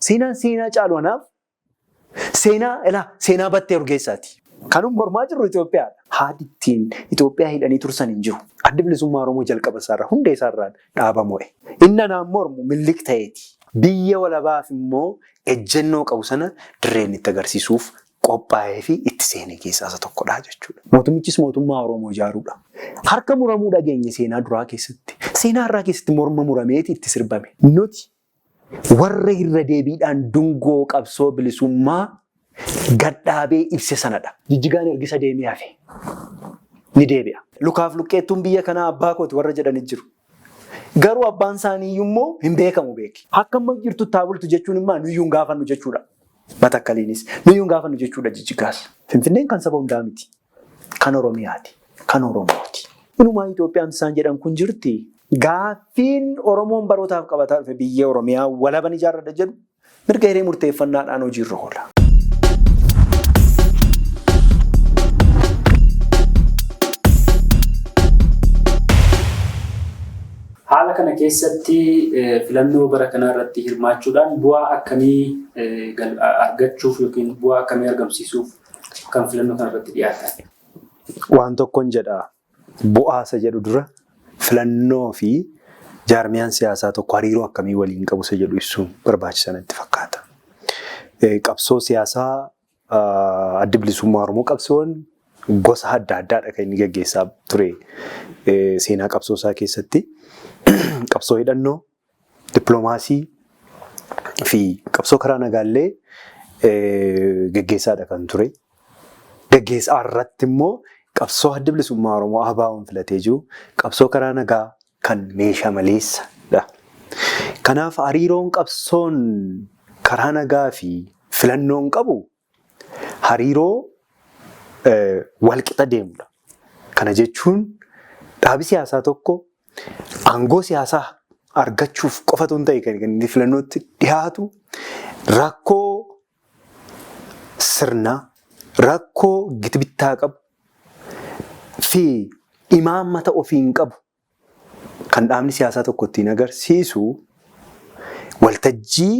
Seenaa caalwanaaf seenaa battee urgeessaati. Kanuma mormaa jiru Itoophiyaadha. Haati ittiin Itoophiyaa hidhanii tursan hin jiru. Adda bilisummaa Oromoo jalqaba isaarraa hundee isaarraan dhaabamo'e. Inni naan mormu Minilik ta'eeti. Biyya walabaaf immoo ejjennoo qabu sana dirreen itti agarsiisuuf qophaa'ee fi itti seenee keessaa isa tokkodha jechuudha. Mootummichis mootummaa Oromoo ijaaruudha. Harka muramuu dhageenye seenaa duraa keessatti. Seenaa irraa keessatti morma murameeti itti sirbame. Nuti warra irra deebiidhaan dungoo qabsoo bilisummaa gadhaabee ibse sanadha. Jijjigaan ergisa deemee hafe. Ni deebi'a. Lukaaf luqqeettuun biyya kanaa abbaa kooti warra jedhanii jiru. Garuu abbaan isaanii immoo hin beekamu beeki. Akka amma jirtu taabultu jechuun immoo nuyyuu hin gaafannu jechuudha. Batakkaliinis nuyyuu hin gaafannu jechuudha Jijjigaas. Finfinneen kan saba hundaa miti. Kan Oromiyaati. Kan Oromooti. Inumaa Itoophiyaan isaan jedhan kun jirti. Gaaffiin Oromoon barootaaf qabataa dhufe biyya Oromiyaa walaban ijaarradha jedhu mirga hiree murteeffannaadhaan hojiirra oola. Haala kana keessatti filannoo bara kanaa irratti hirmaachuudhaan bu'aa akkamii argachuuf yookiin bu'aa akkamii argamsiisuuf kan filannoo kana irratti dhiyaatan? Waan tokkoon jedha bu'aasa jedhu dura filannoo fi jaarmiyaan siyaasaa tokko hariiroo akkamii waliin qabu isa jedhu ibsuun barbaachisaa natti fakkaata. Qabsoo siyaasaa adda bilisummaa Oromoo qabsoon gosa adda addaadha kan inni gaggeessaa ture seenaa qabsoo isaa keessatti. Qabsoo hidhannoo, dippiloomaasii fi qabsoo karaa nagaallee gaggeessaadha kan ture. Gaggeessaa irratti immoo qabsoo adda bilisummaa Oromoo ABO'n filatee jiru qabsoo karaa nagaa kan meeshaa maleessadha. Kanaaf hariiroon qabsoon karaa nagaa fi filannoon qabu hariiroo walqixa deemudha. Kana jechuun dhaabi siyaasaa tokko aangoo siyaasaa argachuuf qofatu hin ta'e kan inni filannootti dhiyaatu rakkoo sirnaa, rakkoo gitbittaa qabu fi imaammata ofiin qabu kan dhaabni siyaasaa tokko ittiin agarsiisu waltajjii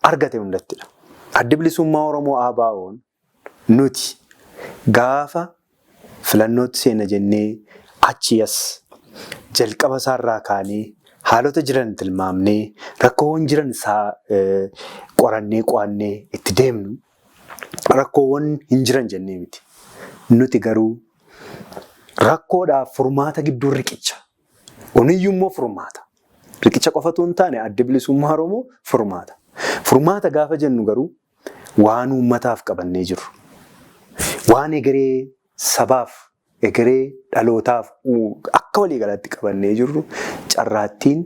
argate hundattidha. Adda bilisummaa Oromoo ABO'n nuti gaafa filannootti seena jennee achi as jalqaba isaarraa kaanee haalota jiran tilmaamnee rakkoowwan jiran qorannee qo'annee itti deemnu rakkoowwan hin jiran jennee miti. Nuti garuu rakkoodhaaf furmaata gidduu riqicha. Uniyyuu immoo furmaata. Riqicha qofatu hin taane adda bilisummaa Oromoo furmaata. Furmaata gaafa jennu garuu waan uummataaf qabannee jirru. Waan egeree sabaaf egeree dhalootaaf akka waliigalaatti qabannee jirru carraattiin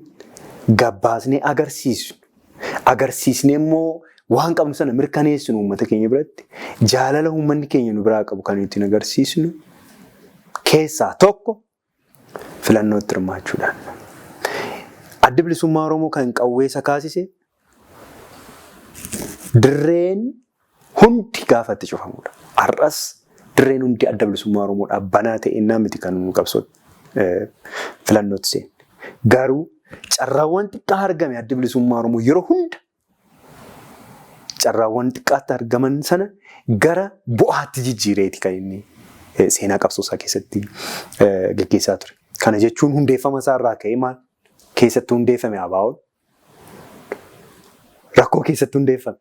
gabbaasnee agarsiisnu. Agarsiisnee immoo waan qabnu sana mirkaneessinu uummata keenya biratti jaalala uummanni keenya nu biraa qabu kan ittiin agarsiisnu keessaa tokko filannootti hirmaachuudhaan. Adda bilisummaa Oromoo kan qawweessa kaasise dirreen hundi gaafatti cufamudha. Har'as dirreen hundi adda bilisummaa Oromoodhaaf banaa ta'e innaa miti kan nu qabsoo filannootti seenne. Garuu carraawwan xiqqaa argame adda bilisummaa Oromoo yeroo hunda carraawwan xiqqaatti argaman sana gara bu'aatti jijjiireeti kan inni seenaa qabsoo isaa keessatti gaggeessaa ture. Kana jechuun hundeeffama isaarraa ka'ee maal keessatti hundeeffame ABO'n rakkoo keessatti hundeeffame,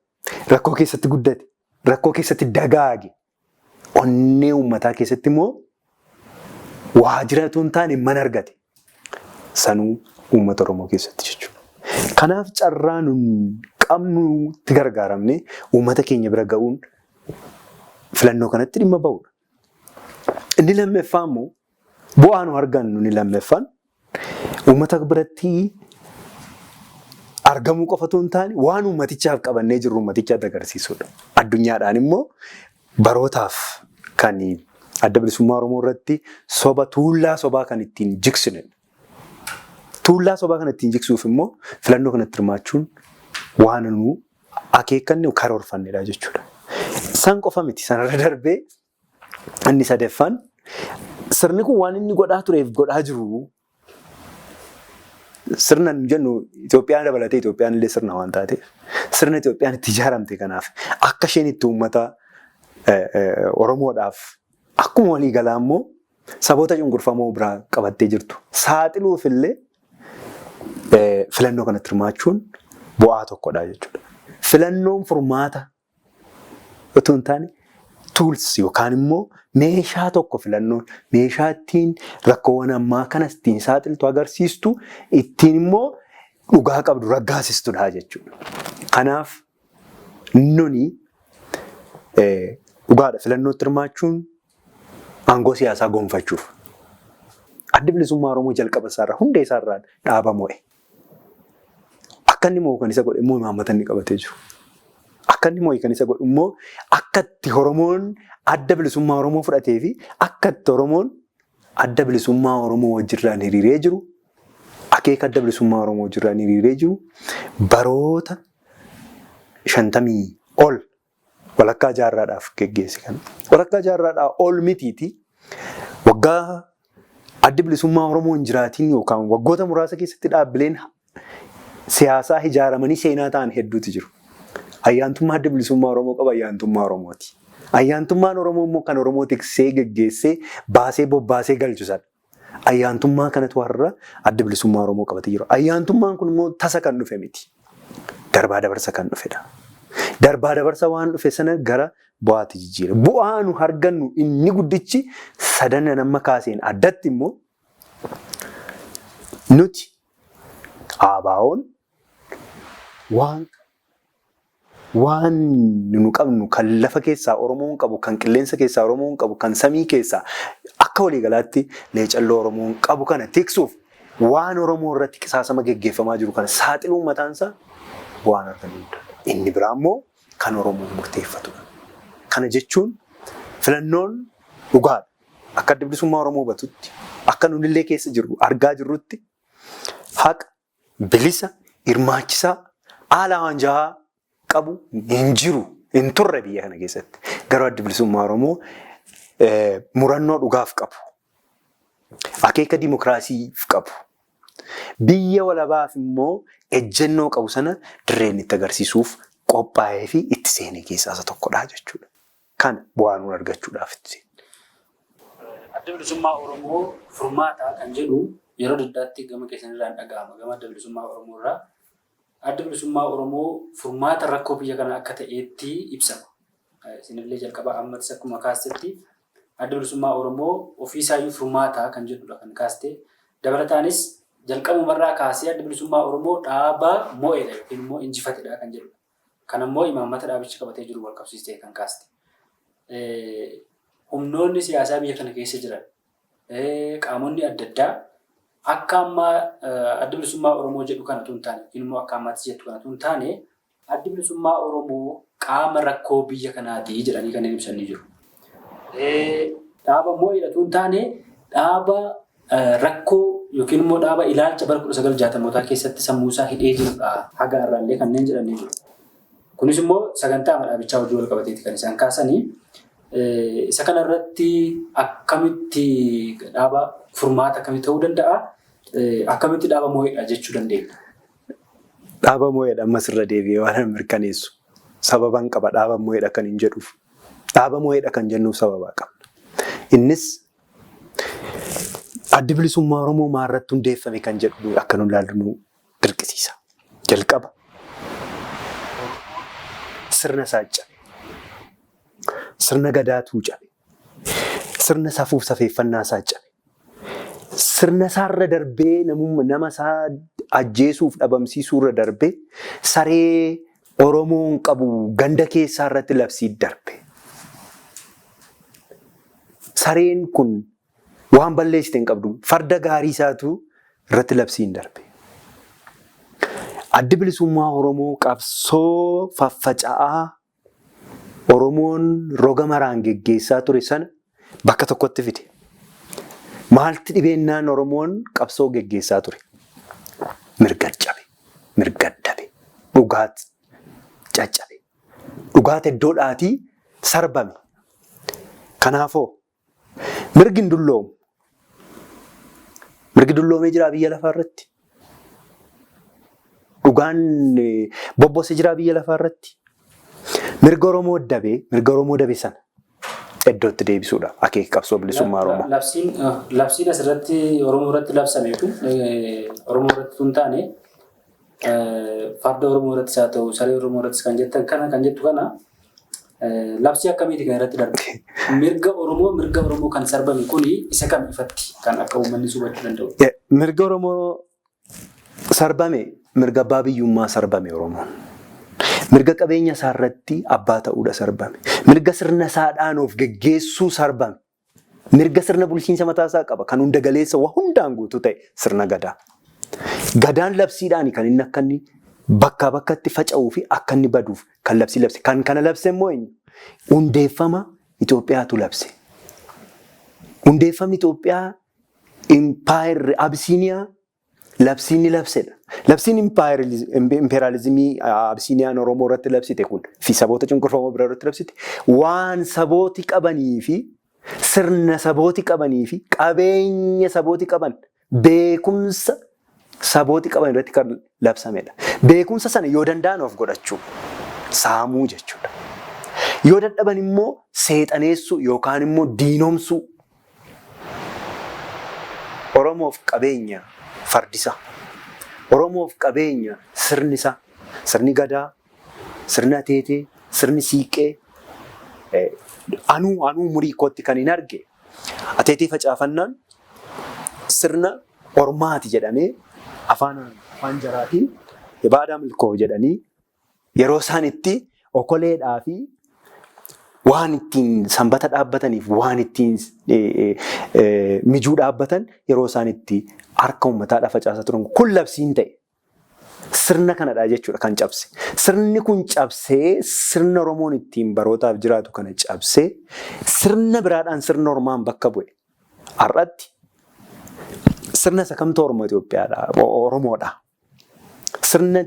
rakkoo keessatti guddate, rakkoo keessatti dagaage. Onnee uummataa keessatti immoo waajjiratu hin taane mana argate. Sanuu uummata Oromoo keessatti jechuudha. Kanaaf carraa nun qabnutti gargaaramne uummata keenya bira ga'uun filannoo kanatti dhimma ba'udha. Inni lammeeffaa immoo bu'aa nu argannu inni lammeeffaan uummata biratti argamuu qofatu hin taane waan uummatichaaf qabannee jirru uummatichaatti agarsiisudha. Addunyaadhaan immoo barootaaf kan adda bilisummaa Oromoo irratti tuullaa sobaa kan ittiin jigsine. Tuullaa sobaa kan ittiin jigsuuf immoo filannoo kanatti hirmaachuun waan nu akeekkanne karoorfannedha jechuudha. San qofa miti. Sanarra darbee inni sadaffaan sirni kun waan inni godhaa tureef godhaa jiru sirna jennu Itoophiyaan dabalatee Itoophiyaan illee sirna waan taateef sirna Itoophiyaan itti ijaaramte kanaaf akka isheen itti uummata Oromoodhaaf akkuma waliigalaa immoo saboota cunqurfamoo biraa qabattee jirtu saaxiluuf illee filannoo kanatti hirmaachuun bu'aa tokkodha jechuudha. Filannoon furmaata otoo hin taane tools yookaan immoo meeshaa tokko filannoon meeshaa ittiin rakkoowwan ammaa kanas ittiin saaxiltu agarsiistu ittiin immoo dhugaa qabdu raggaasistudha jechuudha. Kanaaf nuni dhugaadha filannootti hirmaachuun aangoo siyaasaa gonfachuuf. Adda Bilisummaa Oromoo jalqaba isaarraa hunda isaarraa dhaaba mo'e. Akka inni mo'u kan isa godhe immoo imaammata inni qabatee jiru. Akka inni mo'u kan isa godhu immoo akka itti Oromoon adda bilisummaa Oromoo fudhatee fi akka itti Oromoon adda bilisummaa Oromoo wajjirraan hiriiree jiru akeeka adda bilisummaa Oromoo wajjirraan hiriiree jiru baroota 50 ol walakkaa jaarraadhaaf geggeesse kan. Walakkaa jaarraadhaa ol mitiiti waggaa adda bilisummaa Oromoo hin jiraatiin yookaan waggoota muraasa keessatti dhaabbileen siyaasaa ijaaramanii seenaa ta'an hedduutu jiru. Ayyaantummaa adda bilisummaa Oromoo qaba ayyaantummaa Oromooti. Ayyaantummaan Oromoo immoo kan Oromoo tiksee geggeessee baasee bobbaasee galchusan. Ayyaantummaa kanatu warra adda bilisummaa Oromoo qabatee jiru. Ayyaantummaan kun immoo tasa kan dhufe miti. Darbaa dabarsa kan dhufedha. Darbaa dabarsa waan dhufe sana gara bu'aatti jijjiira. Bu'aa nu argannu inni guddichi sadan nama kaaseen addatti immoo nuti ABO'n waan nu qabnu kan lafa keessaa Oromoon qabu kan qilleensa keessaa Oromoon qabu kan samii keessaa akka waliigalaatti leecalloo Oromoon qabu kana tiksuuf waan Oromoo irratti qisaasama geggeeffamaa jiru kana saaxiluun mataansaa waan arganudha. Inni biraa immoo kan Oromoon murteeffatudha. Kana jechuun filannoon dhugaadha. Akka adda bilisummaa Oromoo batutti akka nunillee keessa jirru argaa jirrutti haqa bilisa hirmaachisaa haala hanjaa qabu hin jiru hin turre biyya kana keessatti. Garuu adda bilisummaa Oromoo murannoo dhugaaf qabu. Akeeka dimokiraasiif qabu. Biyya walabaaf immoo ejjennoo qabu sana dirreen itti agarsiisuuf qophaa'ee fi itti seenee keessaa isa tokkodha jechuudha. Kana bu'aa nuun argachuudhaaf itti seene. Adda bilisummaa Oromoo furmaata kan jedhu yeroo duddaatti gama keessanirraan dhaga'ama. Gama adda bilisummaa Oromoo irraa adda bilisummaa Oromoo furmaata rakkoo biyya kanaa akka ta'eetti ibsama. Isinillee jalqaba ammas akkuma kaastetti adda bilisummaa Oromoo ofiisaayyuu furmaata kan jedhudha kan kaaste. Dabalataanis jalqabumarraa kaasee adda bilisummaa Oromoo dhaaba mo'edha yookiin immoo injifatedha kan jedhudha. Kan ammoo imaammata dhaabichi qabatee jiru wal qabsiistee kan kaaste. Humnoonni siyaasaa biyya kana keessa jiran qaamonni adda addaa akka ammaa adda bilisummaa Oromoo jedhu kanatu hin taane yookiin immoo akka ammaatti jettu kanatu hin taane adda bilisummaa Oromoo qaama rakkoo biyya kanaatii jedhanii kanneen ibsanii jiru. Dhaaba immoo hidhatu hin taane dhaaba rakkoo yookiin immoo dhaaba ilaalcha bara 1960mootaa keessatti sammuusaa hidhee jirudha. Haga irraallee kanneen jedhanii jiru. Kunis immoo sagantaa dhaabichaa hojii wal qabateeti kan isaan kaasanii. Isa kanarratti akkamitti dhaaba furmaata akkamii ta'uu danda'a? Akkamitti dhaaba mo'edha jechuu dandeenya? Dhaaba mo'edha ammas irra deebi'ee waan mirkaneessu. Sababan qaba dhaaba mo'edha kan hin jedhuuf. Dhaaba mo'edha kan jennuuf sababa qabna. Innis adda bilisummaa Oromoo maarratti hundeeffame kan jedhu akka nu ilaallu nu dirqisiisa. Jalqaba sirna saacca. Sirna gadaatuu cabe. Sirna safuuf safeeffannaa isaa cabe. Sirna isaarra darbee nama isaa ajjeesuuf dhabamsiisuurra darbee saree Oromoon qabu ganda keessaa irratti labsii darbe. Sareen kun waan balleessite hin qabdu farda gaarii isaatu irratti labsiin darbe. Addi bilisummaa Oromoo qabsoo faffaca'aa Oromoon roga maraan geggeessaa ture sana bakka tokkotti fide. Maalti dhibeennaan Oromoon qabsoo geggeessaa ture? Mirga cabe, mirga dabe, dhugaati caccabe. Dhugaati iddoodhaatii sarbame. Kanaafoo mirgi hin dulloomu. Mirgi dulloomee jira biyya lafaa irratti. dhugaan bobbose jira biyya lafaa irratti. Mirga Oromoo dabe sana iddootti deebisuudha akeeka qabsoo bilisummaa Oromoo. Labsiin asirratti Oromoo irratti labsame kun Oromoo irratti tun taane farda Oromoo irratti haa ta'u saree Oromoo irratti kan jettu kana labsii akkamiiti kan irratti darbe? Mirga Oromoo kan sarbame kuni isa kam ifatti kan akka uummanni hubachuu danda'u? Mirga Oromoo sarbame mirga abbaa biyyummaa sarbame Oromoon. Mirga qabeenya isaa irratti abbaa ta'uudha sarbame. Mirga sirna isaadhaan of geggeessuu sarbame. Mirga sirna bulchiinsa mataa isaa qaba. Kan hunda galeessa waa hundaan guutuu ta'e sirna gadaa. Gadaan labsiidhaan kan inni akka inni bakkaa bakkatti faca'uu fi akka inni baduuf kan labsii labse. Kan kana labse immoo eenyu? Hundeeffama Itoophiyaatu labse. Hundeeffamni Itoophiyaa Impaayirri Abisiiniyaa labsiin ni labsedha. Labsiin impeeraalizimii Abisiiniyaan Oromoo irratti labsite kun fi saboota cunqurfamoo biraa irratti labsite waan sabooti qabanii fi sirna sabooti qabanii fi qabeenya sabooti qaban beekumsa sabooti qaban irratti kan labsamedha. Beekumsa sana yoo danda'an of godhachuu saamuu jechuudha. Yoo dadhaban immoo seexaneessuu yookaan immoo diinomsuu. Oromoof qabeenya fardisa. Oromoof qabeenya sirnisa. Sirni gadaa, sirni ateetee, sirni siiqee. Anuu murii kootti kan hin arge. Ateetee facaafannaan sirna ormaati jedhamee afaan jaraatiin baadaa milkoo jedhanii yeroo isaan itti okoleedhaa fi waan ittiin sanbata dhaabbataniif waan ittiin mijuu dhaabbatan yeroo isaan itti harka uummataadhaa facaasaa turan kun labsiin ta'e sirna kanadhaa jechuudha kan cabse. Sirni kun cabsee sirna Oromoon ittiin barootaaf jiraatu kana cabsee sirna biraadhaan sirna Oromaan bakka bu'e. Har'atti sirna isa kamtu Oromoodha. Sirna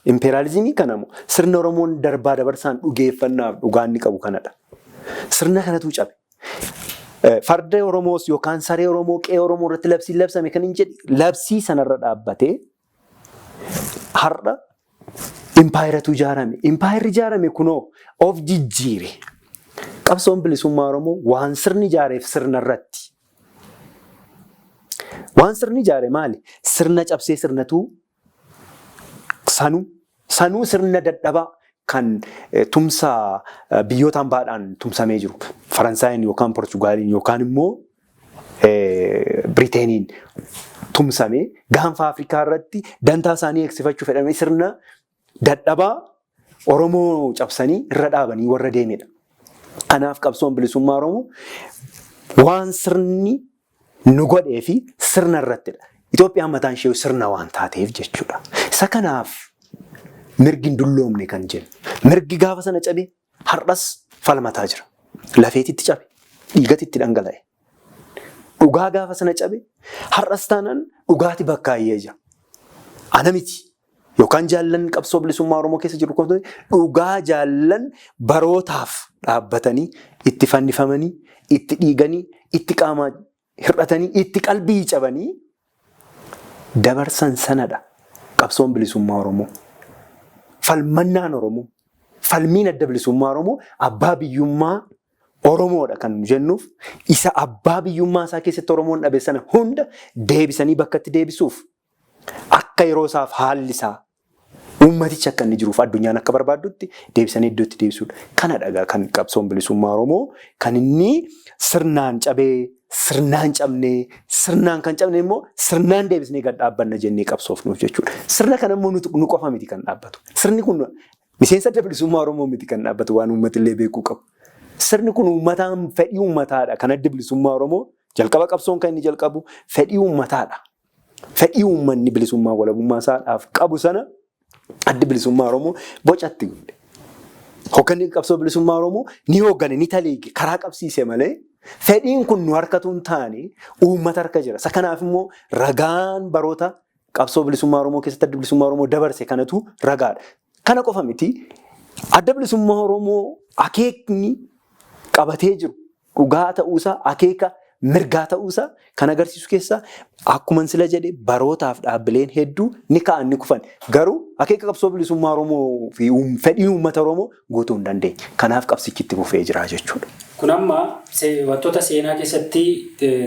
impeeraalizimii kanamoo sirna Oromoon darbaa dabarsaan dhugeeffannaaf dhugaanni qabu kanadha. Sirna kanatu cabe. Farda Oromoos yookaan saree Oromoo qe'ee Oromoo irratti labsiin labsame kan hin jedhe labsii sanarra dhaabbatee har'a impaayiratu ijaarame. Impaayirri ijaarame kunoo of jijjiire. Qabsoon bilisummaa Oromoo waan sirni ijaareef sirna irratti. Waan sirni ijaare maali? Sirna cabsee sirnatu sanuu sirna dadhabaa kan tumsa biyyoota hambaadhaan tumsamee jiru. Faransaayiin yookaan Portugaaliin yookaan immoo Biriteeniin tumsamee gaanfa Afrikaa irratti dantaa isaanii eegsifachuu fedhamee sirna dadhabaa Oromoo cabsanii irra dhaabanii warra deemedha. Kanaaf qabsoon bilisummaa Oromoo waan sirni nu godhee fi sirna irrattidha. Itoophiyaan mataan ishee sirna waan taateef jechuudha. Isa kanaaf mirgi hin dulloomne kan jennu. Mirgi gaafa sana cabe har'as falmataa jira. Lafeetitti cabe, dhiigatitti dhangala'e. Dhugaa gaafa sana cabe har'as taanaan dhugaati bakkaayyee jira. Ana miti yookaan jaallan qabsoo bilisummaa Oromoo keessa jiru kun dhugaa jaallan barootaaf dhaabbatanii itti fannifamanii, itti dhiiganii, itti qaamaa hir'atanii, itti qalbii cabanii dabarsan sanadha. Qabsoon bilisummaa Oromoo. Falmannaan Oromoo. Falmiin adda bilisummaa Oromoo abbaa biyyummaa Oromoodha kan jennuuf isa abbaa biyyummaa isaa keessatti Oromoon dhabe sana hunda deebisanii bakkatti deebisuuf akka yeroo isaaf haalli isaa uummatichi akka inni jiruuf addunyaan akka barbaaddutti deebisanii iddootti deebisuudha. Kanadha kan qabsoon bilisummaa Oromoo kan inni sirnaan cabee sirnaan cabnee sirnaan kan cabne immoo sirnaan deebisnee gad dhaabbanna jennee qabsoofnuuf jechuudha. Sirna kana immoo nu qofa miti kan dhaabbatu. Sirni kun miseensa adda bilisummaa Oromoo miti kan dhaabbatu waan uummatillee beekuu qabu. Sirni kun uummataan fedhii uummataadha. Kan adda bilisummaa Oromoo jalqaba qabsoon kan inni jalqabu fedhii uummataadha. Fedhii uummanni bilisummaa walabummaa isaadhaaf qabu sana adda bilisummaa Oromoo bocatti godhe. Hoogganni qabsoo bilisummaa Oromoo ni hooggane ni taleege karaa qabsiise malee fedhiin kun nu harkatu hin taane uummata harka jira. Isa kanaaf immoo ragaan baroota qabsoo bilisummaa Oromoo keessatti adda bilisummaa Oromoo dabarse kanatu ragaadha. Kana qofa miti adda bilisummaa Oromoo akeekni qabatee jiru dhugaa ta'uusaa akeeka mirgaa ta'uusaa kan agarsiisu keessaa akkuma sila jedhe barootaaf dhaabbileen hedduu ni ka'an ni kufan. Garuu akeeka qabsoo bilisummaa Oromoo fi fedhii uummata Oromoo guutuu hin dandeenye. Kanaaf qabsichi itti fufee jira jechuudha. Kun amma wantoota seenaa keessatti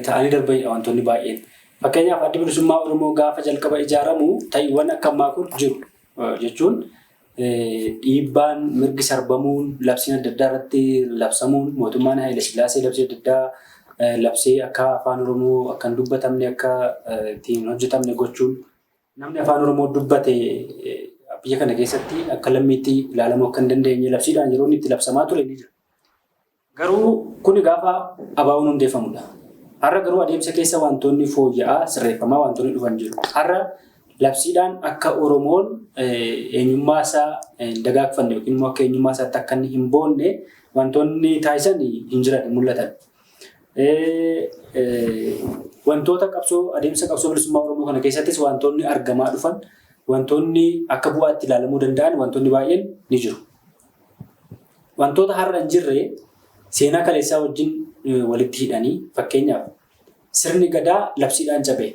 ta'anii darbanidha wantoonni baay'een. Fakkeenyaaf addi bilisummaa Oromoo gaafa jalqaba ijaaramu ta'iiwwan akka ammaa kun jiru jechuun dhiibbaan mirgi sarbamuun labsiin adda addaa irratti labsamuun mootummaan Haayile Sillaasee labsii adda addaa labsee akka afaan Oromoo akka hin dubbatamne akka ittiin hojjetamne gochuun namni afaan Oromoo dubbate biyya kana keessatti akka lammiitti ilaalamuu akka hin dandeenye labsiidhaan yeroo inni itti labsamaa ture ni jira. Garuu kuni gaafa abaa'uun hundeeffamudha. Har'a garuu adeemsa keessa wantoonni fooyya'aa sirreeffamaa wantoonni dhufan jiru. Har'a labsiidhaan akka Oromoon eenyummaa isaa hin dagaagfanne yookiin immoo akka eenyummaa isaatti akka inni hin boonne wantoonni taasisan hin jiran mul'atan. Wantoota adeemsa qabsoo bilisummaa Oromoo kana keessattis wantoonni argamaa dhufan wantoonni akka bu'aatti ilaalamuu danda'an wantoonni baay'een ni jiru. Wantoota har'a hin jirre seenaa kaleessaa wajjin walitti hidhanii fakkeenyaaf sirni gadaa labsiidhaan cabee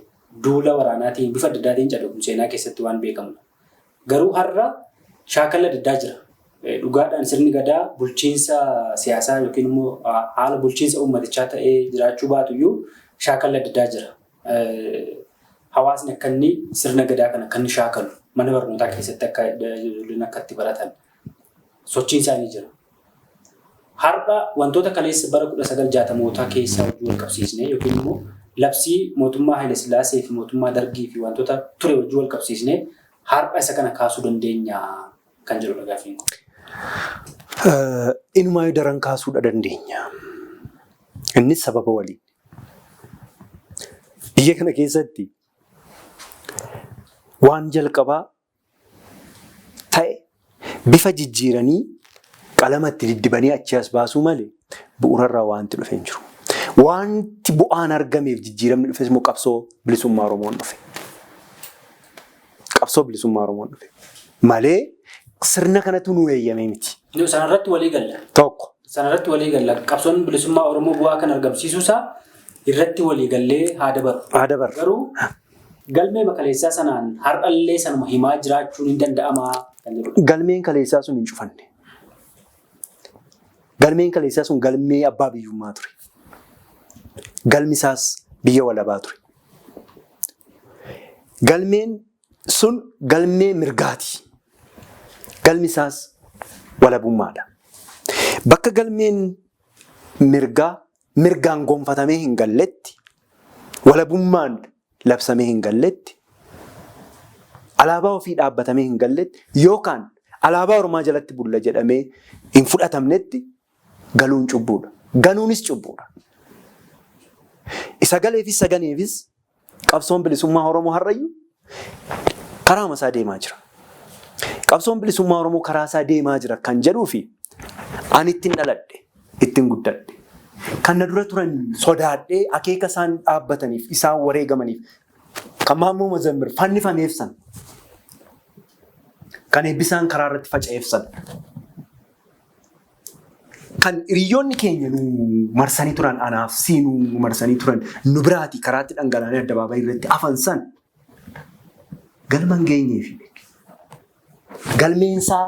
duula waraanaatiin bifa adda addaatiin cabe seenaa keessatti waan beekamudha. Garuu har'a shaakala adda addaa jira. Dhugaadhaan sirni gadaa bulchiinsa siyaasaa yookiin immoo haala bulchiinsa uummatichaa ta'ee jiraachuu baatuyyuu shaakala adda addaa jira. Hawaasni akka inni sirna gadaa kana akka inni shaakalu mana barnootaa keessatti akka itti baratan sochiin isaanii jira. Har'a wantoota kaleessa bara 1960mootaa keessaa wajjin wal qabsiisnee yookiin immoo labsii mootummaa Haayile Sillaasee fi mootummaa Dargii fi wantoota ture wajjin wal qabsiisnee har'a isa kana kaasuu dandeenya kan jedhudha gaaffiin kun. Inumaa daran kaasuudha dandeenya. Innis sababa waliin. Biyya kana keessatti waan jalqabaa ta'e bifa jijjiiranii qalamatti diddibanii achi as baasuu malee bu'uurarraa wanti dhufe hin jiru. Wanti bu'aan argameef jijjiiramni dhufes immoo qabsoo bilisummaa Oromoon dhufe. Qabsoo bilisummaa Oromoon dhufe. Malee sirna kanatu nu eeyyame miti. Sanarratti walii galla. Tokko. Sanarratti walii galla. Qabsoon bilisummaa Oromoo bu'aa kan argamsiisuusaa irratti walii gallee haa dabaru. Haa dabaru. Garuu galmee kaleessaa sanaan har'allee sanuma himaa jiraachuun hin danda'amaa kan jedhudha. Galmeen kaleessaa sun hin cufanne. Galmeen kaleessaa sun galmee abbaa biyyummaa ture. Galmi isaas biyya walabaa ture. Galmeen sun galmee mirgaati. Galmi isaas walabummaadha. Bakka galmeen mirgaan gonfatamee hin galletti, walabummaan labsamee hin galletti, alaabaa ofii dhaabbatamee hin galletti yookaan alaabaa Oromaa jalatti bulla jedhamee hin fudhatamnetti galuun cubbuudha. Ganuunis cubbuudha. Isa galeefis isa ganeefis qabsoon bilisummaa Oromoo har'ayyuu karaa masaa deemaa jira. Qabsoon bilisummaa Oromoo karaa isaa deemaa jira kan jedhuu fi ani ittiin dhaladhe, ittiin guddadhe. Kan na dura turan sodaadhee akeeka isaan dhaabbataniif, isaan wareegamaniif, kan Maammoo Mazammir fannifameef san, kan eebbisaan karaa irratti faca'eef san, kan hiriyoonni keenya nu marsanii turan, anaaf siinuu marsanii turan, nu biraati karaatti dhangala'anii addabaabayii irratti afan san galma hin geenyeefi. Galmeensaa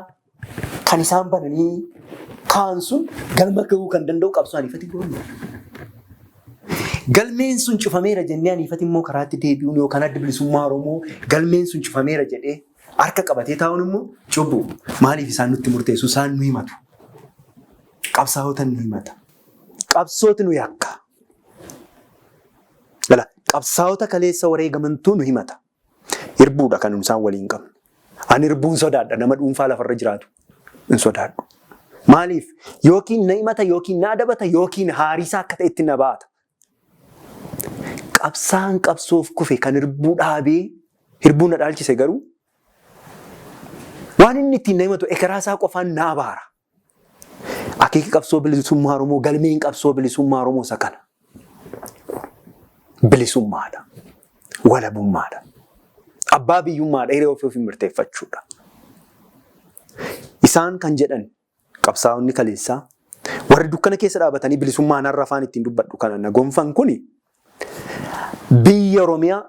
kan isaan bananii kaan sun galma gahuu kan danda'u qabsoo aniifati goone. Galmeen sun cufameera jennee aniifati immoo karaatti deebi'uun yookaan adda bilisummaa Oromoo galmeen sun cufameera jedhee harka qabatee taa'uun immoo cubbuu. Maaliif isaan nutti murteessu? Isaan nu himatu. Qabsaa'ota nu himata. Qabsooti nu yakka. Qabsaa'ota kaleessa wareegamantuu nu himata. Hirbuudha kan isaan waliin qabnu. Ani hirbuun sodaadha. Nama dhuunfaa lafarra jiraatu hin sodaadhu. Maaliif? Yookiin na himata, yookiin na adabata, yookiin haarisaa akka ta'etti na baata. Qabsaan qabsoof kufe kan hirbuu dhaabee hirbuu na dhaalchise garuu waan inni ittiin na himatu ekeraasaa qofaan na abaara. Akeeki qabsoo bilisummaa Oromoo, galmeen qabsoo bilisummaa Oromoo isa kana. Bilisummaadha. Walabummaadha. Abbaa biyyummaadha. Hiree ofii mirteeffachuudha. Isaan kan jedhan qabsaa'onni kaleessaa warri dukkana keessa dhaabatanii bilisummaa narra afaan ittiin dubbadhu kana na gonfan kuni biyya Oromiyaa,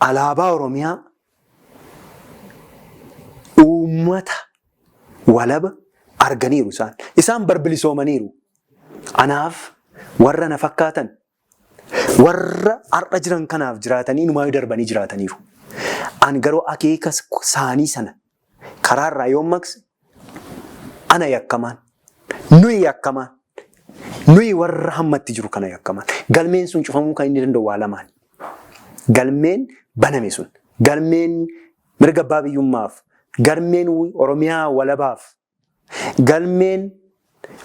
alaabaa Oromiyaa, uummata walaba arganiiru isaan barbilisoomaniiru. Anaaf warra na fakkaatan warra har'a jiran kanaaf jiraatanii numaa darbanii jiraataniiru. An garuu akeeka isaanii sana karaarraa yoo maqse ana yakkamaan, nuyi yakkamaan, nuyi warra hammatti jiru kana yakkamaan. Galmeen sun cufamuu kan inni danda'u waa lamaan. Galmeen baname sun, galmeen mirga abbaa biyyummaaf, galmeen Oromiyaa walabaaf, galmeen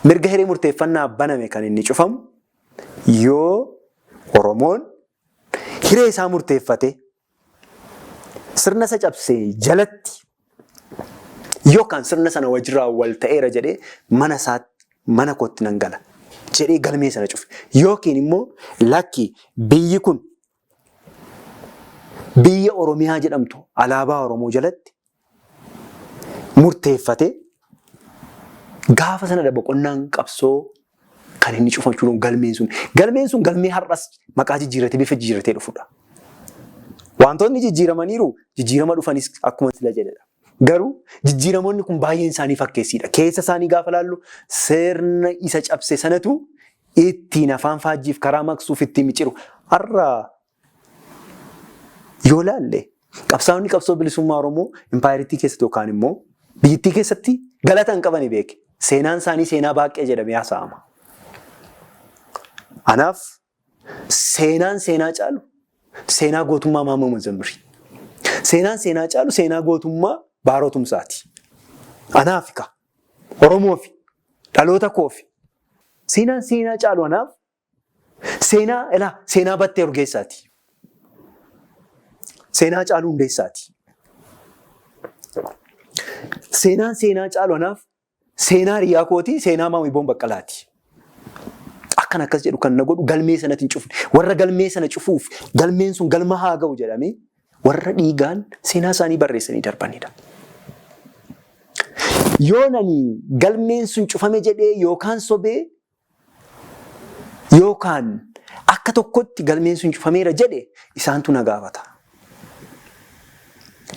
mirga hiree murteeffannaa baname kan inni cufamu yoo Oromoon hiree isaa murteeffate sirna isa cabsee jalatti yookaan sirna sana wajjirraa wal ta'eera jedhee mana kootti nan gala jedhee galmee sana cufe. Yookiin immoo lakki biyyi kun biyya Oromiyaa jedhamtu alaabaa Oromoo jalatti murteeffate gaafa sana boqonnaan qabsoo kan inni cufachuu galmeen sun. Galmeen sun galmee har'as maqaa jijjiirratee bifa jijjiirratee dhufudha. Wantoonni jijjiiramaniiru jijjiirama dhufanis akkuma sila jedhedha. Garuu jijjiiramoonni kun baay'een isaanii fakkeessiidha. Keessa isaanii gaafa laallu sirna isa cabse sanatu ittiin afaan faajjiif karaa maqsuuf ittiin micciru. Har'a yoo laalle qabsaa'onni qabsoo bilisummaa Oromoo impaayiriitii keessatti yookaan immoo biyyattii keessatti galata hin qabani beeke. Seenaan isaanii seenaa baaqee jedhamee haasa'ama. Anaaf seenaan seenaa caalu seenaa gootummaa Maammoo Mazammirii. Seenaan seenaa caalu seenaa gootummaa Baarotumsaati. Anaaf ka Oromoofi dhaloota koofi. Seenaan seenaa caalu anaaf seenaa Battee Urgeessaati. Seenaa caalu Hundeessaati. Seenaan seenaa caalu anaaf seenaa Riyaa Kooti, seenaa Maammoo Baqqalaati. Akkan akkas jedhu kan na godhu galmee sanatti hin cufne. Warra galmee sana cufuuf galmeen sun galma haa ga'u jedhamee warra dhiigaan seenaa isaanii barreessanii darbanidha. Yoo nani galmeen sun cufame jedhee yookaan sobee yookaan akka tokkotti galmeen sun cufameera jedhe isaantu na gaafata.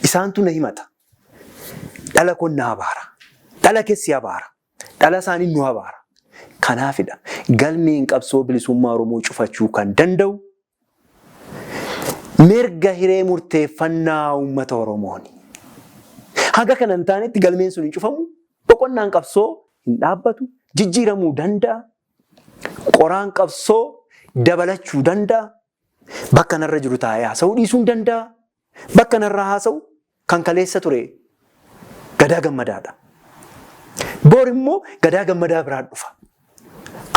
Isaantu na himata. Dhala kun na abaara. Dhala keessi abaara. Dhala isaanii nu abaara. Kanaafidha galmeen qabsoo bilisummaa Oromoo cufachuu kan danda'u mirga hiree murteeffannaa uummata Oromooni. Haga kana hin taanetti galmeen sun hin cufamu, boqonnaan qabsoo hin dhaabbatu, jijjiiramuu danda'a, qoraan qabsoo dabalachuu danda'a, bakka narra jiru taa'ee haasa'uu dhiisuu danda'a, bakka narraa haasa'u kan kaleessa ture Gadaa Gammadaadha. Boor immoo Gadaa Gammadaa biraan dhufa.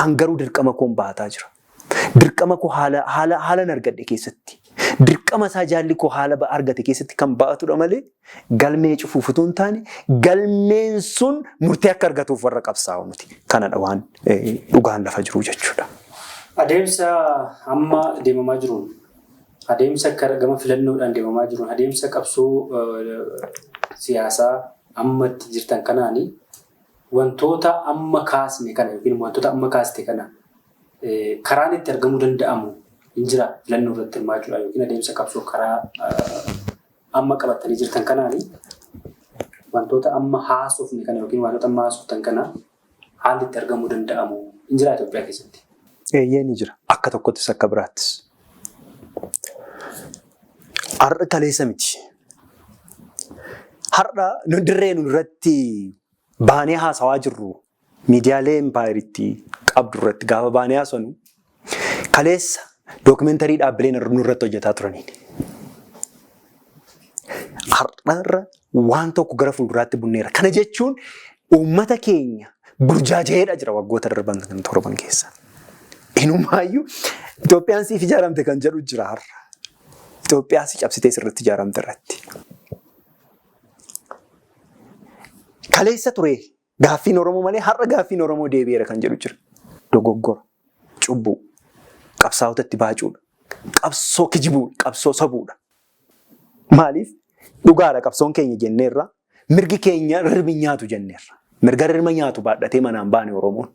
Angaruu dirqama koon baataa jira. Dirqama koo haala argadhe keessatti. Dirqama isaa jaalli koo haala argate keessatti kan baatudha malee galmee cufuuf utuu hin taane galmeen sun murtee akka argatuuf warra qabsaa'u nuti. Kanadha waan dhugaan lafa jiru jechuudha. Adeemsa amma deemamaa jiruun adeemsa gama filannoodhaan deemamaa jiruun adeemsa qabsoo siyaasaa ammatti jirtan kanaanii wantoota amma kaasne kana yookiin wantoota amma kaaste kana karaan itti argamuu danda'amu hin jira filannoo irratti hirmaachuudhaan yookiin adeemsa qabsoo karaa amma qabatanii jirtan kanaanii wantoota amma haasofne kana yookiin wantoota amma haasoftan kana haalli itti argamuu danda'amu hin jira Itoophiyaa keessatti. Eeyyee ni jira. Akka tokkottis akka biraattis. Har'a kaleessa miti. Har'a dirree nurratti baanee haasawaa jirru miidiyaalee impaayiriitti qabdu irratti gaafa baanee haasawnu kaleessa dookumentarii dhaabbileen nurratti hojjetaa turaniin. Har'arra waan tokko gara fuulduraatti bunneera. Kana jechuun uummata keenya burjaajeedha jira waggoota darban kan torban keessa. Inumaayyuu Itoophiyaan siif ijaaramte kan jedhu jira har'a. Itoophiyaa si cabsitee sirriitti ijaaramte irratti. Kaleessa ture gaaffiin Oromoo malee har'a gaaffiin Oromoo deebi'eera kan jedhu jira. Dogoggora, cubbuu, qabsaa'otatti baacuudha, qabsoo kijibuudha, qabsoo sobuudha. Maaliif? Dhugaadha qabsoon keenya jenneerra, mirgi keenya rirmi nyaatu jenneerra. Mirga rirma nyaatu baadhatee manaan baane Oromoon.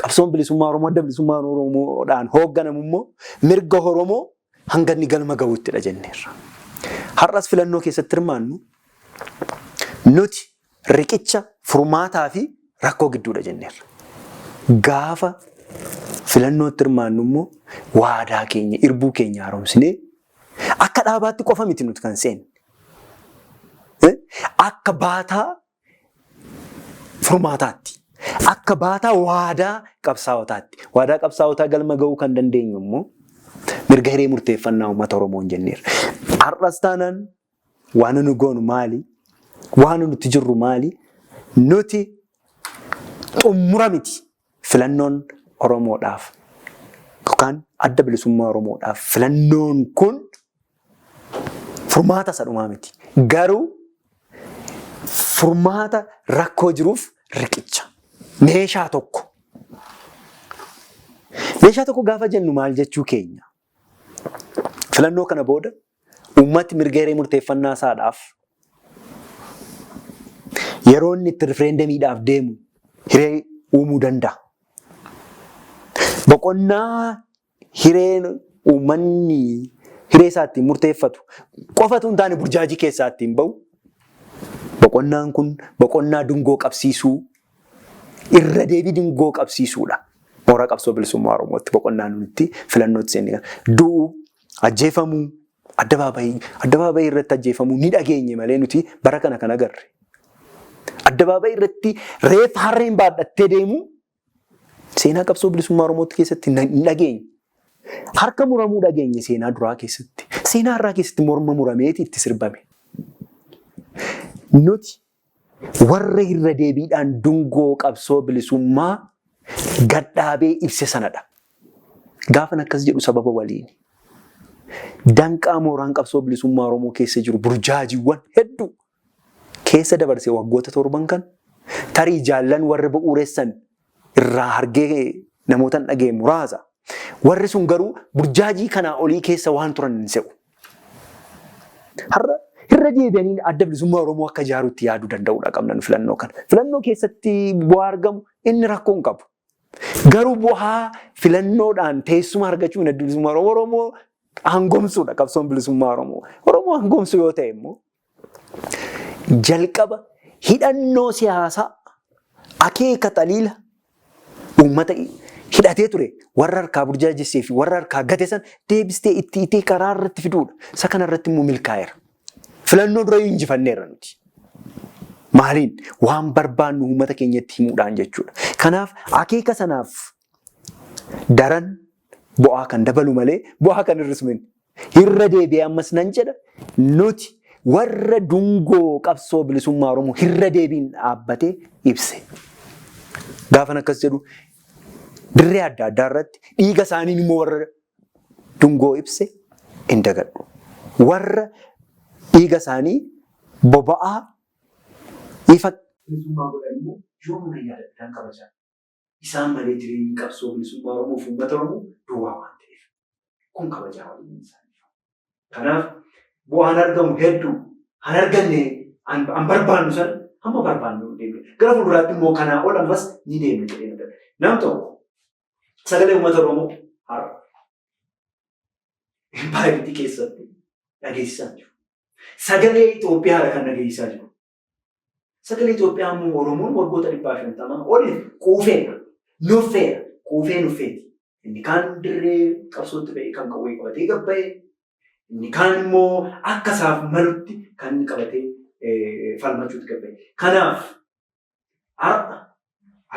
Qabsoon bilisummaa Oromoo adda bilisummaa Oromoodhaan hoogganamu immoo mirga Oromoo hanga inni galma gahuuttidha jenneerra. Har'as filannoo keessatti hirmaannu nuti riqicha furmaataa fi rakkoo gidduudha jenneerra. Gaafa filannootti hirmaannu immoo waadaa keenya, irbuu keenya haaromsinee akka dhaabaatti qofa miti nuti kan seenne. Akka baataa furmaataatti, akka baataa waadaa qabsaa'otaatti. Waadaa qabsaa'otaa galma gahuu kan dandeenyu immoo mirga hiree murteeffannaa uummata Oromoo jenneerra. Har'as taanaan waan nu goonu maali? Waan nuti jirru maali? Nuti xumura miti filannoon Oromoodhaaf yookaan adda bilisummaa Oromoodhaaf filannoon kun furmaata sadhumaa miti. Garuu furmaata rakkoo jiruuf riqicha. Meeshaa tokko. Meeshaa tokko gaafa jennu maal jechuu keenya? Filannoo kana booda uummati mirga hiree murteeffannaa isaadhaaf yeroo inni itti rifereendamiidhaaf deemu hiree uumuu danda'a. Boqonnaa hireen uummanni hiree isaa ittiin murteeffatu qofatu hin taane burjaajii keessaa ittiin bahu. Boqonnaan kun boqonnaa dungoo qabsiisuu, irra deebii dungoo qabsiisuudha. Mooraa qabsoo bilisummaa Oromootti boqonnaan nuti filannootti seenne. Du'uu, ajjeefamuu, addabaabayii irratti ajjeefamuu ni dhageenye malee nuti bara kana kan agarre. Addabaabayii irratti reeffa harreen baadhattee deemu seenaa qabsoo bilisummaa Oromootti keessatti hin dhageenye. Harka muramuu dhageenye seenaa duraa keessatti. Seenaa irraa keessatti morma murameeti itti sirbame. Nuti warra irra deebiidhaan dungoo qabsoo bilisummaa gadhaabee ibse sanadha. Gaafan akkas jedhu sababa waliini. Danqaa mooraan qabsoo bilisummaa Oromoo keessa jiru burjaajiiwwan hedduu keessa dabarsee waggoota 7 kan tarii jaallan warra bu'uureessan irraa hargee namootan dhagee muraasa. Warri sun garuu burjaajii kanaa olii keessa waan turan hin se'u. Har'a irra deebi'anii adda bilisummaa Oromoo akka ijaaruutti yaaduu danda'uudha qabnan filannoo kana. Filannoo keessatti bu'aa argamu inni rakkoo hin qabu. Garuu bu'aa filannoodhaan teessuma argachuun adda bilisummaa Oromoo hangomsuudha qabsoon bilisummaa Oromoo. Oromoo hangomsu yoo ta'e immoo jalqaba hidhannoo siyaasaa akeeka xaliila uummata hidhatee ture warra harkaa burjaajessee fi warra harkaa gate san deebistee itti karaa irratti fiduudha. Isa kana irratti immoo milkaa'eera. Filannoo dura injifanneerra nuti. Maaliin waan barbaannu uummata keenyatti himuudhaan jechuudha. Kanaaf akeeka sanaaf daran bu'aa kan dabalu malee bu'aa kan hir'isumin. Irra deebi'ee ammas nan jedha nuti warra dungoo qabsoo bilisummaa Oromoo irra deebiin dhaabbatee ibse. Gaafan akkas jedhu dirree adda addaa irratti dhiiga isaanii immoo warra dungoo ibse hin dagadhu. Warra dhiiga isaanii boba'aa ifa bilisummaa godhan immoo yoomna yaadataan kabajaa. Isaan malee jireenyi qabsoo bilisummaa Oromoo fi uummata Oromoo duwwaa waan ta'eef kun kabajaa waliin isaanii. Kanaaf bu'aan argamu hedduu han arganne an barbaannu sana hamma barbaannu deemne. Gara fuulduraatti immoo kanaa ol ammas ni deemne jedhee nam tokko sagalee uummata Oromoo har'a impaayiritii keessatti dhageessisaa jiru. Sagalee Itoophiyaa kan dhageessisaa jiru. Sagalee Itoophiyaa immoo Oromoon waggoota 150 oliif quufeera, nuffeera, nuffeeti. Inni kaan dirree qabsootti ba'ee kan qawwee qabatee gabba'ee, inni kaan immoo akka isaaf malutti kan inni qabatee falmachuutti gabba'e. Kanaaf har'a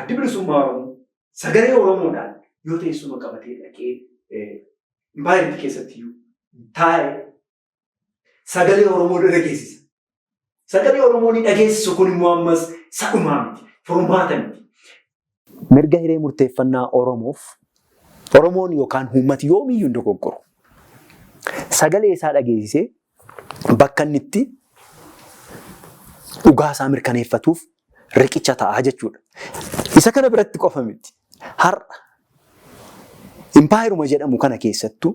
addi bilisummaa Oromoo sagalee Oromoodhaan yoo teessuma qabatee dhaqee impaayiritii keessatti taa'e sagalee Oromoo dhageessisa. Sagalee Oromoo ni dhageessisu kun immoo ammas sadhumaa miti, furmaata miti. Mirga hiree murteeffannaa Oromoof Oromoon yookaan uummati yoomiyyuu hin dogoggoru. Sagalee isaa dhageessisee bakka inni itti dhugaa isaa mirkaneeffatuuf riqicha ta'a jechuudha. Isa kana biratti qofa miti. Har'a impaayiruma jedhamu kana keessattuu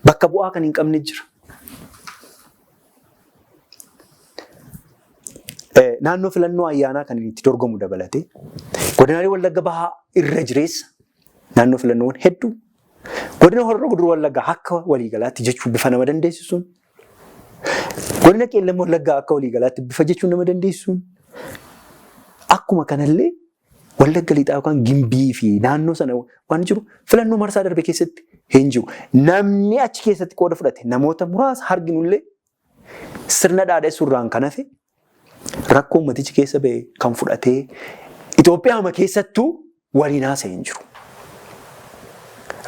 bakka bu'aa kan hin qabne jira. naannoo filannoo ayyaanaa kan itti dorgomu dabalate godinaalee Wallagga Bahaa irra jireessa naannoo filannoowwan hedduu godina Horroo Guduruu Wallaggaa akka waliigalaatti jechuun bifa nama dandeessisuun godina Qeellam Wallaggaa akka waliigalaatti bifa jechuun nama dandeessisuun akkuma kanallee Wallagga Lixaa yookaan Gimbii fi naannoo sana waan jiru filannoo marsaa darbe keessatti hin jiru. Namni achi keessatti qooda fudhate namoota muraasa arginullee sirna dhaadheessuurraan kan hafe rakkoo ummatichi keessa ba'e kan fudhatee Itoophiyaa keessattuu waliin haasa'e hin jiru.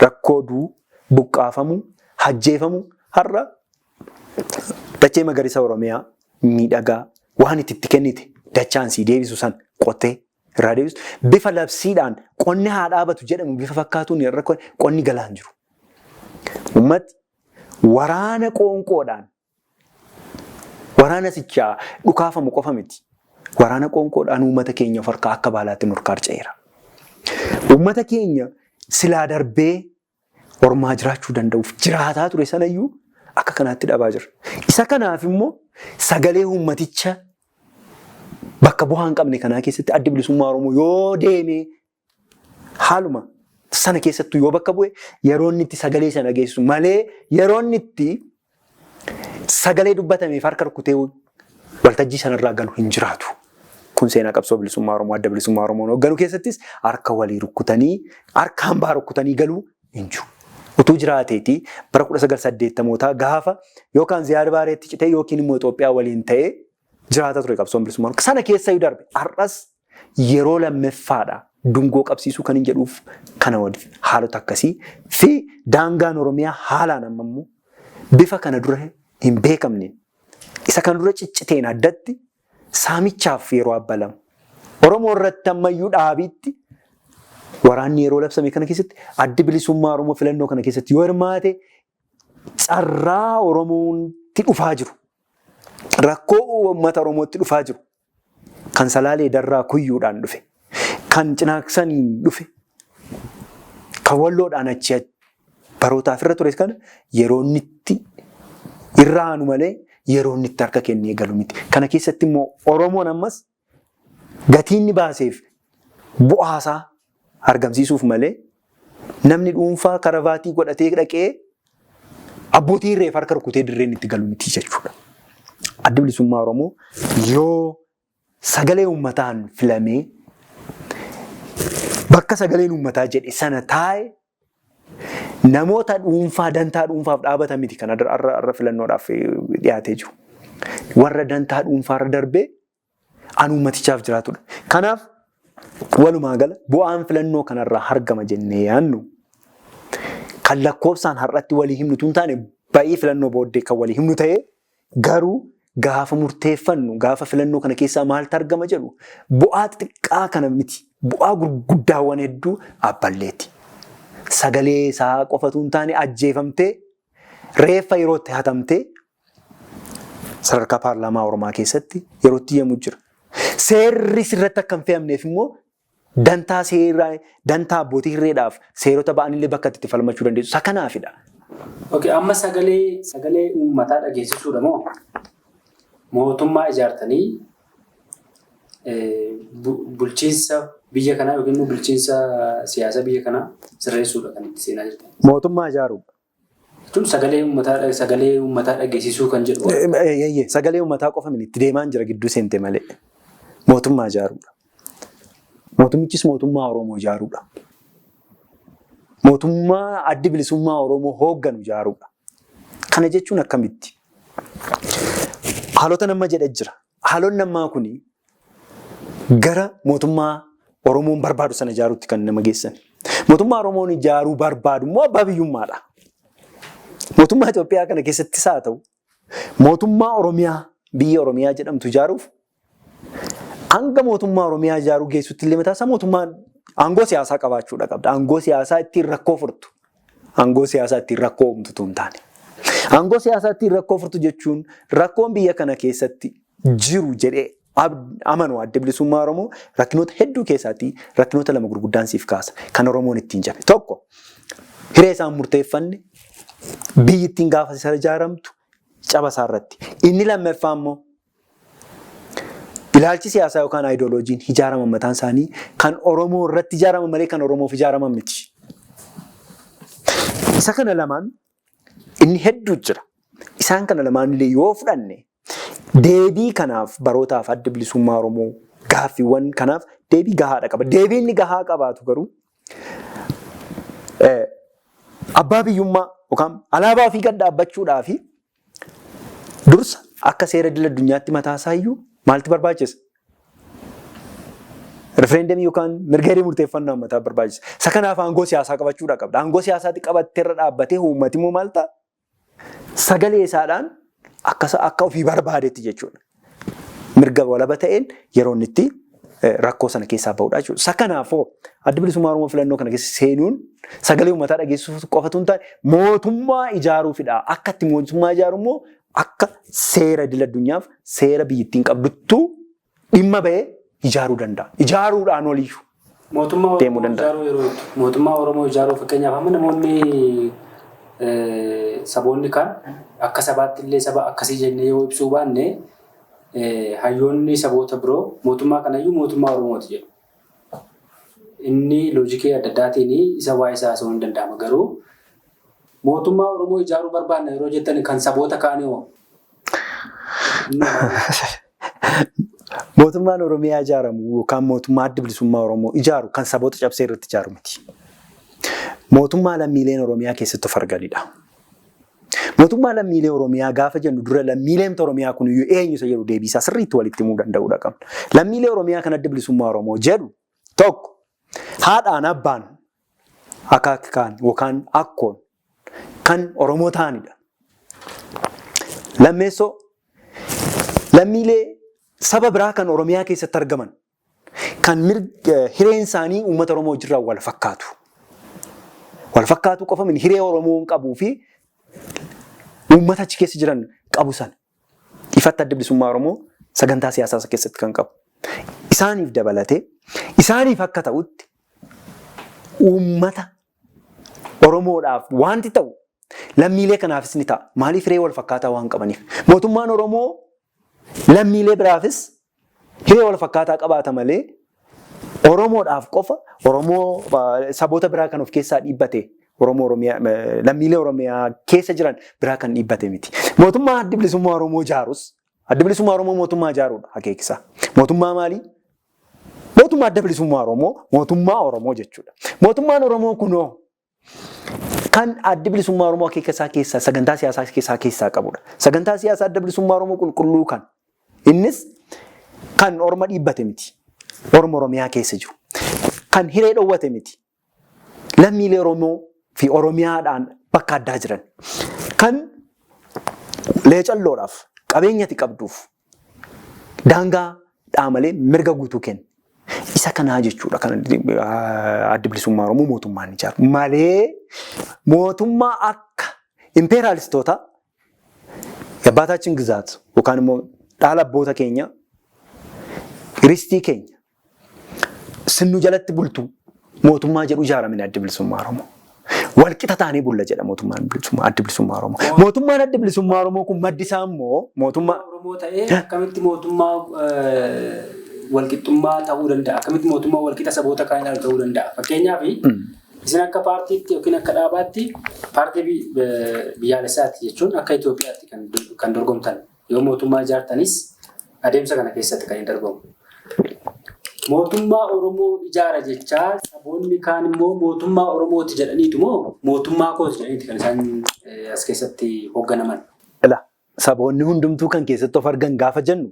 Rakkoo duu buqqaafamu, hajjeefamu har'a dachee magariisa Oromiyaa miidhagaa waan itti kennite dachaan sii deebisu san qotee irraa deebisu bifa labsiidhaan qonni haa dhaabatu jedhamu bifa fakkaatuun irra qonni galaa hin jiru. Ummati waraana qoonqoodhaan waraana sichaa dhukaafamu qofa miti. Waraana qoonqoodhaan uummata keenya of harkaa akka baalaatti nurkaarceera. Uummata keenya silaa darbee ormaa jiraachuu danda'uuf jiraataa ture sanayyuu akka kanaatti dhabaa jira. Isa kanaaf immoo sagalee uummaticha bakka bu'aa hin qabne kanaa keessatti adda bilisummaa Oromoo yoo deemee haaluma sana keessattuu yoo bakka bu'e yeroo inni itti sagalee sana geessu malee yeroo inni itti sagalee dubbatameef harka rukutee waltajjii sanarraa galu hin jiraatu. Kun seenaa qabsoo bilisummaa Oromoo adda bilisummaa Oromoo hoogganuu keessattis harka walii rukutanii harka hambaa rukutanii galuu hin jiru. Utuu jiraateetii bara 1980 gaafa yookaan Ziyaad Baareetti citee yookiin immoo Itoophiyaa waliin ta'ee jiraata ture qabsoon bilisummaa Oromoo. Sana keessa yoo darbe har'as yeroo lammaffaadha dungoo qabsiisuu kan hin jedhuuf kana waliif haalota akkasii fi daangaan Oromiyaa haalaan ammammoo bifa kana dura hin beekamne isa kan dura cicciteen addatti saamichaaf yeroo abbalamu Oromoo irratti ammayyuu dhaabiitti waraanni yeroo labsame kana keessatti addi bilisummaa Oromoo filannoo kana keessatti yoo hirmaate carraa Oromootti dhufaa jiru rakkoo uummata Oromootti dhufaa jiru kan Salaalee Darraa Kuyyuudhaan dhufe kan Cinaaksaniin dhufe kan Walloodhaan achi barootaaf irra ture kana yeroo inni itti irraa aanu malee yeroo inni itti harka kennee galu miti. Kana keessatti immoo Oromoon ammas gatii inni baaseef bu'aasaa argamsiisuuf malee namni dhuunfaa karavaatii godhatee dhaqee abbootii irreef harka rukutee dirreen itti galu miti jechuudha. Adda bilisummaa Oromoo yoo sagalee uummataan filamee bakka sagaleen uummataa jedhe sana taa'e namoota dhuunfaa dantaa dhuunfaaf dhaabatan miti kan arra filannoodhaaf dhiyaatee jiru. Warra dantaa dhuunfaarra darbee an uummatichaaf jiraatudha. Kanaaf walumaa gala bu'aan filannoo kanarraa argama jennee yaannu kan lakkoofsaan har'atti walii himnu tun taane baay'ee filannoo booddee kan walii himnu ta'ee garuu gaafa murteeffannu gaafa filannoo kana keessaa maaltu argama jedhu bu'aa xixiqqaa kana miti bu'aa gurguddaawwan hedduu abballeeti. Sagalee isaa qofatu hin taane ajjeefamtee reeffa yeroo itti hatamtee sadarkaa paarlaamaa Oromaa keessatti yeroo itti yemmuu jira. Seerri sirratti akka hin fe'amneef immoo dantaa abbootii irreedhaaf seerota ba'anillee bakka itti falmachuu dandeessu. Isa kanaafidha. Okay, amma sagalee uummataa dhageessisuudha moo mootummaa ijaartanii bulchiinsa biyya kanaa yookiin bulchiinsa siyaasa biyya kanaa sirreessuudha kan itti seenaa jirtan? Mootummaa ijaaruudha. Tun sagalee uummataa dhageessisuu kan jedhu. Sagalee uummataa qofa miti itti deemaan jira gidduu seente malee. Mootummaa ijaaruudha. Mootummichis mootummaa Oromoo ijaaruudha. Mootummaa addi bilisummaa Oromoo hoogganu ijaaruudha. Kana jechuun akkamitti? Haalota nama jedhe jira. Haalonni namaa kuni gara mootummaa Oromoon barbaadu sana ijaaruutti kan nama geessan. Mootummaa Oromoon ijaaruu barbaadu immoo abbaa biyyummaadha. Mootummaa Itoophiyaa kana keessattis haa ta'u mootummaa Oromiyaa biyya Oromiyaa jedhamtu ijaaruuf hanga mootummaa Oromiyaa ijaaruu geessutti illee mataasaa mootummaan aangoo siyaasaa qabaachuudha qabda. Aangoo siyaasaa ittiin rakkoo furtu. Aangoo siyaasaa ittiin rakkoo uumtutu hin taane. Aangoo siyaasaa ittiin rakkoo furtu jechuun rakkoon biyya kana keessatti jiru jedhee amanu adda bilisummaa Oromoo rakkinoota hedduu keessatti rakkinoota lama gurguddaan siif kaasa. Kan Oromoon ittiin jabe. Tokko hiree isaan murteeffanne biyyi ittiin gaafa isa ijaaramtu caba isaarratti. Inni lammaffaa immoo Ilaalchi siyaasaa yookaan aayidooloojiin ijaaraman mataan isaanii kan Oromoo irratti ijaaraman malee kan Oromoof ijaaraman miti. Isa kana lamaan inni hedduu jira. Isaan kana lamaan illee yoo fudhanne deebii kanaaf barootaaf adda bilisummaa Oromoo gaaffiiwwan kanaaf deebii gahaadha qaba. Deebii inni gahaa qabaatu garuu abbaa biyyummaa yookaan alaabaa ofii gad dhaabbachuudhaaf dursa akka seera idil addunyaatti mataasayyuu maaltu barbaachisa? Refereendamii yookaan mirga hiree murteeffannaa uummataa barbaachisa. Isa kanaaf aangoo siyaasaa qabachuudha qabda. Aangoo siyaasaatti qabattee irra dhaabbatee uummati immoo maal ta'a? Sagalee isaadhaan akka ofii barbaadetti jechuudha. Mirga walaba ta'een yeroo inni itti rakkoo sana keessaa bahudha jechuudha. Isa kanaafoo adda bilisummaa Oromoo filannoo kana keessa seenuun sagalee uummataa dhageessisuuf qofatu hin taane mootummaa ijaaruufidha. Akka itti mootummaa ijaaru immoo akka seera idil addunyaaf seera biyyattiin qabduttuu dhimma bahee ijaaruu danda'a. Ijaaruudhaan oliyyuu deemuu danda'a. Mootummaa Oromoo ijaaruu fakkeenyaaf amma namoonni saboonni kan akka sabaatti illee saba akkasii jennee yoo ibsuu baanne hayyoonni saboota biroo mootummaa kanayyuu mootummaa Oromooti jedhu. Inni loojikii adda addaatiin isa waa'ee isaa osoo hin danda'ama garuu mootummaa Oromoo ijaaruu barbaanna yeroo jettan kan saboota kaanii hoo? Mootummaan Oromiyaa ijaaramu yookaan mootummaa adda bilisummaa Oromoo ijaaru kan saboota cabsee irratti ijaaru miti. Mootummaa lammiileen Oromiyaa keessatti of arganidha. Mootummaa lammiilee Oromiyaa gaafa jennu dura lammiileen Oromiyaa kun iyyuu eenyu isa jedhu deebiisaa sirriitti walitti himuu danda'uudha qabna. Lammiilee Oromiyaa kan adda bilisummaa Oromoo jedhu tokko haadhaan abbaan akaakaan yookaan akkoon kan Oromoo ta'anidha. Lammeessoo lammiilee saba biraa kan Oromiyaa keessatti argaman kan hireen isaanii uummata Oromoo jirraa wal fakkaatu. Wal fakkaatu qofa min hiree Oromoon qabuu fi uummata achi keessa jiran qabu sana ifatti adda bilisummaa Oromoo sagantaa siyaasaa keessatti kan qabu. Isaaniif dabalatee isaaniif akka ta'utti uummata Oromoodhaaf wanti ta'u lammiilee kanaafis ni ta'a. Maaliif hiree wal fakkaataa waan qabaniif? Mootummaan Oromoo lammiilee biraafis hiree wal fakkaataa qabaata malee Oromoodhaaf qofa Oromoo saboota biraa kan of keessaa dhiibbate lammiilee Oromiyaa keessa jiran biraa kan dhiibbate miti. Mootummaa adda bilisummaa Oromoo ijaarus adda bilisummaa Oromoo mootummaa ijaaruudha akeekisa. Mootummaa maalii? Mootummaa adda bilisummaa Oromoo mootummaa Oromoo jechuudha. Mootummaan Oromoo kunoo kan adda bilisummaa Oromoo akeekasaa keessaa sagantaa siyaasaa keessaa qabudha. Sagantaa siyaasaa adda bilisummaa Oromoo qulqulluu kan innis kan Orma dhiibbate miti. Orma Oromiyaa keessa jiru. Kan hiree dhoowwate miti. Lammiilee Oromoo fi Oromiyaadhaan bakka addaa jiran. Kan leecalloodhaaf qabeenyati qabduuf daangaa dhaamalee mirga guutuu kenna. Isa kanaa jechuudha kan adda bilisummaa Oromoo mootummaan ijaaru. Malee mootummaa akka impeeraalistoota yabbataachin gizaat yookaan immoo dhaala abboota keenya ristii keenya sinnu jalatti bultu mootummaa jedhu ijaaramine adda bilisummaa Oromoo. Walqixa taanee bulla jedha mootummaan adda bilisummaa Oromoo. Mootummaan adda bilisummaa Oromoo kun maddi isaa immoo mootummaa Oromoo ta'ee akkamitti mootummaa walqixxummaa ta'uu danda'a? Akkamitti mootummaa walqixa saboota kaanii ta'uu danda'a? Fakkeenyaaf isin akka paartiitti yookiin akka dhaabaatti paartii biyyaalessaati jechuun akka Itoophiyaatti kan dorgomtan yoo mootummaa ijaartanis adeemsa kana keessatti kan hin dorgomu. Mootummaa Oromoo ijaara jechaa saboonni kaan immoo mootummaa Oromooti jedhaniitu moo mootummaa kooti jedhaniiti kan isaan as keessatti hoogganaman? Saboonni hundumtuu kan keessatti of argan gaafa jennu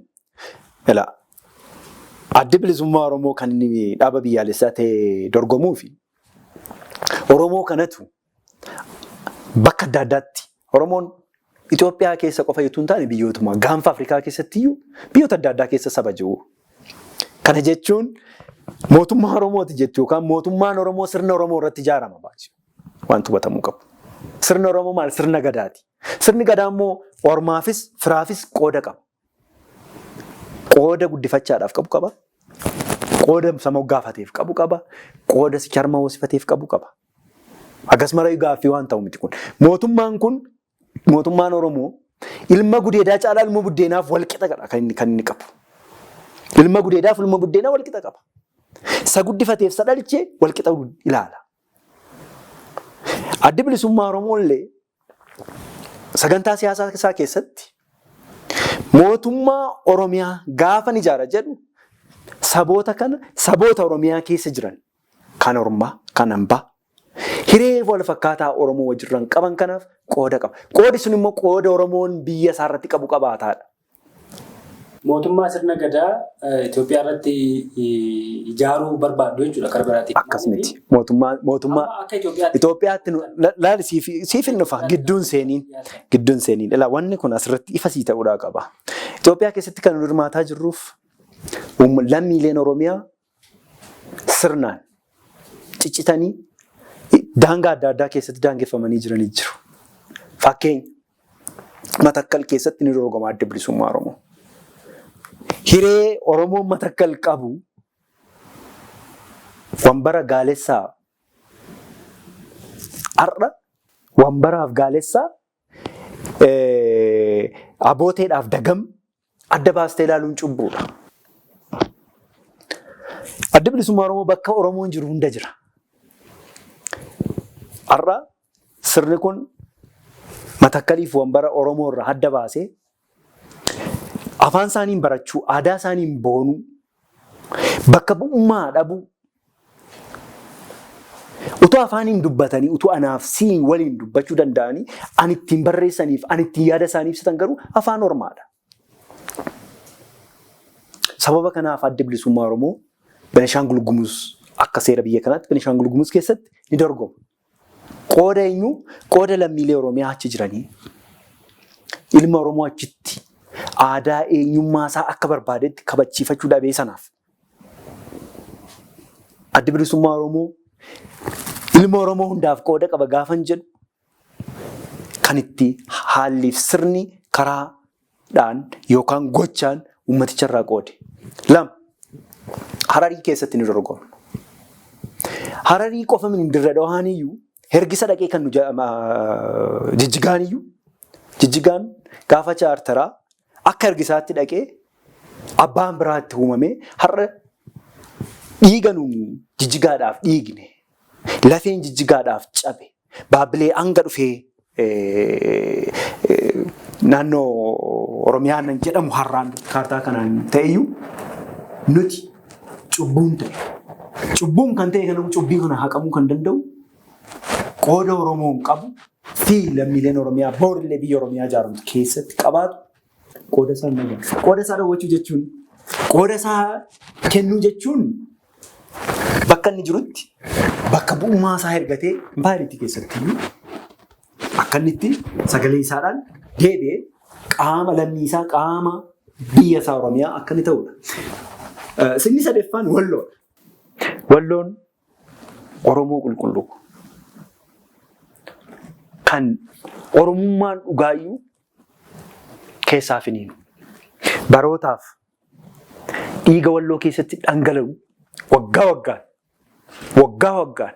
adda bilisummaa Oromoo kan inni dhaaba biyyaalessaa ta'e dorgomuu fi Oromoo kanatu bakka adda addaatti Oromoon Itoophiyaa keessa qofa yoo taane biyyootuma gaanfa Afrikaa keessatti iyyuu biyyoota adda addaa keessa saba jiru. Kana jechuun mootummaa Oromooti jechuun yookaan mootummaan Oromoo sirna Oromoo irratti ijaarama baay'ee waan hubatamuu qabu. Sirna Oromoo maal sirna gadaati. Sirni gadaa immoo ormaafis firaafis qooda qaba. Qooda guddifachaadhaaf qabu qaba. Qooda samoggaafateef qabu qaba. Qooda charma hoosifateef qabu qaba. Akkasumas gaaffii waan ta'u miti kun. Mootummaan Oromoo ilma gudeedaa caalaa ilma buddeenaaf walqixa kan inni qabu. Ilma gudeedaaf ilma buddeenaa wal qixa qaba. Isa guddifateef isa dhalchee wal qixa ilaala. Addi bilisummaa Oromoo illee sagantaa siyaasaa isaa keessatti mootummaa Oromiyaa gaafa ni ijaara jedhu saboota Oromiyaa keessa jiran kan Oromaa, kan Hambaa hiree wal fakkaataa Oromoo wajjirran qaban kanaaf qooda qaba. Qoodi sun immoo qooda Oromoon biyya isaa irratti qabu qabaataadha. Mootummaa sirna gadaa Itoophiyaa irratti ijaaruu barbaadu jechuudha karaa biraatiin. Akkas miti. Mootummaa Itoophiyaatti laali siif hin dhufa gidduun seeniin. Ilaa wanni kun asirratti ifa sii ta'uudhaa qaba. Itoophiyaa keessatti kan nu hirmaataa jirruuf lammiileen Oromiyaa sirnaan ciccitanii daangaa adda addaa keessatti daangeffamanii jiranii jiru. Fakkeenya Matakkal keessatti ni dorgoma adda bilisummaa Oromoo. Hiree Oromoon Matakkal qabu Wambara Gaalessaa har'a Wambaraaf Gaalessaa Abooteedhaaf Dagam adda baastee ilaaluun cubbuudha. Adda bilisummaa Oromoo bakka Oromoon jiru hunda jira. Har'a sirni kun Matakkaliif Wambara Oromoo irraa adda baasee afaan isaaniin barachuu, aadaa isaaniin boonuu, bakka bu'ummaa dhabuu, utuu afaaniin dubbatanii, utuu anaaf siin waliin dubbachuu danda'anii, ani ittiin barreessaniif, ani ittiin yaada isaanii ibsatan garuu afaan Oromaadha. Sababa kanaaf adda bilisummaa Oromoo Benishaangul Gumuz akka seera biyya kanaatti Benishaangul Gumuz keessatti ni dorgoma. Qooda eenyu? Qooda lammiilee Oromiyaa achi jiranii. Ilma Oromoo achitti aadaa eenyummaa isaa akka barbaadetti kabachiifachuu dhabee sanaaf. Adda bilisummaa Oromoo ilma Oromoo hundaaf qooda qaba gaafan jedhu kan itti haalliif sirni karaadhaan yookaan gochaan uummaticharraa qoode. Lama, Hararii keessatti ni dorgoma. Hararii qofa min dirra dhohaaniyyuu hergisa dhaqee kan nu Jijjigaaniyyuu Jijjigaan gaafa chaartaraa akka hergisaatti dhaqee abbaan biraatti uumamee har'a dhiiga nu Jijjigaadhaaf dhiigne lafeen Jijjigaadhaaf cabe Baabbilee hanga dhufee naannoo Oromiyaan jedhamu har'aan kaartaa kanaan ta'eyyuu nuti cubbuun ta'e. Cubbuun kan ta'e kanamu cubbii kana haqamuu kan danda'u qooda Oromoon qabu fi lammiileen Oromiyaa boorillee biyya Oromiyaa ijaaramtu keessatti qabaatu qooda isaa nagaa. Qooda isaa dhawwachuu jechuun qooda isaa kennuu jechuun bakka inni jirutti bakka bu'ummaa isaa ergatee baay'eetti keessatti akka inni itti sagalee isaadhaan deebi'ee qaama lammii isaa qaama biyya isaa Oromiyaa akka inni ta'udha. Sirni sadeeffaan Walloodha. Walloon Oromoo qulqulluu kan Oromummaan dhugaayyuu keessaa finiinu barootaaf dhiiga Walloo keessatti dhangala'u waggaa waggaan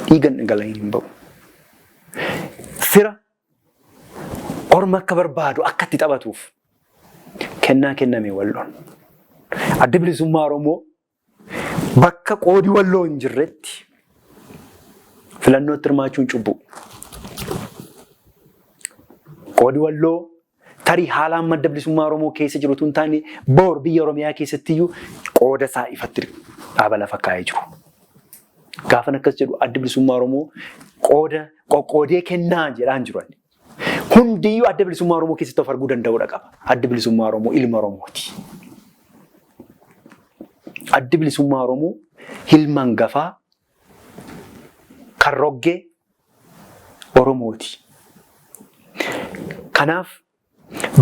dhiiga dhangala'in hin ba'u. Fira Orma akka barbaadu akka itti taphatuuf kennaa kenname Walloon. Adda bilisummaa Oromoo bakka qoodi Walloo hin jirretti filannootti hirmaachuun cubbuu. Qoodi Walloo tarii haalaan madda bilisummaa Oromoo keessa jirutu hin taane boor biyya Oromiyaa keessattiyyuu qooda isaa ifatti dhaaba lafa kaa'ee jiru. Gaafan akkas jedhu adda bilisummaa Oromoo qoqqoodee kennaa jedhaan jiru. Hundiyyuu adda bilisummaa Oromoo keessatti of arguu danda'uudha qaba. Adda bilisummaa Oromoo ilma Oromooti. Addi bilisummaa Oromoo ilma hangafaa kan roggee Oromooti. Kanaaf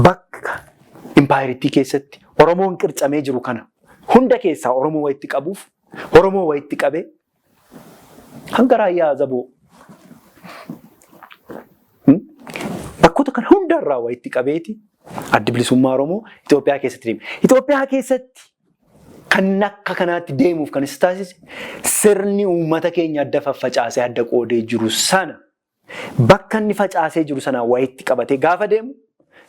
bakka impaayiriitii keessatti Oromoon qircamee jiru kana hunda keessaa Oromoo wayitti qabuuf Oromoo wayitti qabee hanga raayyaa zaboo bakkoota kana hundarraa wayitti qabeeti addi bilisummaa Oromoo Itoophiyaa keessatti deema. Itoophiyaa keessatti kan akka kanaatti deemuuf kan isa taasise sirni uummata keenya adda faffacaasee adda qoodee jiru sana bakka inni facaasee jiru sana wayitti qabatee gaafa deemu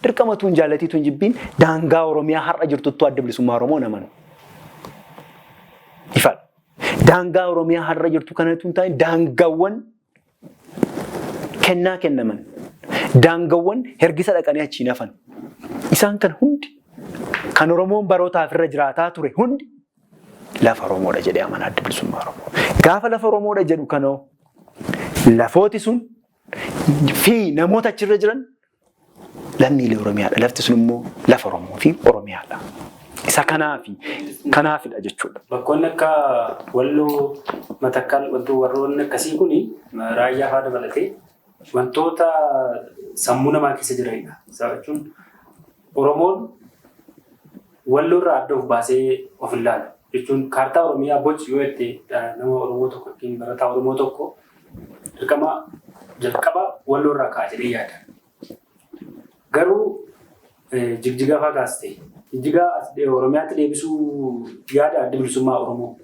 dirqamatu hin jaallatiitu hin jibbiin daangaa Oromiyaa har'a jirtuttu adda bilisummaa Oromoo namanu. Ifaadha. Daangaa Oromiyaa har'a jirtu kanatu hin taane daangaawwan kennaa kennaman. Daangaawwan hergisa dhaqanii achiin hafan. Isaan kan hundi kan Oromoon barootaaf irra jiraataa ture hundi lafa Oromoodha jedhee amana adda bilisummaa Oromoo. Gaafa lafa Oromoodha jedhu kanoo lafooti sun fi namoota achirra jiran lammiilee Oromiyaadha. Lafti sun immoo lafa Oromoo fi Oromiyaadha. Isa kanaafidha jechuudha. Bakkoonni akka Walloo, Matakkal, warroonni akkasii kuni raayyaa fa'aa dabalatee wantoota sammuu namaa keessa jiranidha. Isaa jechuun Oromoon Walloo irraa adda of baasee of ilaala. Jechuun kaartaa Oromiyaa boci yoo jette nama Oromoo tokko yookiin barataa Oromoo tokko dirqama jalqaba Walloo irraa ka'a jedhee yaada. Garuu Jigjigaa fa'aa kaastee Jigjigaa Oromiyaatti deebisuu yaada adda bilisummaa Oromoo.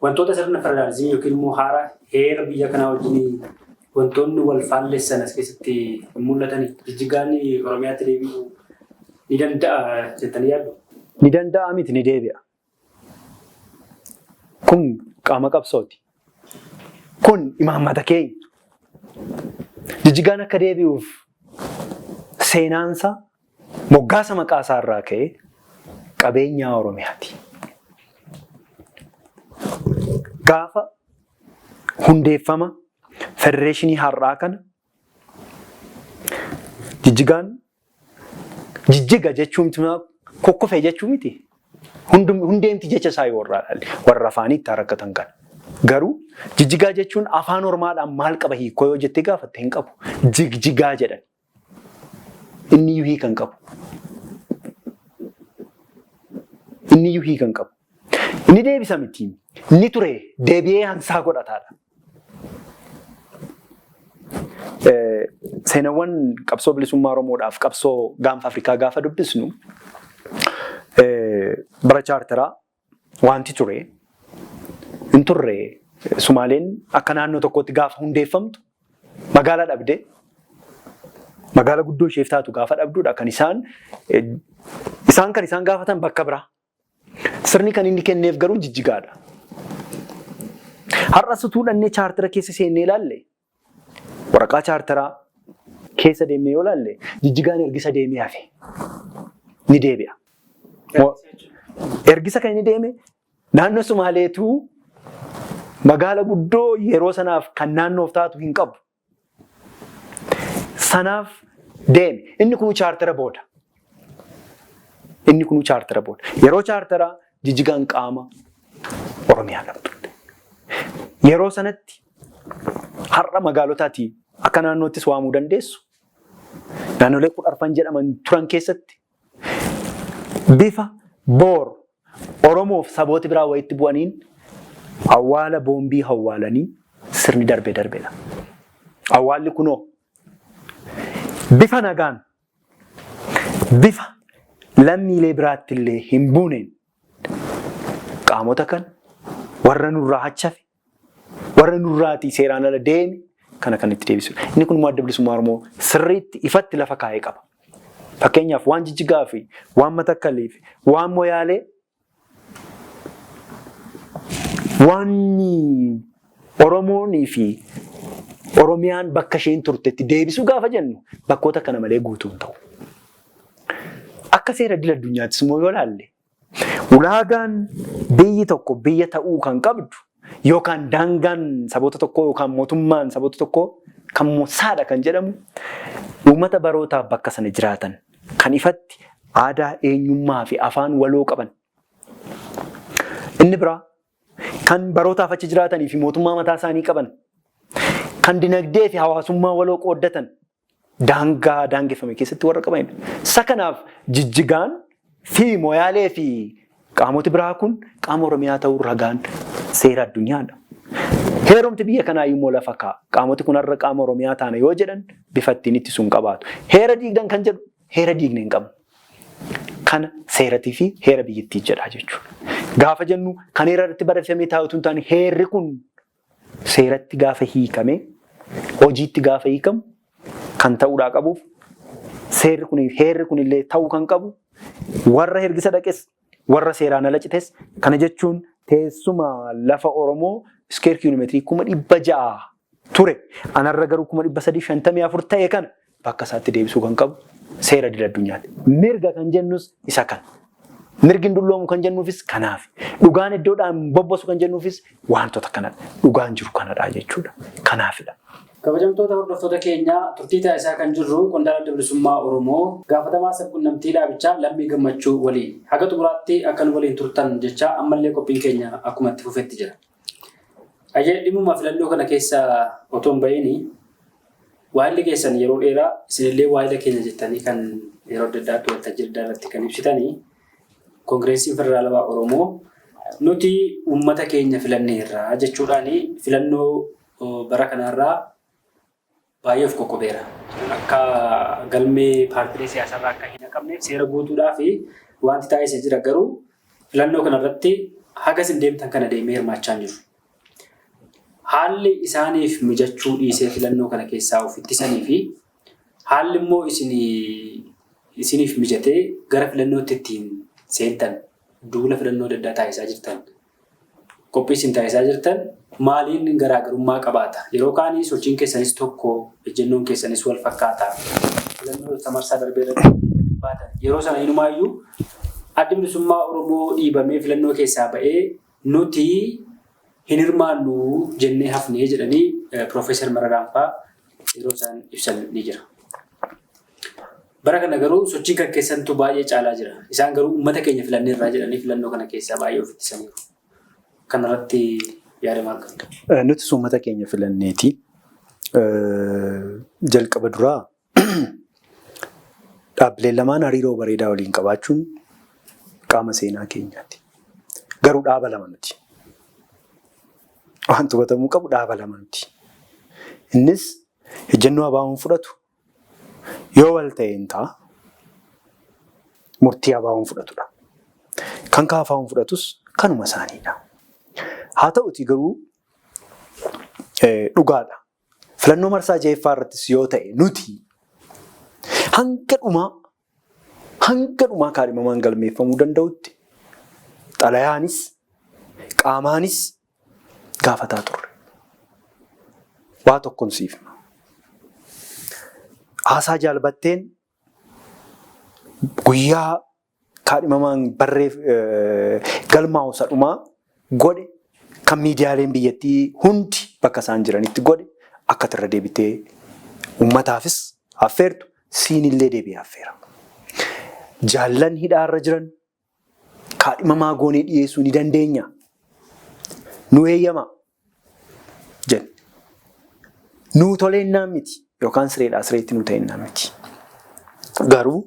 Wantoota sirna federaalizimii yookiin immoo haara heera biyya kanaa wajjin wantoonni wal faallessan as keessatti mul'atan Jigjigaan Oromiyaatti deebi'uu ni danda'a jettanii yaaddu? Ni danda'a miti ni deebi'a. Kun qaama qabsooti. Kun imaammata keenya. Jigjigaan akka deebi'uuf seenaansa moggaasa maqaasaa irraa ka'e qabeenyaa Oromiyaati. Gaafa hundeeffama federeeshinii har'aa kana Jigjigaan jijjiga jechuun kokkofee jechuu miti. Hundeemti jecha isaa warra afaanii itti rakkatan kana. Garuu jijjigaa jechuun afaan Oromaadhaan maal qaba hiikoo yoo jettee gaafatte hin qabu. Jigjigaa jedhan. Inni iyyuu hiikan qabu. Inni deebisa miti. Inni ture deebi'ee hansaa godhataadha. Seenawwan qabsoo bilisummaa Oromoodhaaf qabsoo gaanfa Afrikaa gaafa dubbisnu bara chaartaraa wanti ture hin turre Sumaaleen akka naannoo tokkotti gaafa hundeeffamtu magaalaa dhabdee magaalaa guddoo isheef taatu gaafa dhabduudha kan isaan gaafatan bakka biraa. Sirni kan inni kenneef garuu Jijjigaadha. Har'as utuu dhannee chaartara keessa seennee ilaalle waraqaa chaartaraa keessa deemnee yoo ilaalle Jijjigaan ergisa deemee hafe ni deebi'a. Ergisa kan inni deeme naannoo Sumaaleetuu magaala guddoo yeroo sanaaf kan naannoof taatu hin qabu. Sanaaf deeme. Inni kun chaartara booda. Yeroo chaartaraa Jijjigaan qaama Oromiyaa dhabdudha. Yeroo sanatti har'a magaalotaati akka naannoottis waamuu dandeessu. Naannolee 14 jedhaman turan keessatti bifa boor Oromoof saboota biraa walitti bu'aniin awwaala boombii awwaalanii sirni darbedha. Awwaalli kunoo bifa nagaan bifa lammiilee biraatti illee hin buuneen qaamota kan warra nurraa hachafe warra nurraatii seeraan ala deeme kana kan itti deebisudha. Inni kun adda bilisummaa Oromoo sirriitti ifatti lafa kaa'ee qaba. Fakkeenyaaf waan Jijjigaa fi waan Matakkalii fi waan Moyaalee waan Oromoonii fi Oromiyaan bakka isheen turtetti deebisuu gaafa jennu bakkoota kana malee guutuu hin ta'u. Akka seera idil addunyaattis immoo yoo ilaalle ulaagaan biyyi tokko biyya ta'uu kan qabdu yookaan daangaan saboota tokkoo yookaan mootummaan saboota tokkoo kan Mosaadha kan jedhamu uummata barootaaf bakka sana jiraatan kan ifatti aadaa eenyummaa fi afaan waloo qaban. Inni biraa kan barootaaf achi jiraatanii fi mootummaa mataa isaanii qaban kan dinagdee fi hawaasummaa waloo qooddatan daangaa daangeffame keessatti warra qabanidha. Isa kanaaf Jijjigaan fi Moyaalee fi qaamoti biraa kun qaama Oromiyaa ta'uu ragaan seera addunyaadha. Heerumti biyya kanaa immoo lafa kaa'a. Qaamoti kun har'a qaama Oromiyaa taana yoo jedhan bifa ittiin itti sun qabaatu. Heera diigdan kan jedhu heera diigne hin qabu. Kana seeratii fi heera biyyattii jedha jechuudha. Gaafa jennu kan heera irratti barreeffamee taa'utu hin taane heerri kun seeratti gaafa hiikame hojiitti gaafa hiikamu kan ta'uudhaa qabuuf heerri kunillee ta'uu kan qabu warra hergisa dhaqes warra seeraan ala cites kana jechuun teessuma lafa Oromoo iskeer kiiloomeetirii 600 ture. Anarra garuu 354 ta'e kana bakka isaatti deebisuu kan qabu seera idil addunyaati. Mirga kan jennus isa kana. Mirgi dulloomu kan jennuufis kanaaf. Dhugaan iddoodhaan bobbosu kan jennuufis wantoota kanadha. Dhugaan jiru kanadha jechuudha. Kanaafidha. Kabajamtoota hordoftoota keenyaa turtii taasisaa kan jirru qondaala adda bilisummaa Oromoo gaafatamaa sabquunnamtii dhaabichaa Lammii Gammachuu waliin haga xumuraatti akka nu waliin turtan jecha ammallee qophiin keenya akkuma itti fufetti jira. Ajee dhimma filannoo kana keessa otoo hin ba'iin waa'illi keessan yeroo dheeraa isinillee waa'ila keenya jettanii kan yeroo adda addaatti waltajjii adda irratti kan ibsitanii Koongireesiin Federaalawaa Oromoo nuti uummata keenya filanneerra jechuudhaan filannoo bara kanarraa baay'ee of qoqqobeera. Akka galmee paartilee siyaasarraa akka hin haqamneef seera guutuudhaa fi wanti taa'ee jira garuu filannoo kanarratti haga isin deemtan kana deemee hirmaachaa jiru. Haalli isaaniif mijachuu dhiisee filannoo kana keessaa of ittisanii fi haalli immoo isiniif mijatee gara filannootti ittiin seentan duula filannoo adda addaa taasisaa jirtan. Qophii isin taasisaa jirtan maaliin garaagarummaa qabaata? Yeroo kaanii sochiin keessanis tokko, ejjennoon keessanis wal fakkaata. Filannoo samarsaa darbee irratti baatan. Yeroo sana inumaayyuu adda bilisummaa Oromoo dhiibamee filannoo keessaa ba'ee nuti hin hirmaannu jennee hafnee jedhanii Piroofeesar Mararaan fa'aa yeroo isaan ibsan ni jira. Bara kana garuu sochiin kan keessantu baay'ee caalaa jira. Isaan garuu uummata keenya filanneerraa jedhanii filannoo kana keessaa baay'ee of ittisaniiru. Kanarratti yaada maal qabda? Nuti uummata keenya filanneeti. Jalqaba duraa dhaabbileen lamaan hariiroo bareedaa waliin qabaachuun qaama seenaa keenyaati. Garuu dhaaba lama nuti. Waan hubatamuu qabu dhaaba lama nuti. Innis ejjennoo abaaboon fudhatu yoo wal ta'e hin ta'a murtii abaaboon fudhatudha. Kan kaafaa'uun fudhatus kanuma isaaniidha. Haa ta'uti garuu dhugaadha. Filannoo marsaa jaheeffaa irrattis yoo ta'e nuti hanga dhumaa kaadhimamaan galmeeffamuu danda'utti xalayaanis qaamaanis gaafataa turre. Waa tokkoon siif haasaa jaalbatteen guyyaa kaadhimamaan galmaa'u sadhumaa godhe kan miidiyaaleen biyyattii hundi bakka isaan jiranitti godhe akka irra deebitee uummataafis affeertu siinillee deebi'ee affeera. Jaallan hidhaarra jiran kaadhimamaa goonee dhiyeessuu ni dandeenya. Nu eeyyama jenna. Nuu toleennaan miti yookaan sireedhaa sireetti nuu ta'ennaan miti. Garuu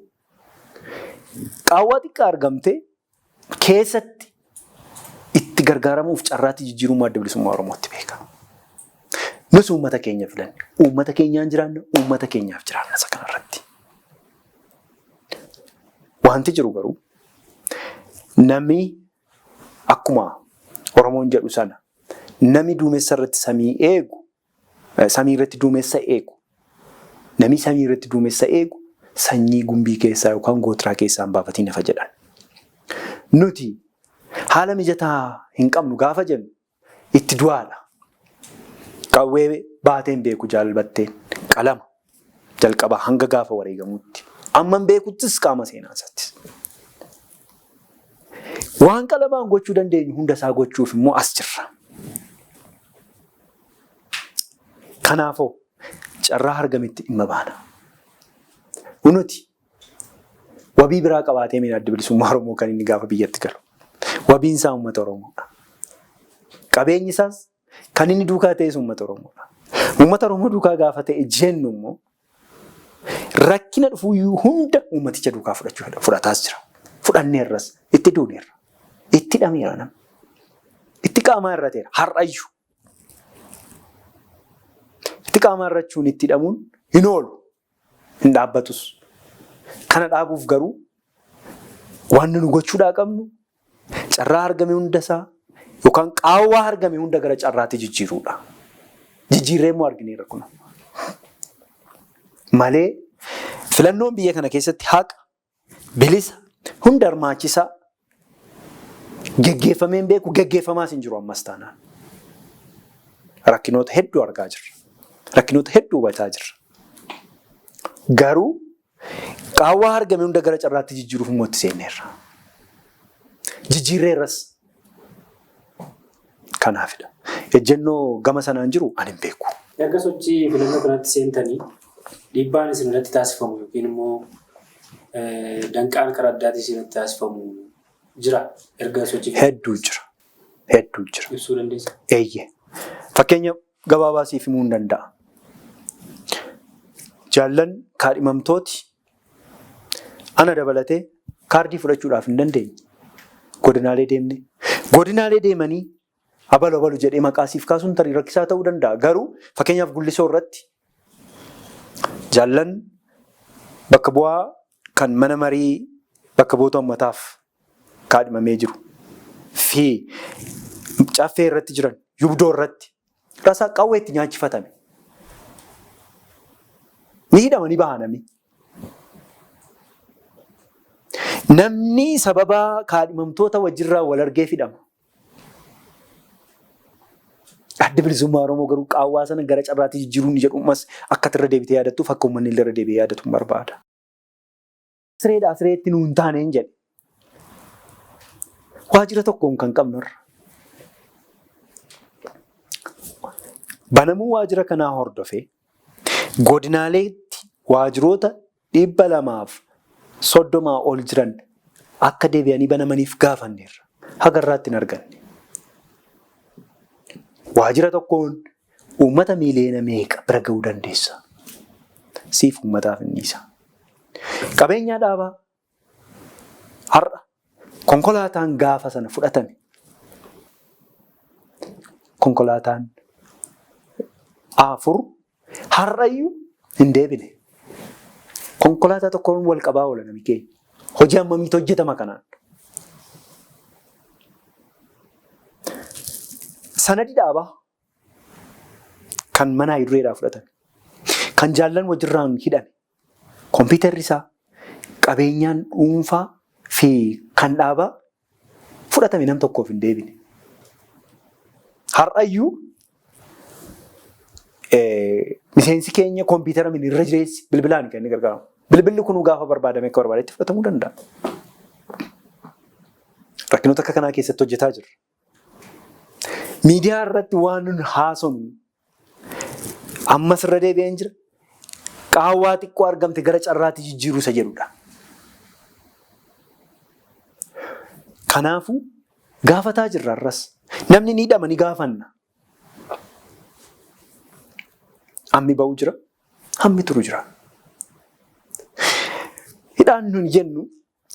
qaawwaa xiqqaa argamtee keessatti itti gargaaramuuf carraatti jijjiirummaa adda bilisummaa Oromootti beeka. Nus uummata keenya filanne. Uummata keenyaan jiraanna, uummata keenyaaf jiraanna isa kanarratti. Wanti jiru garuu namni akkuma Oromoon jedhu sana namni duumessa irratti samii eegu, samii irratti duumessa eegu, namni samii irratti duumessa eegu sanyii gumbii keessaa yookaan gootiraa keessaa hin baafatiin hafa jedhan. Nuti haala mijataa hin qabnu gaafa jennu itti du'aadha. Qawwee baateen beeku jaalbatteen qalama jalqabaa hanga gaafa wareegamuutti. Amman beekuttis qaama seenaasaatti. Waan qalamaan gochuu dandeenyu hunda isaa gochuuf immoo as jirra. Kanaafuu carraa argametti dhimma baana. Nuti wabii biraa qabaatee miidhaa adda bilisummaa Oromoo kan inni gaafa biyyatti galu. Wabiin isaa uummata Oromoodha. Qabeenyi isaas kan inni duukaa ta'es uummata Oromoodha. Uummata Oromoo duukaa gaafa ta'e jennu immoo rakkina dhufuuyyuu hunda uummaticha duukaa fudhataas jira. Fudhanneerras itti duuneerra. Itti dhameera nama. Itti qaamaa irrateera. Har'ayyuu. Itti qaamaa irrachuun itti dhamuun hin oolu. Hin dhaabbatus. Kana dhaabuuf garuu waan nu gochuudhaa qabnu carraa argame hundasaa yookaan qaawwaa argame hunda gara carraatti jijjiiruudha. Jijjiirree immoo argineera kun. Malee filannoon biyya kana keessatti haqa, bilisa, hunda hirmaachisaa geggeeffamee hin beeku, geggeeffamaas hin jiru ammas taanaan. Rakkinoota hedduu argaa jirra. Rakkinoota hedduu hubachaa jirra. Garuu qaawwaa argame hunda gara carraatti jijjiiruuf immoo itti seenneerra. Jijjiirreerras. Kanaafidha. Ejjennoo gama sanaan jiru ani hin beeku. Erga sochii filannoo kanatti seentanii dhiibbaan isinirratti taasifamu yookiin immoo danqaan karaa addaatii isinirratti taasifamu jira erga sochii hedduu jira. Hedduu jira. Ibsuu dandeessa? Eeyyee. Fakkeenya gabaabaa siif himuu hin danda'a. Jaallan kaadhimamtooti ana dabalatee kaardii fudhachuudhaaf hin dandeenye. Godinaalee deemne. Godinaalee deemanii abalu jedhee maqaa siif kaasuun tarii rakkisaa ta'uu danda'a. Garuu fakkeenyaaf Gullisoo irratti jaallan bakka bu'aa kan mana marii bakka bu'oota uummataaf kaadhimamee jiru fi caffee irratti jiran yubdoo irratti rasaa qawwee itti nyaachifatame. Ni hidhamanii bahanami. Namni sababa kaadhimamtoota wajjirraa wal argee hidhama. Adda bilisummaa Oromoo garuu qaawwaa sana gara carraatti jijjiiruu ni jedhu ammas akka irra deebitee yaadattuuf akka uummanni irra deebi'ee yaadatu barbaada. Sireetti nuun taaneen jedhe. Waajjira tokkoon kan qabnurra. Banamuu waajjira kanaa hordofee godinaaleetti waajjiroota 230 ol jiran akka deebi'anii banamaniif gaafanneerra. Haga irraatti hin arganne. Waajjira tokkoon uummata miiliyoona meeqa bira ga'uu dandeessa? Siif uummataaf hin dhiisa. Qabeenyaa dhaabaa har'a konkolaataan gaafa sana fudhatame. Konkolaataan 4 har'ayyuu hin deebine. Konkolaataa tokkoon wal qabaa oola nami keenya. Hojii hammamiitu hojjetama kanaan? Sanadi dhaabaa kan manaa dureedhaa fudhatame, kan jaallan wajjirraan hidhame, kompiitarri isaa, qabeenyaan dhuunfaa fi kan dhaabaa fudhatame nam tokkoof hin deebine. Har'ayyuu miseensi keenya kompiitara irra jireessi bilbilaan kan inni gargaaramu. Bilbilli kun gaafa barbaadame akka barbaadetti fudhatamuu danda'a. Rakkinoota akka kanaa keessatti hojjetaa jirra. Miidiyaa irratti waan haasofnu ammas irra deebi'een jira. Qaawwaa xiqqoo argamte gara carraatti jijjiiruu isa jedhudha. Kanaafuu gaafataa jirra arras. Namni ni hidhama ni gaafanna. Hammi ba'u jira, hammi turu jira. Hidhaan nun jennu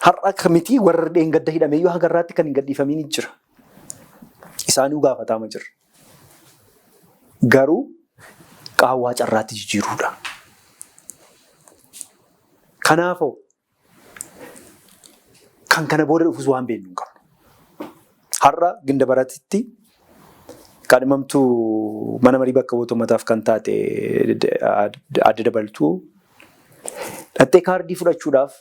har'a kamitii warra dheengadda hidhameeyyuu haga irraatti kan hin gadhiifamiin jira. Isaanuu gaafataama jirra. Garuu qaawwaa carraatti jijjiiruudha. Kanaafuu kan kana booda dhufus waan beeknu hin qabnu. Har'a ginda baratitti kaadhimamtuu mana marii bakka bu'oota uummataaf kan taate adda dabaltuu dhattee kaardii fudhachuudhaaf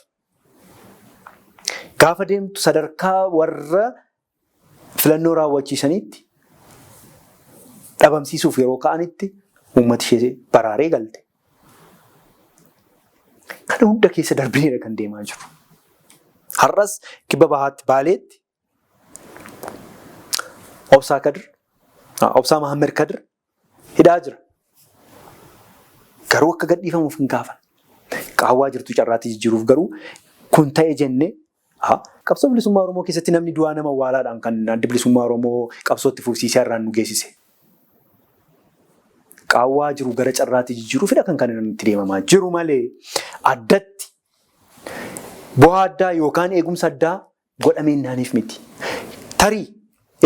gaafa deemtu sadarkaa warra filannoo raawwachiisaniitti dhabamsiisuuf yeroo ka'anitti uummati ishee baraaree galte. Kana hunda keessa darbineera kan deemaa jiru. Har'as kibba bahaatti Baaleetti Obsaa Mahammed Kadir hidhaa jira. Garuu akka gadhiifamuuf hin gaafan. Qaawwaa jirtu carraatti jijjiiruuf garuu kun ta'e jennee qabsoo bilisummaa Oromoo keessatti namni du'aa nama awwaalaadhaan kan adda bilisummaa Oromoo qabsootti fufsiisee irraan nu geessise. Qaawwaa jiru gara carraatti jijjiiruufidha kan itti deemamaa jiru malee addatti bu'aa addaa yookaan eegumsa addaa godhameennaniif miti. Tarii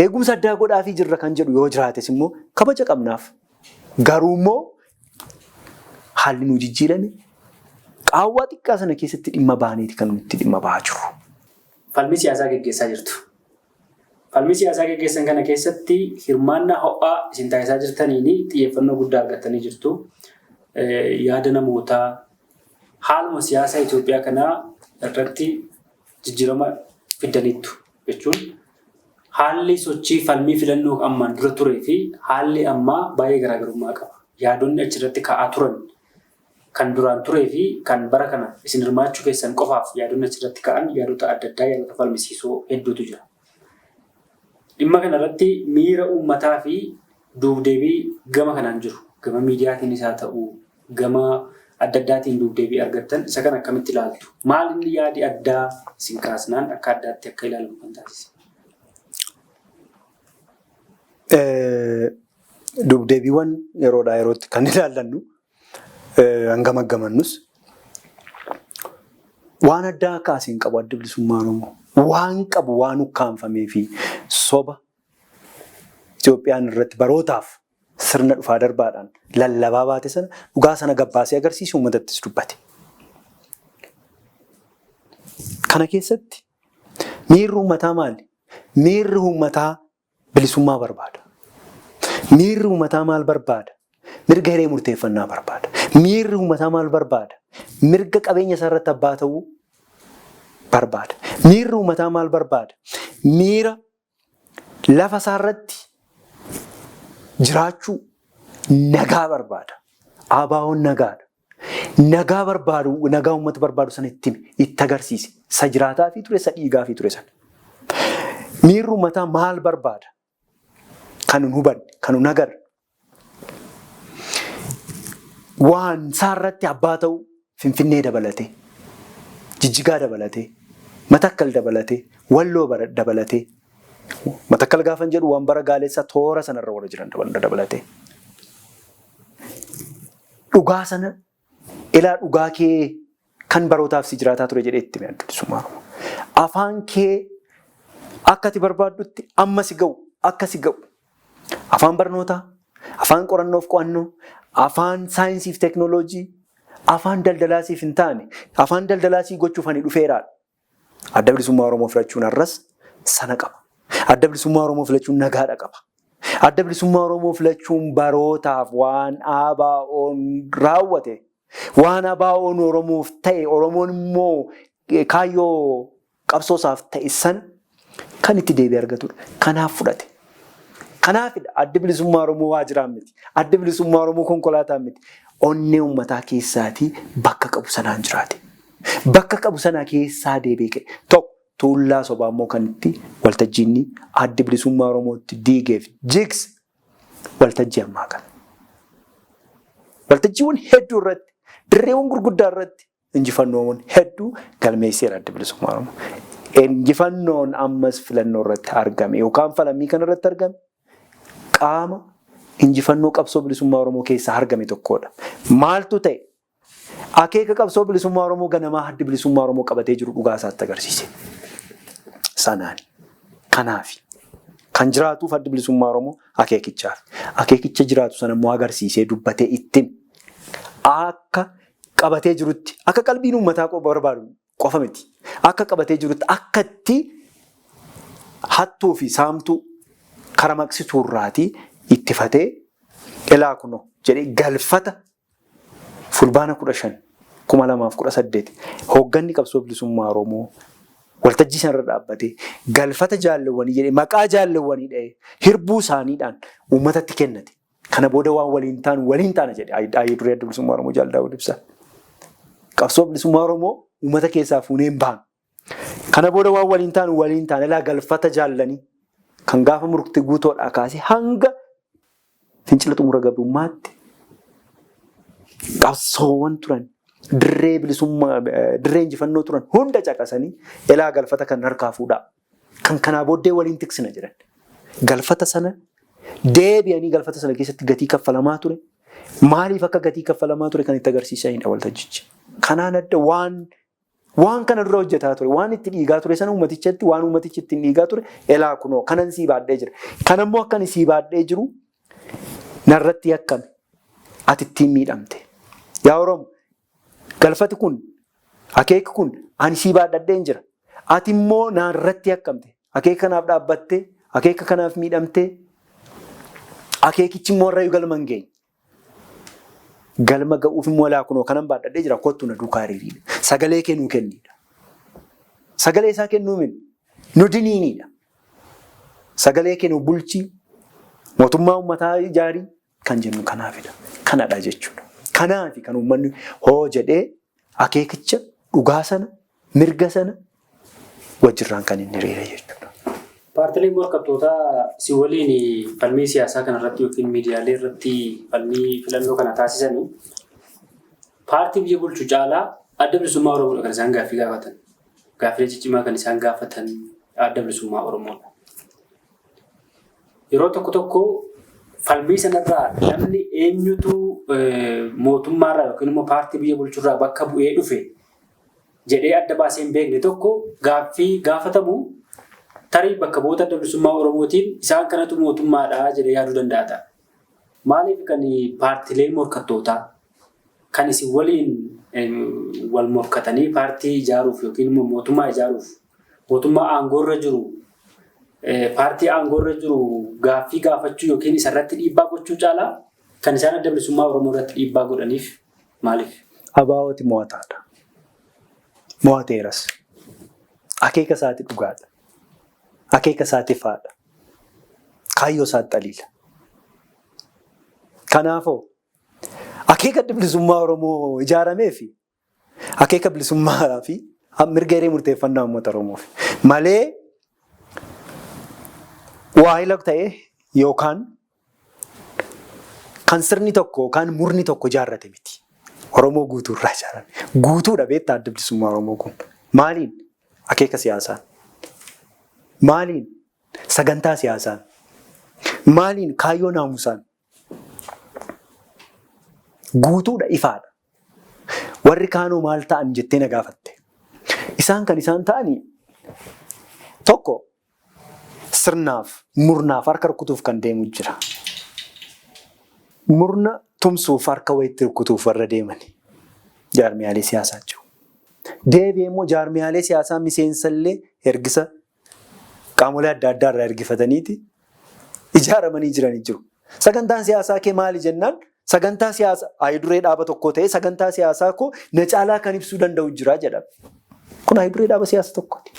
eegumsa addaa godhaafii jirra kan jedhu yoo jiraates immoo kabaja qabnaaf. Garuu immoo haalli nu jijjiirame qaawwaa xiqqaa sana keessatti dhimma baaneeti kan nuti dhimma bahaa jiru. Falmii siyaasaa gaggeessaa jirtu. Falmii siyaasaa gaggeessan kana keessatti hirmaannaa ho'aa isin taasisaa jirtaniin xiyyeeffannoo guddaa argattanii jirtu. Yaada namootaa haaluma siyaasa Itoophiyaa kanaa irratti jijjiirama fidaniitu jechuun haalli sochii falmii filannoo ammaan dura turee fi haalli ammaa baay'ee garaagarummaa qaba. Yaadonni achirratti ka'aa turan kan duraan turee fi kan bara kana isin hirmaachuu keessan qofaaf yaadonni achirratti ka'an yaadota adda addaa yaadota falmisiisoo hedduutu jira. Dhimma kanarratti miira uummataa fi duubdeebii gama kanaan jiru. Gama miidiyaatiin isaa ta'uu, gama adda addaatiin duubdeebii argattan isa kan akkamitti ilaaltu? Maal inni yaadi addaa isin kaasnaan akka addaatti akka ilaalamu kan taasise? Duubdeebiiwwan yeroodhaa yerootti kan ilaallannu hangam gamannus waan addaa kaasiin qabu adda bilisummaa Oromoo. Waan qabu waan ukkaanfamee fi soba Itoophiyaan irratti barootaaf sirna dhufaa darbaadhaan lallabaa baate sana dhugaa sana gabbaasee agarsiisuu uummatattis dubbate. Kana keessatti miirri uummataa maali? Miirri uummataa bilisummaa barbaada. Miirri uummataa maal barbaada? Mirga hiree murteeffannaa barbaada. Miirri uummataa maal barbaada? Mirga qabeenya isaa irratti abbaa ta'uu barbaada. Miirri uummataa maal barbaada? Miira lafa isaa irratti jiraachuu nagaa barbaada. Abaawoon nagaadha. Nagaa barbaadu, nagaa uummata barbaadu sana itti agarsiise. Isa jiraataa fi ture, isa dhiigaa fi ture sana. Miirri uummataa maal barbaada? Kan hin hubanne, kan hin agarre. Waan isaa irratti abbaa ta'uu Finfinnee dabalatee, Jijjigaa dabalatee, Matakkal dabalatee, Walloo dabalatee. Matakkal gaafan jedhu waan bara gaaleessaa toora sanarra warra jiran dabalatee. Dhugaa sana ilaa dhugaa kee kan barootaaf si jiraataa ture jedhee itti adda bilisummaa Oromoo. Afaan kee akka ati barbaaddutti amma si ga'u, akka si ga'u. Afaan barnootaa, afaan qorannoof qo'annoo, afaan saayinsiif teeknooloojii, afaan daldalaasiif hin taane, afaan daldalaasii gochuuf ani dhufeeraadha. Adda bilisummaa Oromoo filachuun har'as sana qaba. Adda bilisummaa Oromoo filachuun nagaadha qaba. Adda bilisummaa Oromoo filachuun barootaaf waan ABO'n raawwate, waan ABO'n Oromoof ta'e, Oromoon immoo kaayyoo qabsoosaaf ta'e sana kan itti deebi'ee argatudha. Kanaaf fudhate. Kanaafidha adda bilisummaa Oromoo waajjiraan miti. Adda bilisummaa Oromoo konkolaataan miti. Onnee uummataa keessaatii bakka qabu sanaan jiraate. Bakka qabu sana keessaa deebi'ee ka'e. Tokko tuullaa sobaa immoo kan itti waltajjiinni adda bilisummaa Oromootti diigeef jigsa waltajjii ammaa kana. Waltajjiiwwan hedduu irratti, dirreewwan gurguddaa irratti injifannoowwan hedduu galmeesseera adda bilisummaa Oromoo. Injifannoon ammas filannoo irratti argame yookaan falmii kana irratti argame qaama injifannoo qabsoo bilisummaa Oromoo keessaa argame tokkodha. Maaltu ta'e? Akeeka qabsoo bilisummaa Oromoo ganamaa adda bilisummaa Oromoo qabatee jiru dhugaa isaatti agarsiise. Sanaan kanaafi kan jiraatuuf adda bilisummaa Oromoo akeekichaaf. Akeekicha jiraatu sana immoo agarsiisee dubbatee ittiin akka qabatee jirutti akka qalbiin uummataa barbaadu qofa miti. Akka qabatee jirutti akka itti hattuu fi saamtuu kara maqsituu irraatii ittifatee ilaa kunoo jedhee galfata fulbaana 15/2018 hoogganni qabsoo bilisummaa Oromoo waltajjii sanarra dhaabbatee galfata jaallawwanii jedhee maqaa jaallawwanii dha'ee hirbuu isaaniidhaan uummatatti kennate. Kana booda waan waliin taana jedhee ayyee duree adda bilisummaa Oromoo Jaal Daawud Ibsaa. Qabsoo bilisummaa Oromoo uummata keessaa fuunee hin baanu. Kana booda waan waliin taanu ilaa galfata jaallanii kan gaafa murtii guutoodhaa kaasee hanga fincila xumura gabrummaatti qabsoowwan turan dirree bilisummaa dirree injifannoo turan hunda caqasanii ilaa galfata kan harkaa fuudhaa. Kan kanaa booddee waliin tiksina jedhan. Galfata sana deebi'anii galfata sana keessatti gatii kaffalamaa ture. Maaliif akka gatii kaffalamaa ture kan itti agarsiisanidha waltajjichi. Kanaan adda waan kana dura hojjetaa ture, waan itti dhiigaa ture sana uummatichatti waan uummatichi ittiin dhiigaa ture ilaa kunoo kanan sii baadhee jira. Kanammoo akka ani sii baadhee jiru narratti akkami ati ittiin miidhamte. Yaa Oromoo galfati kun akeeki kun ani sii baadhadheen jira. Ati immoo naarratti akkamte. Akeeka kanaaf dhaabbattee, akeeka kanaaf miidhamtee, akeekichi immoo irra galma hin geenye. galma ga'uuf immoo laa kunoo kanan baadhadhee jira kottu na duukaa hiriiriidha. Sagalee kennuu kennidha. Sagalee isaa kennuu min nu diniinidha. Sagalee kennu bulchii mootummaa uummataa ijaarii kan jennu kanaafidha. Kanadha jechuudha. Kanaafi kan uummanni hoo jedhee akeekicha dhugaa sana mirga sana wajjirraan kan inni hiriire jechuudha. Paartileen morkattootaa si waliin falmii siyaasaa kanarratti yookiin miidiyaalee irratti falmii filannoo kana taasisanii paartii biyya bulchu caalaa adda bilisummaa Oromoo kan isaan gaaffii gaafatan. Gaaffilee ciccimaa kan isaan gaafatan adda bilisummaa Oromoodha. Yeroo tokko tokko falmii sanarraa namni eenyutu mootummaarraa yookiin immoo paartii biyya bulchurraa bakka bu'ee dhufe jedhee adda baasee hin beekne tokko gaaffii gaafatamu tarii bakka bu'oota adda bilisummaa Oromootiin isaan kanatu mootummaadha jedhee yaaduu danda'a. Maaliif kan paartileen morkattootaa kan isin waliin wal morkatanii paartii ijaaruuf yookiin immoo mootummaa ijaaruuf mootummaa aangoorra jiru paartii aangoorra jiru gaaffii gaafachuu yookiin isarratti dhiibbaa gochuu caalaa kan isaan adda bilisummaa Oromoo irratti dhiibbaa godhaniif maaliif? Abaa'ooti mo'ataadha. Mo'ateeras. Akeeka isaati dhugaadha. Akeeka isaati faadha. Kaayyoo isaati xaliila. Kanaafoo akeeka adda bilisummaa Oromoo ijaaramee fi akeeka bilisummaa fi mirga hiree murteeffannaa uummata Oromoof malee waa'ila ta'e yookaan kan sirni tokko yookaan murni tokko ijaarrate miti. Oromoo guutuu irraa ijaarame. Guutuudha beektaa adda bilisummaa Oromoo kun. Maaliin? Akeeka siyaasaan. Maaliin? Sagantaa siyaasaan. Maaliin? Kaayyoo naamusaan. Guutuudha ifaadha. Warri kaanoo maal ta'an jettee na gaafatte. Isaan kan isaan ta'anii tokko sirnaaf murnaaf harka rukutuuf kan deemu jira. Murna tumsuuf harka wayitti rukutuuf warra deemani. Jaarmiyaalee siyaasaa jiru. Deebi'ee immoo jaarmiyaalee siyaasaa miseensallee ergisa qaamolee adda addaa irraa ergifataniiti ijaaramanii jiranii jiru. Sagantaan siyaasaa kee maali jennaan? Sagantaa siyaasaa hayiduree dhaaba tokko ta'ee sagantaa siyaasaa koo na caalaa kan ibsuu danda'u jira jedhama. Kun hayiduree dhaaba siyaasa tokkooti.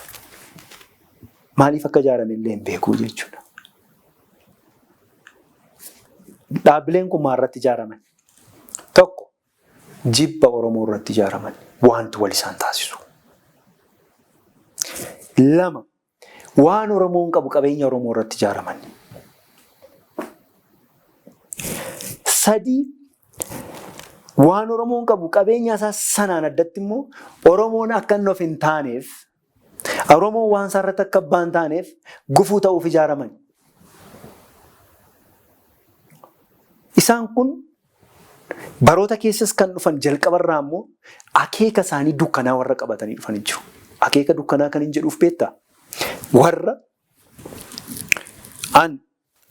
Maaliif akka ijaarame illee hin beekuu jechuudha. Dhaabbileen kun maalirratti ijaaraman? Tokko jibba Oromoo irratti ijaaraman wanti wal isaan taasisu. Lama waan Oromoon qabu qabeenya Oromoo irratti ijaaraman. Sadii waan Oromoon qabu qabeenya isaa sanaan addatti immoo Oromoon akka inni of hin taaneef Oromoon waan isaarratti akka abbaan taaneef gufuu ta'uuf ijaaraman. Isaan kun baroota keessas kan dhufan jalqabarraa immoo akeeka isaanii dukkanaa warra qabatanii dhufanii jiru. Akeeka dukkanaa kan hin jedhuuf beektaa? Warra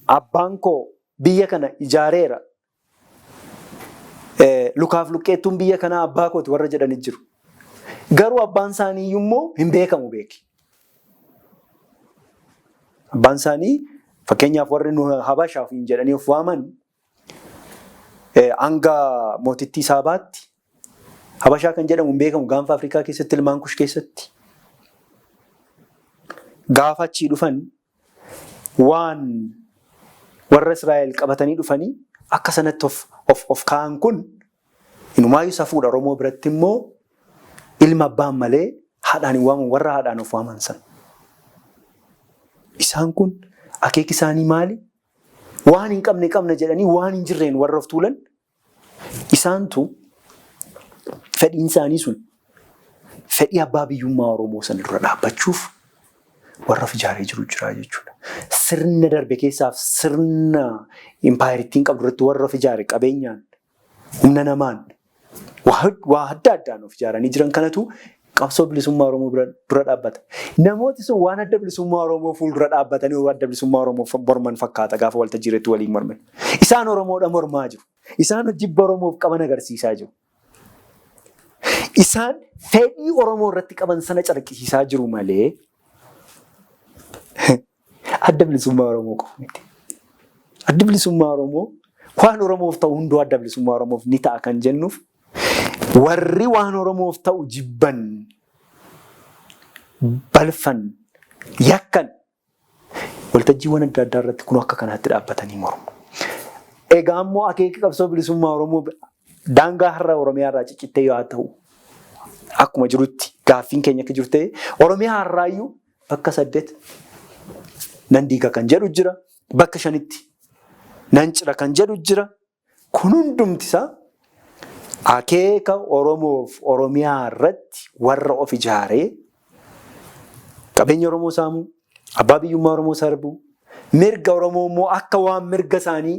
abbaan koo biyya kana ijaareera. Lukaaf luqqeettuun biyya kanaa abbaa kooti warra jedhanii jiru. Garuu abbaan isaanii immoo hin beekamu beeki. Abbaan isaanii fakkeenyaaf warri nu Habashaaf hin jedhanii of waaman hanga mootittii Saabaatti Habashaa kan jedhamu hin beekamu gaanfa Afrikaa keessatti ilmaan KUSH keessatti. Gaafa achii dhufan waan warra Israa'el qabatanii dhufanii akka sanatti of kaa'an kun inumaayyuu safuudha. Oromoo biratti immoo ilma abbaan malee haadhaan hin waaman warra haadhaan of waaman san. Isaan kun akeeki isaanii maali? Waan hin qabne jedhanii waan hin jirreen warra of tuulan isaantu fedhiin isaanii sun fedhii abbaa biyyummaa Oromoo san dura dhaabbachuuf warra of ijaaree jiru jira jechuudha. Sirna darbe keessaaf sirna impaayiriittiin qabdu irratti warra of ijaare qabeenyaan humna namaan waa adda addaan of ijaaranii jiran kanatu qabsoo bilisummaa Oromoo dura dhaabbata. Namooti sun waan adda bilisummaa Oromoo fuuldura dhaabbatanii adda bilisummaa Oromoo morman fakkaata gaafa waltajjii irratti waliin morman. Isaan Oromoodha mormaa jiru. Isaan jibba Oromoof qaban agarsiisaa jiru. Isaan fedhii Oromoo irratti qaban sana calaqqisiisaa jiru malee adda bilisummaa Oromoo qofa miti. Adda bilisummaa Oromoo waan Oromoof ta'u hunduu adda bilisummaa Oromoof ni ta'a kan jennuuf warri waan Oromoof ta'u jibban balfan yakkan waltajjiiwwan adda addaa irratti kun akka kanaatti dhaabbatanii mormu. Egaa ammoo akeeka qabsoo bilisummaa Oromoo daangaa har'a Oromiyaa irraa ciccittee yoo ta'u akkuma jirutti gaaffiin keenya akka jiru ta'e Oromiyaa har'aayyuu bakka 8 nan diiga kan jedhu jira, bakka 5tti nan cira kan jedhu jira. Kun hundumti isaa akeeka Oromoof Oromiyaa irratti warra of ijaaree qabeenya Oromoo saamuu, abbaa biyyummaa Oromoo sarbuu, mirga Oromoo immoo akka waan mirga isaanii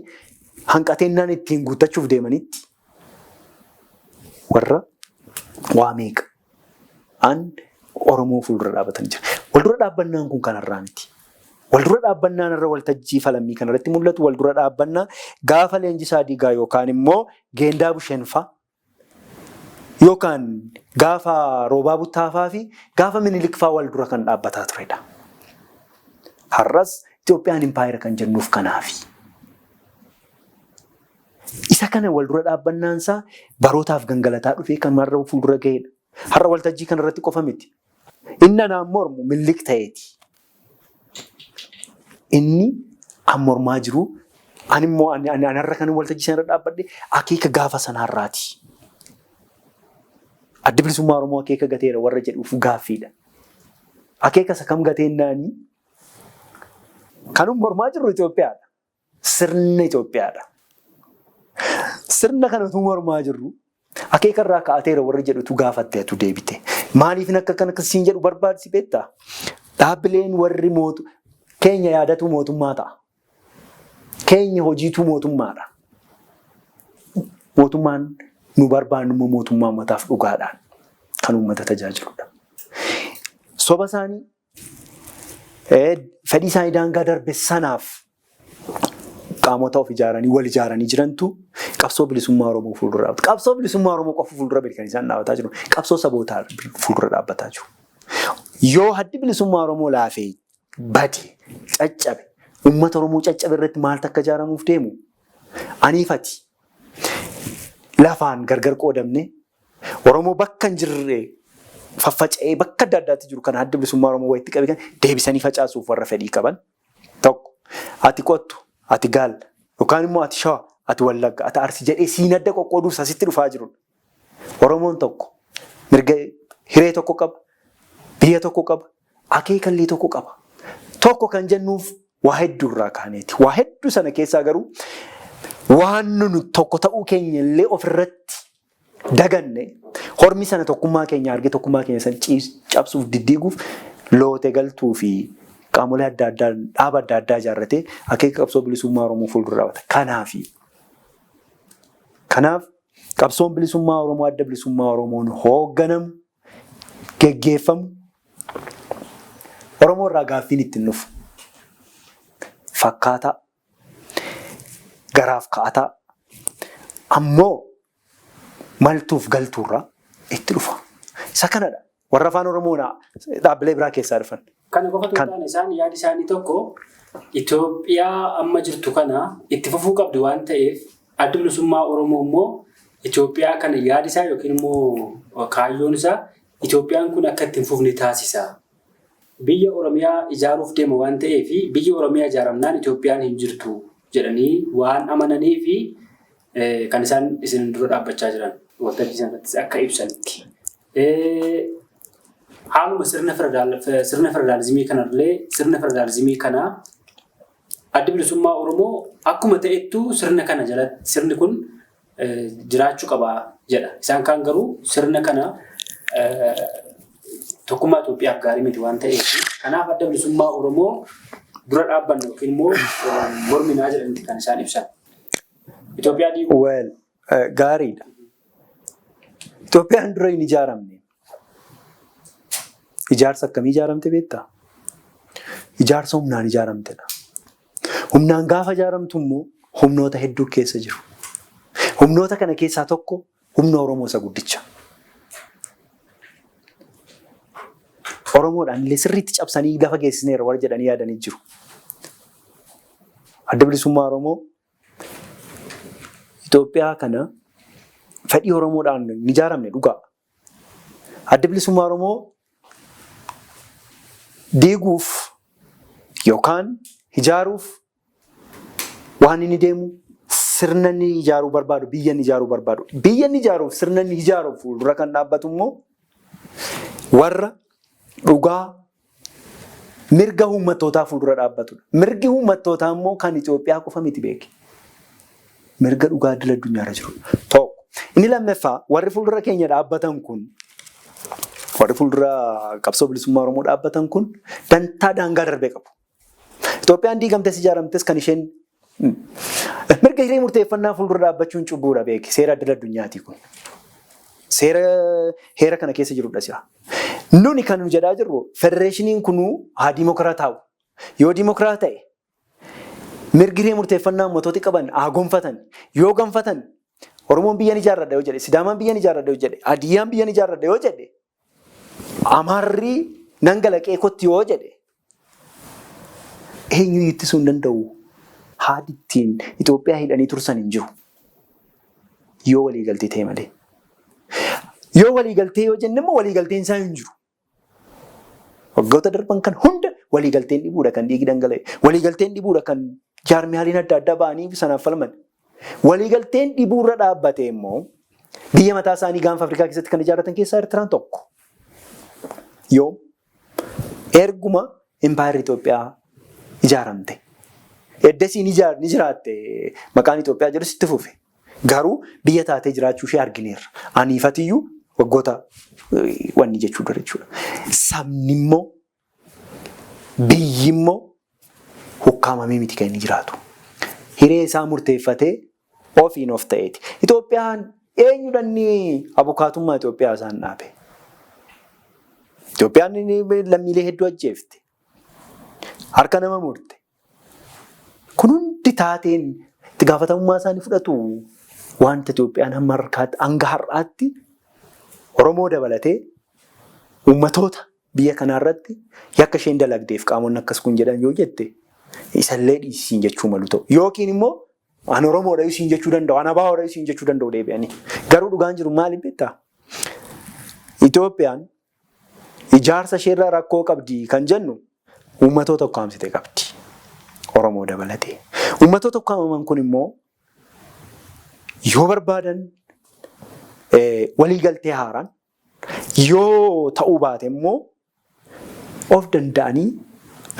hanqateennaan ittiin guuttachuuf deemanitti warra waa meeqa an Oromoo fuuldura dhaabbatanii jira. Waldura dhaabbannaan kun kanarraa miti. Waldura dhaabbannaan irra waltajjii falammii kanarratti mul'atu waldura dhaabbannaa gaafa Leenjisaa Diigaa yookaan immoo Geendaa Busheenfaa yookaan gaafa Roobaa Buttaafaa fi gaafa Minilikfaa waldura kan dhaabbataa turedha. Har'as Itoophiyaan impaayera kan jennuuf kanaafi. Isa kana waldura dhaabbannaan isaa barootaaf gangalataa dhufee kan marra fuuldura ga'edha. Har'a waltajjii kanarratti qofa miti. Inni anaan mormu Minilik ta'eeti. Inni an mormaa jiru animmoo anarra kan waltajjii sanarra dhaabbadhe akeeka gaafa sanaarraati. Adda bilisummaa Oromoo akeeka gateera warra jedhuuf gaaffiidha. Akeeka isa kam gateennaanii kanuma mormaa jirru Itoophiyaadha. Sirna Itoophiyaadha. Sirna kanatu mormaa jirru akeeka irraa ka'ateera warra jedhutu gaafatteetu deebite. Maaliif akka kan akkasiin jedhu barbaadsi beektaa? Dhaabbileen warri keenya yaadatu mootummaa ta'a. Keenya hojiitu mootummaadha. Mootummaan nu barbaannu immoo mootummaa uummataaf dhugaadhaan kan uummata tajaajiludha. Soba isaanii fedhii isaanii daangaa darbe sanaaf qaamota of ijaaranii wal ijaaranii jirantu qabsoo bilisummaa Oromoo fuuldura dhaabbata. Qabsoo bilisummaa Oromoo qofa fuuldura beekanii isaan dhaabbataa jiru. Qabsoo sabootaa fuuldura dhaabbataa jiru. Yoo addi bilisummaa Oromoo laafee bade caccabe uummata Oromoo caccabe irratti maaltu akka ijaaramuuf deemu? Aniifati lafaan gargar qoodamne Oromoo bakka hin jirre faffaca'ee bakka adda addaatti jiru kan adda bilisummaa Oromoo walitti qabe kan deebisanii facaasuuf warra fedhii qaban tokko ati qottu ati gaalla yookaan immoo ati shawaa ati wallagga ati arsii jedhee siin adda qoqqooduuf asitti dhufaa jiru. Oromoon tokko mirga hiree tokko qaba, biyya tokko qaba, akeekallee tokko qaba. Tokko kan jennuuf waa hedduu irraa kaaneeti. Waa hedduu sana keessaa garuu waan nu tokko ta'uu keenya illee ofirratti daganne hormi sana tokkummaa keenya argee tokkummaa keenya san cabsuuf diddiiguuf loote galtuu fi qaamolee adda addaa dhaaba adda addaa ijaarratee akeeka qabsoo bilisummaa Oromoo fuuldura dhaabbata. Kanaaf qabsoon bilisummaa Oromoo adda bilisummaa Oromoon hoogganamu geggeeffamu Oromoo irraa gaaffiin ittiin dhufu fakkaataa garaaf ka'ataa ammoo maltuuf galtuurraa itti dhufa. Isa kanadha. Warra afaan Oromoo dhaabbilee biraa keessaa dhufan. Kana qofa tuutaan isaan yaadi isaanii tokko Itoophiyaa amma jirtu kana itti fufuu qabdu waan ta'eef adda bilisummaa Oromoo immoo Itoophiyaa kana yaadi isaa yookiin immoo kaayyoon isaa Itoophiyaan kun akka ittiin fufne taasisa. Biyya Oromiyaa ijaaruuf deema waan ta'eef biyya Oromiyaa ijaaramnaan Itoophiyaan hin jirtu jedhanii waan amananii fi kan isaan isin dura dhaabbachaa jiran waltajjii isaaniitti akka ibsanitti. Haaluma sirna federaalizimii kanallee sirna federaalizimii kana adda bilisummaa Oromoo akkuma ta'ettu sirna kana jalatti sirni kun jiraachuu qaba jedha. Isaan kaan garuu sirna kana tokkummaa Itoophiyaaf gaarii miti waan ta'eef kanaaf adda bilisummaa Oromoo dura dhaabbannu yookiin immoo morminaa jedhanitti kan isaan ibsan. Itoophiyaa diiguu. Gaariidha. Itoophiyaan dura hin ijaaramne. Ijaarsa akkamii ijaaramte beektaa? Ijaarsa humnaan ijaaramtedha. Humnaan gaafa ijaaramtu immoo humnoota hedduu keessa jiru. Humnoota kana keessaa tokko humna Oromoo isa guddicha. Oromoodhaan illee sirriitti cabsanii lafa geessisneera warra jedhanii yaadanii jiru. Adda bilisummaa Oromoo Itoophiyaa kana fedhii Oromoodhaan hin ijaaramne dhugaa. Adda bilisummaa Oromoo diiguuf yookaan ijaaruuf waan inni deemu sirna inni ijaaruu barbaadu, biyya inni ijaaruu barbaadu. Biyya inni ijaaruuf sirna inni ijaaruuf fuuldura kan dhaabbatu immoo warra dhugaa mirga uummattootaa fuuldura dhaabbatudha. Mirgi uummattootaa immoo kan Itoophiyaa qofa miti beeki. Mirga dhugaa idil addunyaarra jiru. Tokko. Inni lammaffaa warri fuuldura keenya dhaabbatan kun, warri fuuldura qabsoo bilisummaa Oromoo dhaabbatan kun dantaa daangaa darbee qabu. Itoophiyaan diigamtes ijaaramtes kan isheen mirga hiree murteeffannaa fuuldura dhaabbachuun cubbuudha beeki. Seera idil addunyaati kun. Seera heera kana keessa jirudha si'a. Nuni kan nu jedhaa jirru federeeshiniin kunuu haa dimokiraataa'u. Yoo dimokiraat ta'e mirgi hiree murteeffannaa uummattooti qaban haa gonfatan. Yoo gonfatan Oromoon biyyan ijaarradha yoo jedhe, Sidaamaan biyyan ijaarradha yoo jedhe, Hadiyyaan biyyan ijaarradha yoo jedhe, Amaarri nangalaqee kotti yoo jedhe eenyu ittisuu hin danda'u. Haadi ittiin Itoophiyaa hidhanii tursan hin jiru. Yoo waliigaltee ta'e malee. Yoo waliigaltee yoo jenne immoo waliigalteen isaa hin jiru. Waggoota darban kan hunda waliigalteen dhibuudha kan dhiigi dhangala'e. Waliigalteen dhibuudha kan jaarmiyaaleen adda addaa ba'anii sanaaf falman. Waliigalteen dhibuurra dhaabbate immoo biyya mataa isaanii gaanfa Afrikaa keessatti kan ijaarratan keessaa Eertiraan tokko. Yoo erguma impaayirri Itoophiyaa ijaaramte. Eddasiin ni jiraatte maqaan Itoophiyaa jedhu sitti fufe. Garuu biyya taatee jiraachuu ishee argineerra. Aniifatiyyuu waggoota wanni jechuudha jechuudha. Sabni immoo biyyi immoo hukkaamamee miti kan inni jiraatu. Hiree isaa murteeffatee ofiin of ta'eeti. Itoophiyaan eenyudhaan abukaatummaa Itoophiyaa isaan dhaabe. Itoophiyaan lammiilee hedduu ajjeefte. Harka nama murte. Kun hundi taateen itti gaafatamummaa isaanii fudhatu. Wanta Itoophiyaan hanga har'aatti Oromoo dabalatee uummatoota biyya kanaarratti yakka isheen dalagdeef qaamonni akkas kun jedhan yoo jette isallee dhiisiin jechuu malu ta'u. Yookiin immoo an Oromoodha isiin jechuu danda'u, an Abaawoodha isiin jechuu danda'u deebi'anii. Garuu dhugaan jiru maaliif beektaa? Itoophiyaan ijaarsa isheerraa rakkoo qabdi kan jennu uummatoota ukkaamsite qabdi. Oromoo dabalatee. Uummatoota ukkaamaman kun immoo yoo barbaadan waliigaltee haaraan yoo ta'uu baate immoo of danda'anii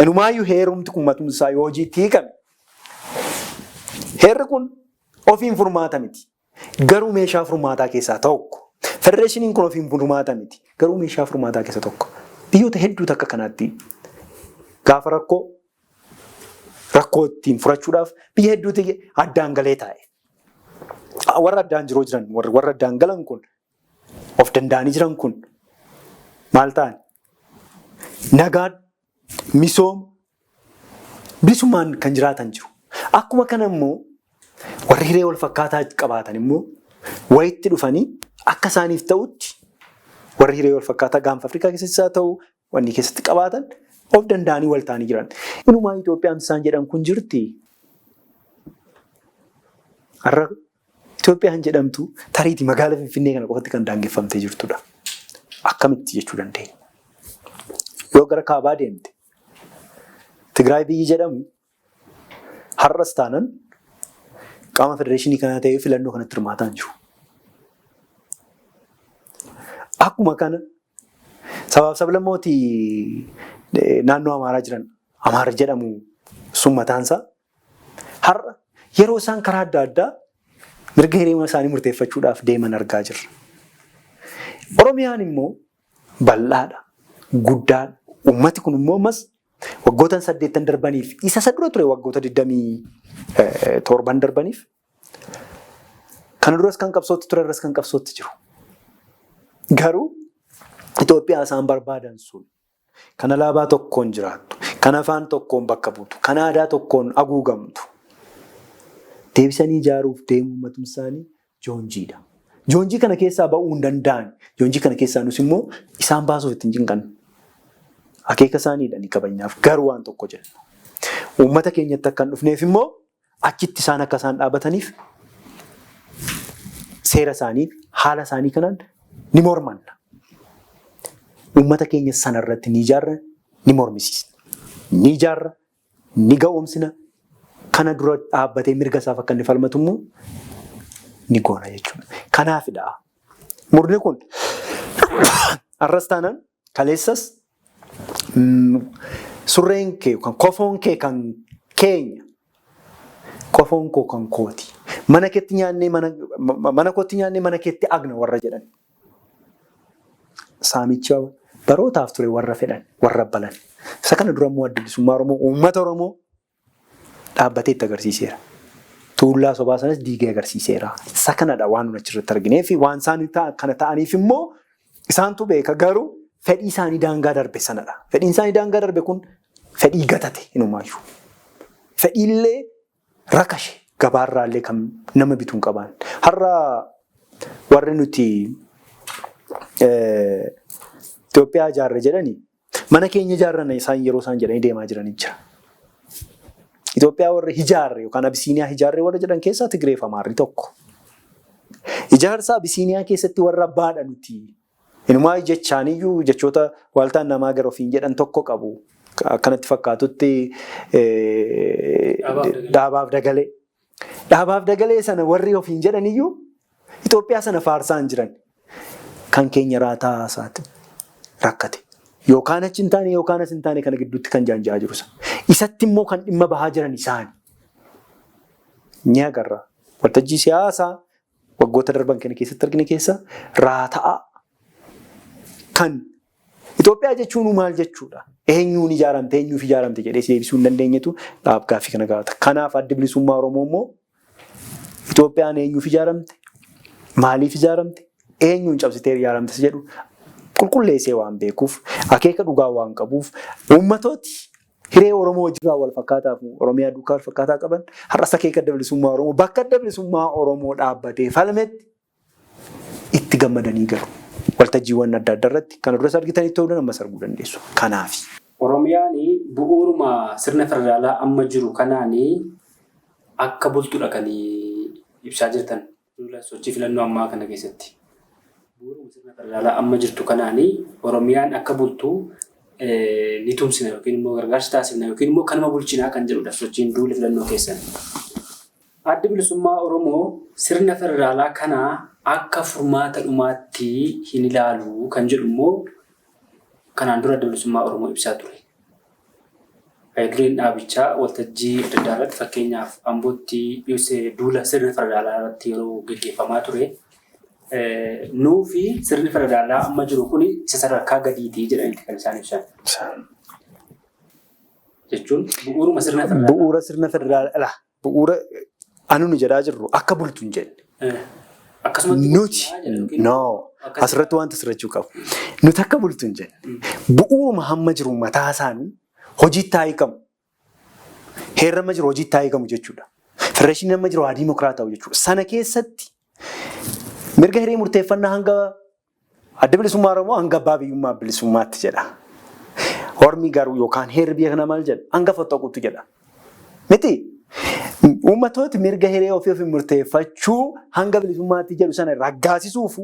inumaayyuu heerumti uummatumsaa yoo hojiitti hiikame. Heerri kun ofiin furmaata miti. Garuu meeshaa furmaataa keessaa tokko. Federeeshiniin kun ofiin furmaata miti. Garuu meeshaa furmaataa keessaa tokko. Biyyoota hedduutu akka kanaatti gaafa rakkoo ittiin furachuudhaaf biyya hedduuti addaan galee taa'e. Warra addaan jiroo jiran, warra addaan galan kun, of danda'anii jiran kun maal ta'an? Nagaan, misooma, bilisummaan kan jiraatan jiru. Akkuma kana immoo warri hiree wal fakkaataa qabaatan immoo wayitti dhufanii akka isaaniif ta'utti warri hiree wal fakkaataa gaanfa Afrikaa keessatti haa ta'u wanni keessatti qabaatan of danda'anii wal ta'anii jiran. Inumaa Itoophiyaan isaan jedhan kun jirti. Har'a Itoophiyaan jedhamtu tariitii magaalaa Finfinnee kana qofatti kan daangeffamtee jirtudha. Akkamitti jechuu dandeenya? Yoo gara kaabaa deemte Tigraay biyyi jedhamu har'as taanan qaama federeeshinii kanaa ta'ee filannoo kanatti hirmaataa jiru. Akkuma kana sabaaf sablammootii naannoo Amaaraa jiran Amaara jedhamu sun mataansaa har'a yeroo isaan karaa adda addaa mirga hiree isaanii murteeffachuudhaaf deeman argaa jirra. Oromiyaan immoo bal'aadha, guddaadha. Uummati kun immoo ammas waggoota 8 darbaniif isa dura ture waggoota 27 darbaniif kana duras kan qabsootti ture irras kan qabsootti jiru. Garuu Itoophiyaa isaan barbaadan sun kan alaabaa tokkoon jiraattu, kan afaan tokkoon bakka buutu, kan aadaa tokkoon haguugamtu. Deebisanii ijaaruuf deemu uummatum isaanii joonjiidha. Joonjii kana keessaa ba'uu hin danda'an. Joonjii kana keessaa nus immoo isaan baasuuf ittiin jinqan. Akeeka isaaniidha ni kabajnaaf. Garuu waan tokko jenna. Uummata keenyatti akka hin dhufneef immoo achitti isaan akka isaan dhaabataniif seera isaanii haala isaanii kanaan ni mormanna. Uummata keenya sanarratti ni ijaarra, ni mormisiisna. Ni ijaarra, ni ga'oomsina. Kana dura dhaabbatee mirga isaaf akka inni falmatu immoo ni goona jechuudha. Kanaafidha. Murni kun arras taanaan kaleessas surreen kee yookaan kofoon kee kan keenya kofoon koo kan kooti. Mana keetti nyaannee mana kootti nyaannee mana keetti agna warra jedhan. Saamicha barootaaf ture warra fedhan, warra balan. Isa kana dura immoo adda bilisummaa Oromoo, uummata Oromoo dhaabbatee itti agarsiiseera. Tuullaa sobaa sanas diigee agarsiiseera. Isa kanadha waan nuti achirratti arginee fi waan isaan kana ta'aniif immoo isaantu beeka garuu fedhii isaanii daangaa darbe sanadha. Fedhiin isaanii daangaa darbe kun fedhii gatate inumaayyuu. Fedhiillee rakashe gabaarraallee kan nama bituun qaban. Har'a warri nuti Itoophiyaa ijaarre jedhanii mana keenya ijaarrana isaan yeroo isaan jedhanii deemaa jiranii jira. Itoophiyaa warri ijaarre yookaan Abisiiniyaa ijaarre warra jedhan keessaa Tigree fi Amaarri tokko. Ijaarsa Abisiiniyaa keessatti warra baadha nuti. Inumaa jechaaniyyuu jechoota waaltaan namaa gara ofiin jedhan tokko qabu. Akkanatti fakkaatutti dhaabaaf dagalee. Dhaabaaf dagalee sana warri ofiin jedhaniyyuu Itoophiyaa sana faarsaan jiran. Kan keenya raataa isaati rakkate. Yookaan achi hin taane yookaan as hin taane kana gidduutti kan jaanjaa jiru. Isatti immoo kan dhimma bahaa jiran isaani. Ni agarra. Waltajjii siyaasaa waggoota darban kana keessatti argine keessa raataa kan Itoophiyaa jechuun maal jechuudha? Eenyuun ijaaramte eenyuuf ijaaramte jedhee deebisuu hin dandeenyetu gaaffii kana gaafata. Kanaaf adda bilisummaa Oromoo immoo Itoophiyaan eenyuuf ijaaramte? Maaliif ijaaramte? Eenyuun cabsitee ijaaramte jedhu qulqulleessee waan beekuuf akeeka dhugaa waan qabuuf uummatooti hiree Oromoo wajjin wal fakkaataa fi Oromiyaa duukaa wal fakkaataa qaban har'as akeeka adda bilisummaa Oromoo bakka adda bilisummaa Oromoo dhaabbatee falmetti itti gammadanii galu. Waltajjiiwwan adda addaa irratti kan duras argitanii ta'uu ammas arguu dandeessu. Kanaaf Oromiyaan bu'uuruma sirna federaalaa amma jiru kanaan akka bultudha kan ibsaa jirtan sochii filannoo ammaa kana keessatti. Bu'uuruma sirna federaalaa amma jirtu kanaan Oromiyaan akka bultu ni tumsina yookiin immoo gargaarsa taasifna yookiin immoo kanuma bulchinaa kan jedhudha sochiin duula filannoo keessan. Addi bilisummaa Oromoo sirna federaalaa kana akka furmaata dhumaatti hin ilaalu kan jedhu immoo kanaan dura adda bilisummaa Oromoo ibsaa ture. Dureen dhaabichaa waltajjii adda addaa irratti fakkeenyaaf Ambootti duula sirna federaalaa irratti yeroo gaggeeffamaa ture. Nuufi sirni federaalaa amma jiru kun isa sadarkaa gadiitii jedhaniiti kan isaan ibsan. Jechuun bu'uuruma sirna federaalaa. Bu'uura sirna federaalaa. Bu'uura anu nu jedhaa jirru akka bultu hin jenne. Nuti asirratti wanta sirrachuu qabu. Nuti akka bultu hin jenne. Bu'uuruma hamma jiru mataa isaanii hojiitti haa hiikamu. Heerri amma jiru hojiitti haa hiikamu jechuudha. Federeeshinii amma jiru haa diimokiraata'u jechuudha. Sana keessatti mirga hiree murteeffannaa hanga adda bilisummaa Oromoo hanga abbaa biyyummaa bilisummaatti jedha. Hormi garuu yookaan heerri biyya kana maal jedha? Hanga foxxoquutti jedha. Miti uummatooti mirga hiree ofii murteeffachuu hanga bilisummaatti jedhu sana raggaasisuuf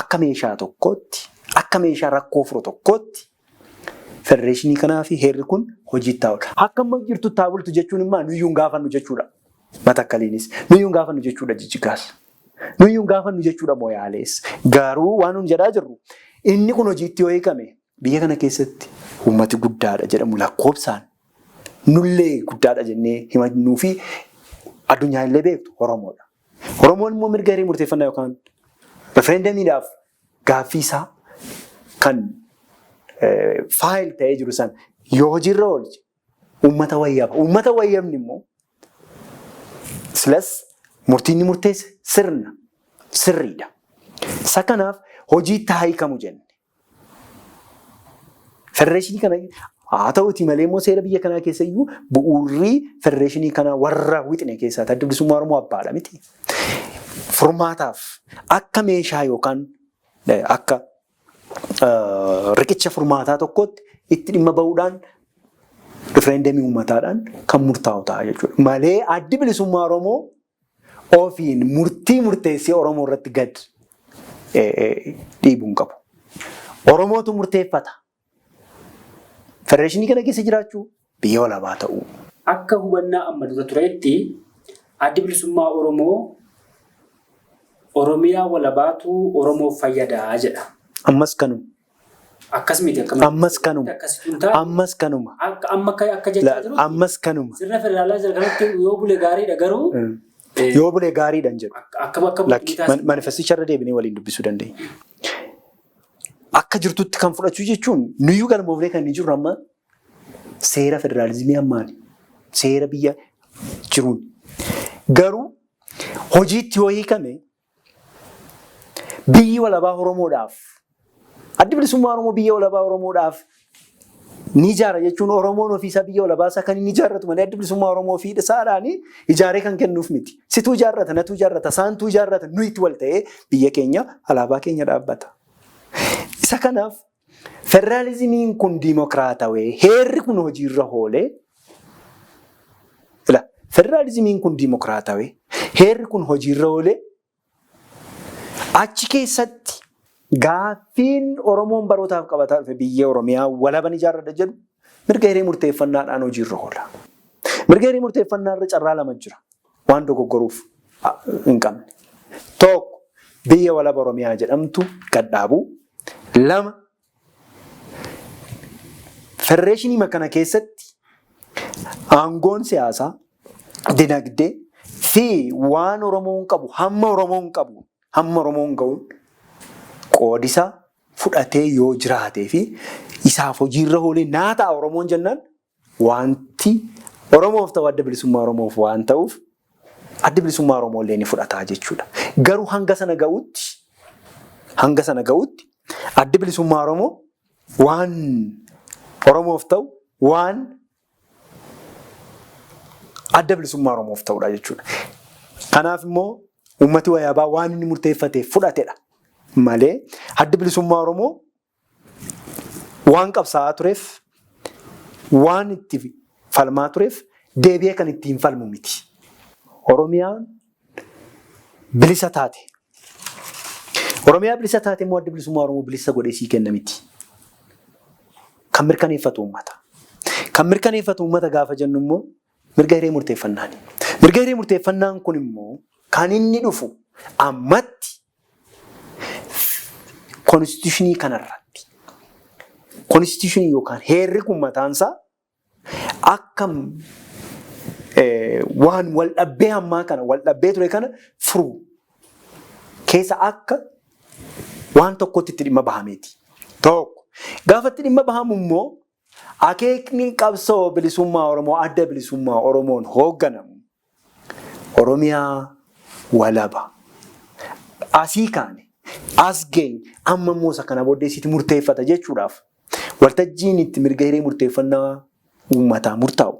akka meeshaa tokkootti, akka meeshaa rakkoo furu tokkootti federeeshinii kanaa fi heerri kun hojiitti taa'udha. Akka amma jirtu taabultu jechuun immoo nuyyuu gaafannu jechuudha. Matakkaliinis nuyyuu gaafannu jechuudha jijjigaas. Nuyyuu gaafannu jechuudha mooyaalees. Garuu waan nun jedhaa jirru inni kun hojiitti yoo hiikame biyya kana keessatti uummati guddaadha jedhamu lakkoofsaan nullee guddaadha jennee himannuu fi addunyaan illee beektu Oromoodha. Oromoon immoo mirga hiree murteeffannaa yookaan referendamiidhaaf gaaffii isaa kan faayil ta'ee jiru san yoo hojiirra oolche uummata wayyaba. Uummata wayyabni immoo silas murtiin ni murteesse sirriidha. Isa kanaaf hojiitti haa hiikamu jenne. Federeeshinii kana haa ta'uuti malee immoo seera biyya kanaa keessa iyyuu bu'uurri federeeshinii kanaa warra wixne keessaa adda bilisummaa Oromoo abbaadha miti. Furmaataaf akka meeshaa yookaan akka riqicha furmaataa tokkotti itti dhimma bahuudhaan referendamii uummataadhaan kan murtaa'u ta'a jechuudha. Malee addi bilisummaa Oromoo ofiin murtii murteessee Oromoo irratti gad dhiibuu hin qabu. Oromootu murteeffata. Federeeshinii kana keessa jiraachuu biyya walabaa ta'uu. Akka hubannaa amma dura turetti addi bilisummaa Oromoo Oromiyaa walabaatu Oromoof fayyadaa jedha. Ammas kanuma. Akkas miti ammas kanuma. Ammas kanuma. Akka jechaa jiru. Ammas kanuma. Sirna federaalaa jalqabatti yoo bulee gaariidha garuu. Yoo bulee gaariidhaan jedhu. Akka manifesticha irra deebinee waliin dubbisuu dandeenya. Akka jirtutti kan fudhachuu jechuun nuyyuu galmoofnee kan inni jiru amma seera federaalizimii ammaani. Seera biyya jiruun. Garuu hojiitti yoo hiikame biyyi walabaa Oromoodhaaf addi bilisummaa Oromoo biyya walabaa Oromoodhaaf ni ijaara jechuun Oromoon ofiisaa biyya walabaa isaa kan inni ijaarratu malee addi bilisummaa Oromoo ofii isaadhaan ijaaree kan kennuuf miti. Situu ijaarrata, natu ijaarrata, saantuu ijaarrata, nuyi itti wal ta'ee biyya keenya alaabaa keenya dhaabbata. Isa kanaaf federaalizimiin kun diimokiraatawee heerri kun hojiirra oolee federaalizimiin kun diimokiraatawee heerri kun hojiirra oolee achi keessatti gaaffiin Oromoon barootaaf qabataa dhufe biyya Oromiyaa walaban ijaarrata jedhu mirga hiree murteeffannaadhaan hojiirra oola. Mirga hiree murteeffannaarra carraa lama jira waan dogoggoruuf hin qabne. Tokko biyya walaba Oromiyaa jedhamtu gad dhaabuu. Lama federeeshinii makana keessatti aangoon siyaasaa, dinagdee fi waan Oromoon qabu hamma Oromoon ga'uun qoodisaa fudhatee yoo jiraatee fi isaaf hojiirra oolee naa ta'a Oromoon jennaan wanti Oromoof ta'u adda bilisummaa Oromoof waan ta'uuf adda bilisummaa Oromoo illee ni fudhataa jechuudha. Garuu hanga sana ga'utti addi bilisummaa Oromoo waan Oromoof ta'u waan adda bilisummaa Oromoof ta'udha jechuudha. Kanaaf immoo uummati wayaabaa waan inni murteeffatee fudhatedha malee addi bilisummaa Oromoo waan qabsaa'aa tureef waan itti falmaa tureef deebi'ee kan ittiin falmu miti. Oromiyaan bilisa taate. Oromiyaa bilisa taate immoo adda bilisummaa Oromoo bilisa godhee sii kenna miti. Kan mirkaneeffatu uummata. Kan mirkaneeffatu uummata gaafa jennu immoo mirga hiree murteeffannaani. Mirga hiree murteeffannaan kun immoo kan inni dhufu ammatti konstitushinii kanarratti. Konstitushinii yookaan heerri kun mataansaa akka waan wal dhabbee ammaa kana wal dhabbee ture kana furu keessa akka waan tokkotti itti dhimma bahameeti. Tokko gaafa itti dhimma bahamu immoo akeekni qabsoo bilisummaa Oromoo adda bilisummaa Oromoon hoogganamu Oromiyaa walaba. Asii kaane as geenye amma immoo isa kana booddeessitti murteeffata jechuudhaaf waltajjiin itti mirga hiree murteeffannaa uummataa murtaa'u.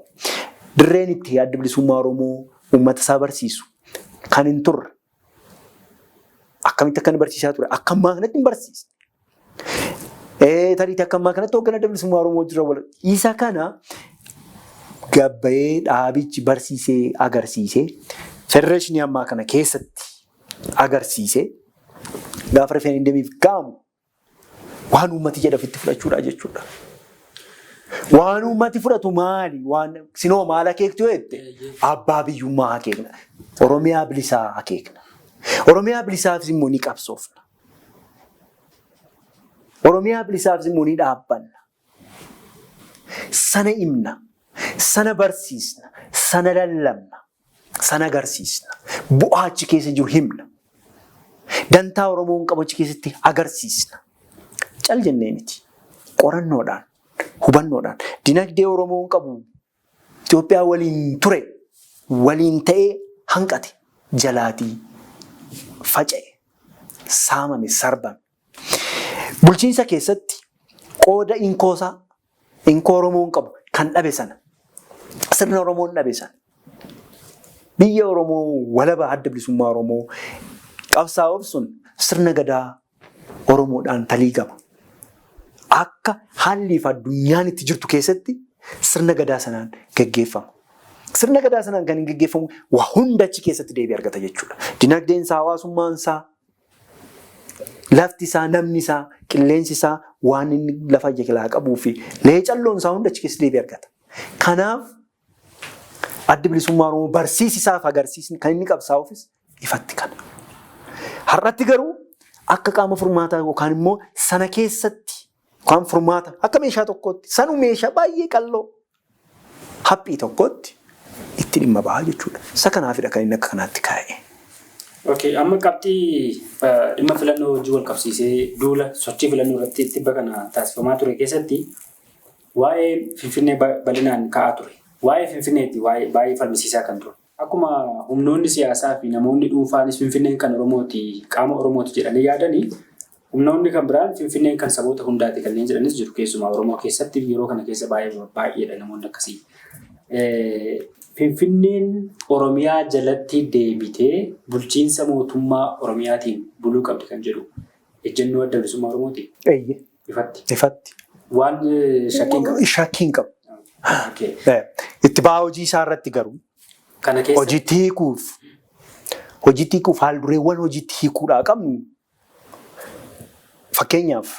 Dirreen itti adda bilisummaa Oromoo uummata isaa barsiisu kan hin turre. Akkamitti akka inni barsiisaa ture akka ammaa kanatti hin barsiisne. Tariitii akka ammaa kanatti hoogganaa adda bilisummaa Oromoo jira wal isa kana gabbayee dhaabichi barsiisee agarsiisee federeeshinii ammaa kana keessatti agarsiisee gaafa referendamiif gaamu waan uummati jedha ofitti fudhachuudha jechuudha. Waan uummati fudhatu maali? Waan sinoo maal akeektu yoo jette abbaa biyyummaa akeekna. Oromiyaa bilisaa akeekna. Oromiyaa bilisaafis immoo ni qabsoofna. Oromiyaa bilisaafis immoo ni dhaabbanna. Sana himna. Sana barsiisna. Sana lallabna. Sana agarsiisna. Bu'aa achi keessa jiru himna. Dantaa Oromoon qabu achi keessatti agarsiisna. Cal jennee miti. Qorannoodhaan. Hubannoodhaan dinagdee Oromoon qabu Itoophiyaa waliin ture waliin ta'ee hanqate jalaatii faca'e saamame sarbame. Bulchiinsa keessatti qooda inkoo Oromoon qabu kan dhabe sana sirna Oromoon dhabe sana biyya Oromoo walaba adda bilisummaa Oromoo qabsaa'uuf sun sirna gadaa Oromoodhaan talii qaba. Akka haalli fi addunyaan itti jirtu keessatti sirna gadaa sanaan gaggeeffama. Sirna gadaa sanaan kan hin gaggeeffamu waa hunda achi keessatti deebii argata jechuudha. Dinagdeen isaa, hawaasummaan isaa, lafti isaa, namni isaa, qilleensi isaa waan inni lafa jalaa qabuu fi leecalloon isaa hunda achi keessatti deebii argata. Kanaaf addi bilisummaa Oromoo barsiisisaaf agarsiisni kan inni qabsaa'uufis ifatti kana. Har'atti garuu akka qaama furmaataa yookaan immoo sana keessatti yookaan furmaata akka meeshaa tokkootti sanu meeshaa baay'ee qalloo haphii tokkotti itti dhimma bahaa jechuudha. Isa kanaafidha kan inni akka kanaatti kaa'e. Okay, amma qabxii dhimma filannoo hojii wal qabsiisee duula sochii filannoo irratti tibba kana taasifamaa ture keessatti waa'ee Finfinnee bal'inaan ka'aa ture. Waa'ee Finfinneetti baay'ee falmisiisaa kan ture. Akkuma humnoonni siyaasaa fi namoonni dhuunfaanis Finfinneen kan Oromooti, qaama Oromooti jedhanii yaadanii humnoonni kan biraan Finfinneen kan saboota hundaati kanneen jedhanis jiru. Keessumaa Oromoo keessatti yeroo kana keessa baay'eedha namoonni akkasii. Finfinneen Oromiyaa jalatti deebitee bulchiinsa mootummaa Oromiyaatiin buluu qabdi kan jedhu ejjennoo adda bilisummaa Oromooti. Ifatti. Waan shakkiin qabu. Itti ba'aa hojii isaa irratti garuu hojiitti hiikuuf haaldureewwan hojiitti hiikuudhaa qabnu. Fakkeenyaaf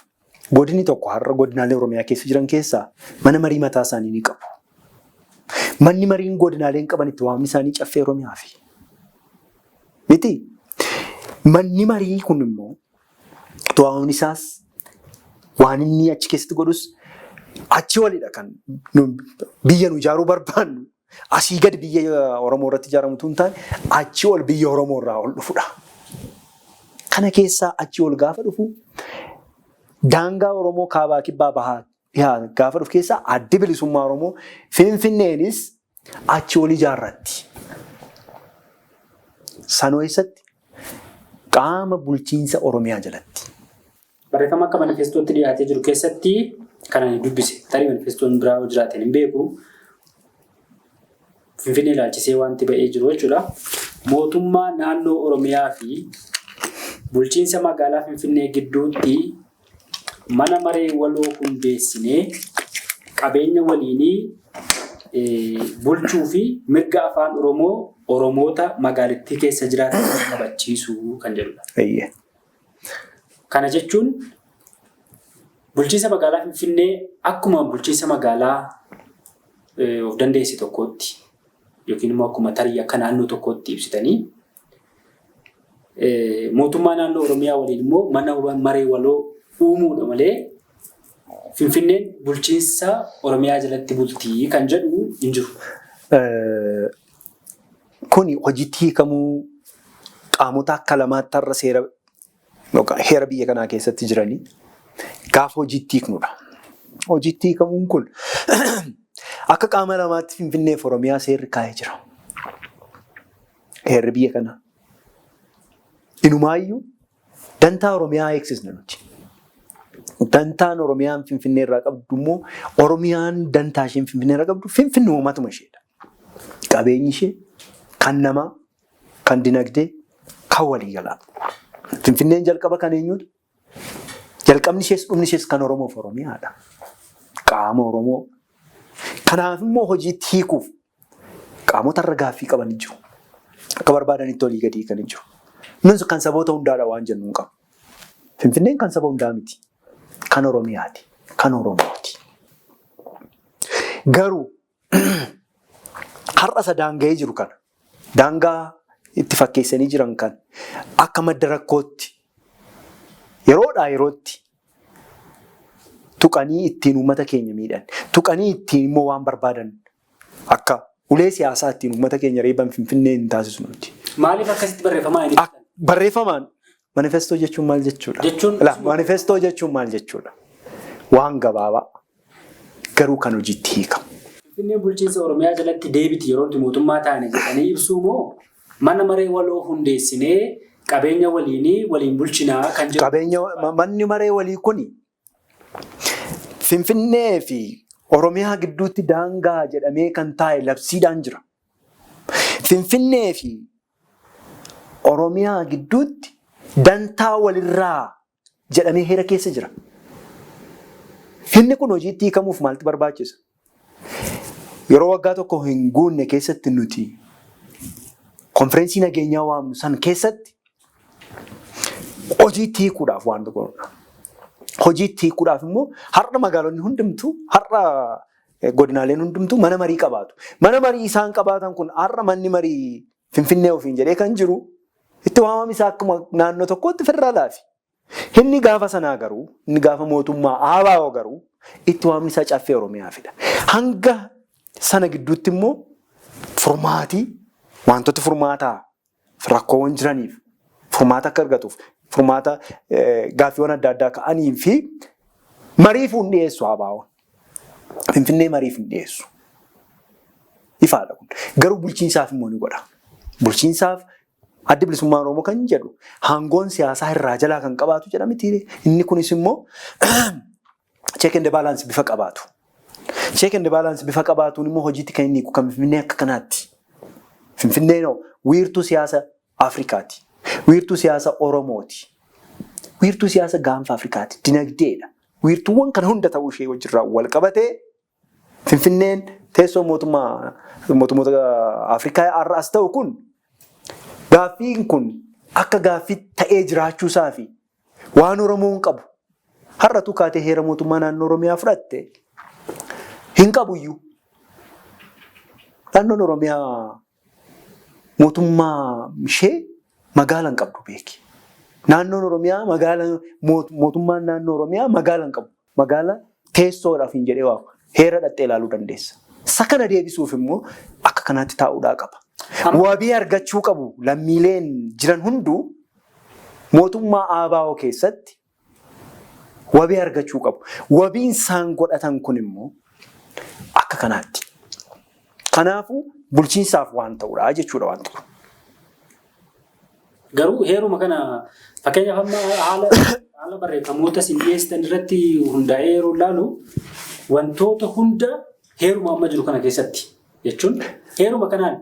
godinni tokko har'a godinaalee Oromiyaa keessa jiran keessaa mana marii mataa isaanii ni qabu. Manni mariin godinaaleen qaban itti waamni isaanii caffee Oromiyaafi. Miti manni marii kun immoo itti waamni isaas waan inni achi keessatti godhus achi walidha kan biyya nu ijaaruu barbaannu. Asii gadi biyya Oromoo irratti ijaaramutu hin taane achi ol biyya Oromoo irraa ol dhufudha. Kana keessaa achi ol gaafa dhufu daangaa Oromoo kaabaa kibbaa bahaa gaafa dhufu keessaa addi bilisummaa Oromoo Finfinneenis achi ol ijaarratti. Sanoo eessatti qaama bulchiinsa Oromiyaa jalatti. Barreeffama akka manifestootti dhiyaatee jiru keessatti kan ani dubbise. Tarii manifestoon biraa jiraateen hin beeku. Finfinnee ilaalchisee wanti ba'ee jiru jechuudha. Mootummaa naannoo Oromiyaa fi bulchiinsa magaalaa Finfinnee gidduutti mana maree waloo hundeessinee qabeenya waliinii bulchuu fi mirga afaan Oromoo Oromoota magaalittii keessa jiraatan qabachiisuu kan jedhudha. Kana jechuun bulchiinsa magaalaa Finfinnee akkuma bulchiinsa magaalaa of dandeesse tokkootti yookiin immoo akkuma tarii akka naannoo tokkootti ibsitanii mootummaa naannoo Oromiyaa waliin immoo mana maree waloo uumuudha malee Finfinneen bulchiinsa Oromiyaa jalatti bultii kan jedhu hin jiru. Kuni hojiitti hiikamuu qaamota akka lamaatti har'a heera biyya kanaa keessatti jiranii gaafa hojiitti hiiknudha. Hojiitti hiikamuun kun akka qaama lamaatti Finfinneef Oromiyaa seerri kaa'ee jira. Heerri biyya kanaa. Inumaayyuu dantaa Oromiyaa eegsisna nuti. Dantaan Oromiyaan Finfinnee irraa qabdu immoo Oromiyaan dantaa isheen Finfinnee irraa qabdu Finfinnee uumatuma isheedha. Qabeenyi ishee kan namaa, kan dinagdee, kan waliigalaa. Finfinneen jalqaba kan eenyudha? Jalqabni ishees dhumni ishees kan Oromoof Oromiyaadha. Qaama Oromoo. Kanaaf immoo hojiitti hiikuuf qaamota irra gaaffii qaban jiru. Akka barbaadanitti olii gadi kan jiru. Nuti kan saboota hundaadha waan jennu hin qabu. Finfinneen kan saba hundaa miti. Kan Oromiyaati. Kan Oromooti. Garuu har'a isa daanga'ee jiru kana. Daangaa itti fakkeessanii jiran kan akka madda rakkootti yeroodhaa yerootti tuqanii ittiin uummata keenya miidhan. Tuqanii ittiin immoo waan barbaadan akka ulee siyaasaa ittiin uummata keenya reeban Finfinnee hin taasisu nuti. Maaliif akkasitti barreeffamaa? Barreeffamaan manifestoo jechuun maal jechuudha? Manifestoo jechuun maal jechuudha? Waan gabaabaa garuu kan hojiitti hiikamu. Finfinnee bulchiinsa Oromiyaa jalatti deebiti yeroo mootummaa taane jedhanii ibsuu moo mana maree waloo hundeessinee qabeenya waliin bulchinaa kan jedhu? Manni maree walii kuni Finfinnee fi Oromiyaa gidduutti daangaa jedhamee kan taa'e labsiidhaan jira. Finfinnee fi Oromiyaa gidduutti dantaa walirraa jedhamee heera keessa jira. Finni kun hojiitti hiikamuuf maaltu barbaachisa? yeroo waggaa tokko hin guunne keessatti nuti konfereensii nageenyaa waamnu san keessatti hojiitti hiikuudhaaf waan tokkodha. Hojiitti hiikuudhaaf immoo har'a magaalonni hundumtuu har'a godinaaleen hundumtuu mana marii qabaatu. Mana marii isaan qabaatan kun har'a manni marii Finfinnee ofiin jedhee kan jiru itti waamamni isaa akkuma naannoo tokkootti federaalaafi. Inni gaafa sanaa garuu inni gaafa mootummaa ABO garuu itti waamamni isaa caffee Oromiyaafidha. Hanga sana gidduutti immoo furmaatii wantoota furmaataa rakkoowwan jiraniif furmaata akka argatuuf furmaata gaaffiiwwan adda addaa ka'anii fi mariif hin dhiyeessu ABO. Finfinnee mariif hin dhiyeessu. Ifaadha kun. Garuu bulchiinsaaf immoo ni godha. Bulchiinsaaf adda bilisummaa Oromoo kan jedhu hangoon siyaasaa irraa jalaa kan qabaatu jedha miti. Inni kunis immoo check and balance bifa qabaatu. Check and balance bifa qabaatuun immoo hojiitti kan inni hiiku kan Finfinnee akka kanaatti. Finfinnee wiirtuu siyaasa Afrikaati. Wiirtuu siyaasa Oromooti. Wiirtuu siyaasa gaanfa Afrikaati. Dinagdeedha. Wiirtuuwwan kana hunda ta'uu ishee wajjirraa wal qabatee Finfinneen teessoo mootummoota Afrikaa har'as ta'u kun gaaffiin kun akka gaaffii ta'ee jiraachuusaa fi waan Oromoon qabu har'atu kaatee heera mootummaa naannoo Oromiyaa fudhatte hin qabuyyuu. Naannoon Oromiyaa mootummaa ishee magaalaa hin qabdu beeki. Naannoon Oromiyaa mootummaan naannoo Oromiyaa magaalaa hin qabu. Magaalaa teessoodhaaf hin jedhee waamu. Heera dhattee ilaaluu dandeessa. Isa kana deebisuuf immoo akka kanaatti taa'uudhaa qaba. Wabii argachuu qabu lammiileen jiran hunduu mootummaa ABO keessatti wabii argachuu qabu. Wabiin isaan godhatan kun immoo akka kanaatti. Kanaafuu bulchiinsaaf waan ta'uudha jechuudha waan ta'u. Garuu heeruma kana fakkeenyaaf amma haala barreeffamoota isin dhiyeessitan irratti hundaa'ee yeroo ilaalu wantoota hunda heeruma amma jiru kana keessatti jechuun heeruma kanaan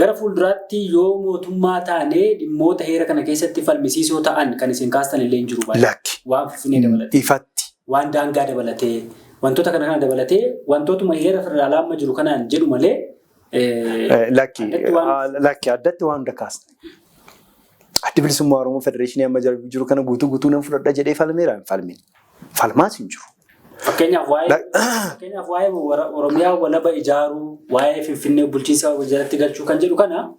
gara fuulduraatti yoo mootummaa taanee dhimmoota heera kana keessatti falmisiisoo ta'an kan isin kaastan illee hin jiru baay'ee. Waan Finfinnee dabalatee. Ifatti. Waan daangaa dabalatee. Wantoota kana dabalatee wantootuma heera federaalaa amma jiru kanaan jedhu malee. Lakki addatti waan hunda kaasne. Adda bilisummaa Oromoo Federeeshinii amma jiru kana guutuu nan fudhadha jedhee falmeera hin falmin. Falmaas hin jiru. Fakkeenyaaf waa'ee Oromiyaa walaba ijaaruu, waa'ee Finfinnee bulchiinsa jalatti galchuu kan jedhu kana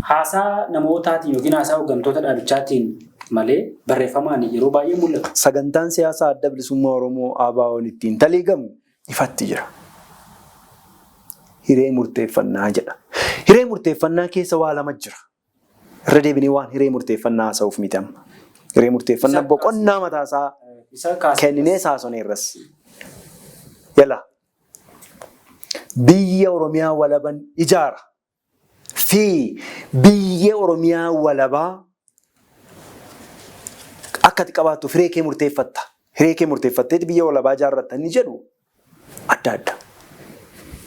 haasaa namootaatiin yookiin haasaa hooggantoota dhaabichaatiin malee barreeffamaan yeroo baay'ee mul'atu. Sagantaan siyaasaa adda bilisummaa Oromoo ABO'n ittiin taliigamu ifatti jira. Hiree murteeffannaa jedha. Hiree murteeffannaa keessa waa lama jira. Irra deebinee waan hiree murteeffannaa haasa'uuf miti amma. Hiree murteeffannaa boqonnaa mataasaa kenninee saasoneerras. Yala. Biyya Oromiyaa walaban ijaara fi biyya Oromiyaa walabaa akkati qabaattu hiree kee murteeffatta. Hiree kee murteeffatteeti biyya walabaa ijaarratta inni jedhu adda adda.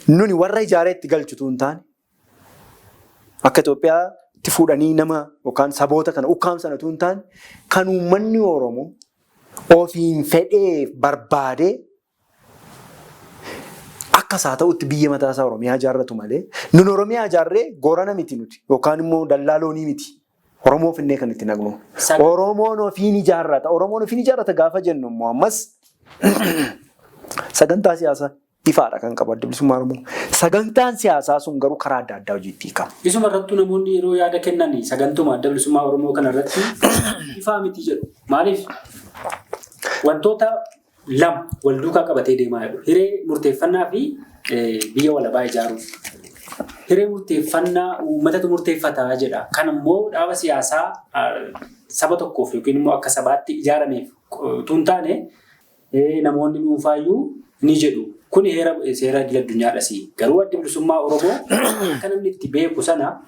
Nuni warra ijaareetti galchutu hin taane akka Itoophiyaa itti fuudhanii nama yookaan saboota kana ukkaamsanatu hin taane kan uummanni Oromoo ofiin fedhee barbaadee akka isaa ta'utti biyya mataasaa Oromiyaa ijaarratu malee nun Oromiyaa ijaarree Goorana miti nuti yookaan immoo Dallaaloonii miti. Oromoo finnee kan itti naqnu. Oromoon ofiin ijaarrata. Oromoon ofiin ijaarrata gaafa jennu immoo ammas sagantaa siyaasaa ifaadha kan qabu adda bilisummaa Oromoo. Sagantaan siyaasaa sun garuu karaa adda addaa hojiitti hiikama. Isuma irratti namoonni yeroo yaada kennan sagantuma adda bilisummaa Oromoo kana irratti ifaa miti jedhu. Maaliif? Wantoota lama wal duukaa qabatee deemaa jiru. Hiree murteeffannaa fi biyya walabaa ijaaruu. Hiree murteeffannaa uummatatu murteeffataa jedha. Kan immoo dhaaba siyaasaa saba tokkoof yookiin immoo akka sabaatti ijaarameef tun taane namoonni dhuunfaayyuu ni jedhu. Kun seera idil addunyaadhas. Garuu adda bilisummaa Oromoo kan namni itti beeku sana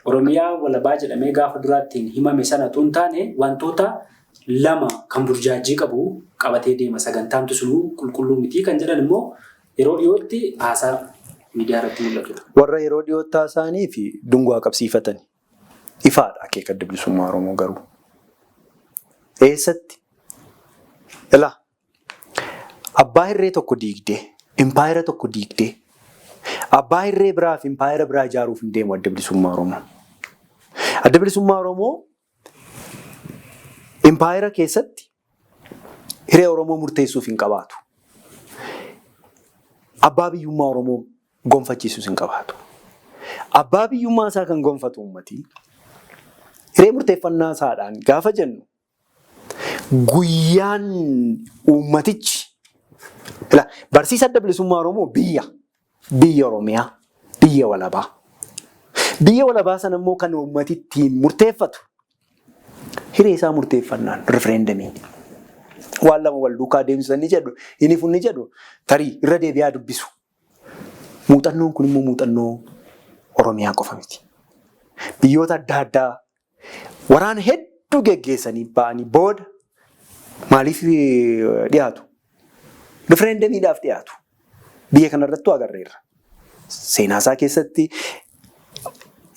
Oromiyaa walabaa jedhamee gaafa duraattiin himame sana tun taane wantoota lama kan burjaajii qabu qabatee deema. Sagantaamtu sunuu qulqulluu miti kan jedhan immoo yeroo dhiyootti haasaa miidiyaa irratti mul'atu. Warra yeroo dhiyootti haasa'anii fi dungoo qabsiifatan ifaadha akeeka adda bilisummaa Oromoo garuu. Eessatti? Ilaa abbaa hirree tokko diigdee impaayera tokko diigdee abbaa irree biraaf impaayera biraa ijaaruuf hin deemu adda bilisummaa Oromoo. Adda bilisummaa Oromoo impaayera keessatti hiree Oromoo murteessuuf hin qabaatu. Abbaa biyyummaa Oromoo gonfachiisuus hin qabaatu. Abbaa biyyummaa isaa kan gonfatu uummatii hiree murteeffannaa isaadhaan gaafa jennu guyyaan uummatichi barsiisa adda bilisummaa Oromoo biyya Oromiyaa, biyya walabaa. Biyya walabaa sana immoo kan uummati ittiin murteeffatu hiree isaa murteeffannaan refereendamiin. Waan lama wal duukaa deemsisan ni jedhu, inni fun ni jedhu, tarii irra deebi'aa dubbisu. Muuxannoon kun immoo muuxannoo Oromiyaa qofa miti. Biyyoota adda addaa waraana hedduu geggeessanii ba'anii booda maaliif dhiyaatu? Refereendamiidhaaf dhiyaatu. Biyya kanarrattuu agarreerra. Seenaa isaa keessatti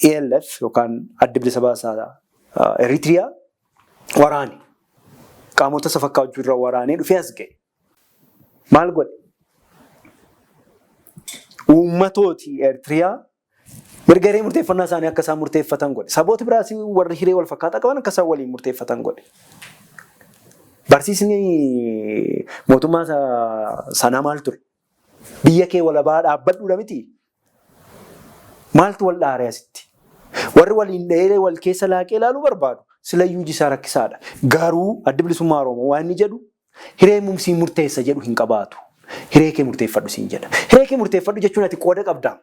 ELF yookaan adda bilisa baasaa Eritiriyaa waraane. Qaamota isa fakkaachuu irra waraanee dhufee as ga'e. Maal godhe? Uummatooti Eritiriyaa mirga hiree murteeffannaa isaanii akka isaan murteeffatan godhe. Saboota biraas warri hiree wal fakkaataa qaban akka isaan waliin murteeffatan godhe. Barsiisni mootummaa sanaa maal ture? Biyya kee walabaa dhaabbadhuudha miti. Maaltu wal dhaare asitti? Warri waliin dheeree wal keessa laaqee ilaaluu barbaadu. Silayyuu jisaa rakkisaadha. Garuu adda bilisummaa Oromoo waan inni jedhu hiree mumsii murteessa jedhu hin qabaatu. Hiree kee murteeffadhu siin jedha. Hiree kee murteeffadhu jechuun ati qooda qabdaa.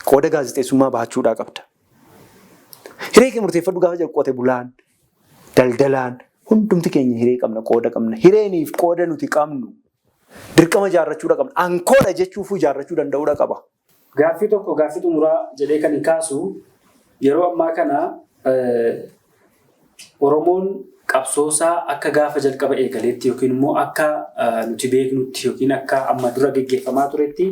Qooda gaazexeessummaa bahachuudhaa qabda. Hiree kee murteeffadhu gaafa jedhu qote bulaan, daldalaan hundumti keenya hiree qabna, qooda qabna. Hireeniif qooda nuti qabnu dirqama ijaarrachuudha qabna. Ankoodha jechuufuu ijaarrachuu danda'uudha qaba. Gaaffii tokko gaaffii xumuraa jedhee kan hin kaasu yeroo ammaa kana Oromoon qabsoosaa akka gaafa jalqaba eegaleetti yookiin immoo akka nuti beeknutti yookiin akka amma dura geggeeffamaa turetti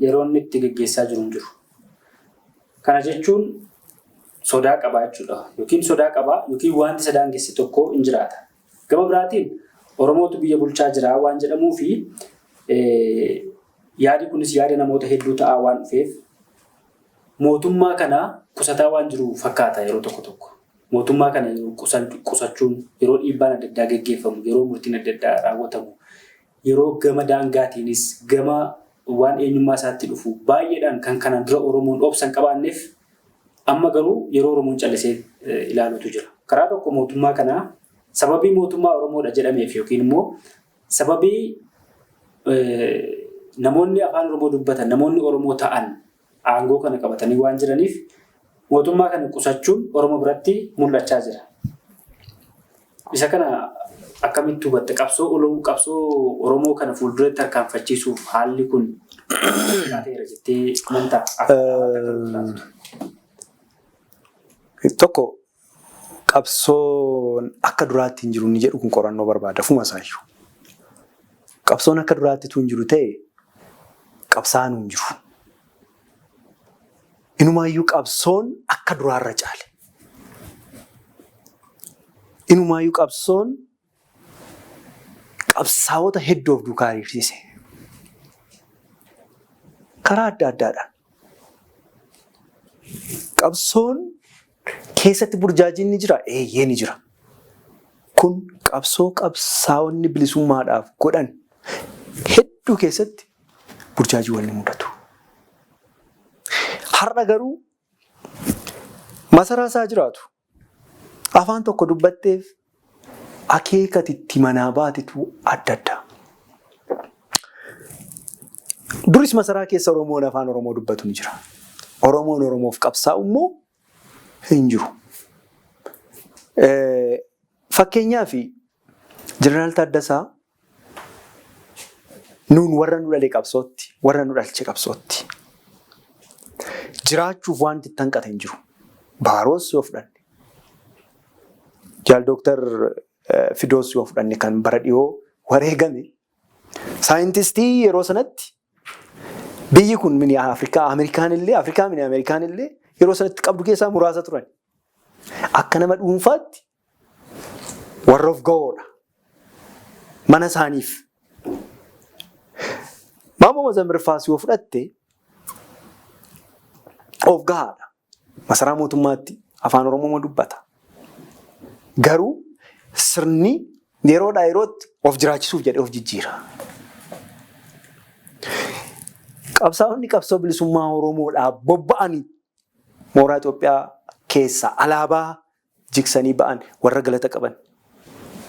yeroo inni itti geggeessaa jiru hin jiru. Kana jechuun sodaa qabaa jechuudha. Yookiin sodaa qabaa yookiin wanti isa daangesse tokko hin jiraata. Gama biraatiin Oromootu biyya bulchaa jira waan jedhamuu fi yaadi kunis yaada namoota hedduu ta'aa waan dhufeef mootummaa kana qusataa waan jiru fakkaata yeroo tokko tokko. Mootummaa kana qusachuun yeroo dhiibbaan adda addaa geggeeffamu, yeroo murtiin adda addaa raawwatamu, yeroo gama daangaatiinis gama waan eenyummaa isaatti dhufu baay'eedhaan kan kanaan dura Oromoon obsan qabaanneef amma garuu yeroo Oromoon callisee ilaalutu jira. Karaa tokko mootummaa kana sababii mootummaa Oromoodha jedhameef yookiin immoo sababii namoonni afaan Oromoo dubbatan, namoonni Oromoo ta'an aangoo kana qabatanii waan jiraniif mootummaa kana qusachuun Oromoo biratti mul'achaa jira. Isa kana akkamitti hubatte? Qabsoo Oromoo kana fuulduratti tarkaanfachiisuuf haalli kun ta'eera jettee amantaa? Tokko qabsoon akka duraatti hin jiru ni jedhu kun qorannoo barbaada fuma isaayyuu. Qabsoon akka duraatti hin jiru ta'e qabsaan hin jiru. Inumaayyuu qabsoon akka duraarra caale. Inumaayyuu qabsoon qabsaa'ota hedduu of duukaa hiriirsise. Karaa adda addaadhaan. Qabsoon keessatti burjaajiin ni jira? Eeyyee ni jira. Kun qabsoo qabsaa'onni bilisummaadhaaf godhan hedduu keessatti burjaajiiwwan ni mudatu. Har'a garuu masaraa isaa jiraatu. Afaan tokko dubbatteef akeekatitti manaa baatitu adda adda. Duris masaraa keessa Oromoon afaan Oromoo dubbatu ni jira. Oromoon Oromoof qabsaa'u immoo hin jiru. Fakkeenyaaf Jeneraal Taaddasaa nuun warra nu dhalee qabsootti, warra nu dhalche qabsootti. Jiraachuuf wanti itti hanqate hin jiru. Baaroos yoo fudhanne. Jaal Dooktar Fidoos yoo fudhanne kan bara dhiyoo wareegame. Saayintistii yeroo sanatti biyyi kun mini Afrikaa, Ameerikaan illee yeroo sanatti qabdu keessaa muraasa turan. Akka nama dhuunfaatti warra of ga'oodha. Mana isaaniif. Maammoo Mazammil yoo fudhatte of gahaadha. Masaraa mootummaatti afaan Oromoo dubbata. Garuu sirni yeroodhaa yerootti of jiraachisuuf jedhee of jijjiira. Qabsaa'onni qabsoo bilisummaa Oromoodhaa bobba'anii mooraa Itoophiyaa keessa alaabaa jigsanii ba'an warra galata qaban.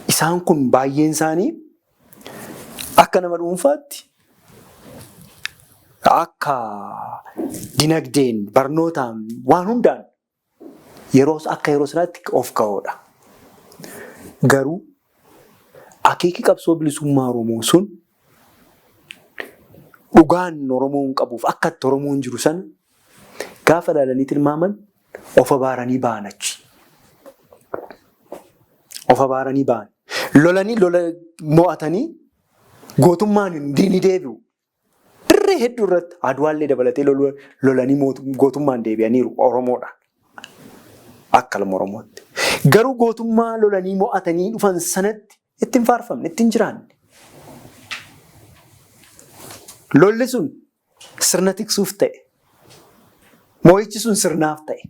Isaan kun baay'een isaanii akka nama dhuunfaatti akka dinagdeen barnootaan waan hundaan akka yeroo sanaatti of ka'oodha. Garuu akeeki qabsoo bilisummaa Oromoo sun dhugaan Oromoon qabuuf akka itti Oromoon jiru sana gaafa ilaalanii tilmaaman of abaaranii ba'an achi. Of abaaranii ba'an. Lolanii lola mo'atanii gootummaan diinii deebi'u. Dirree hedduu irratti Aduwaallee dabalatee lolanii gootummaan deebi'aniiru Oromoodha. Akka lama Oromootti. Garuu gootummaa lolanii mo'atanii dhufan sanatti ittiin faarfamne, ittiin jiraanne. Lolli sun sirna tiksuuf ta'e. Moo'ichi sun sirnaaf ta'e.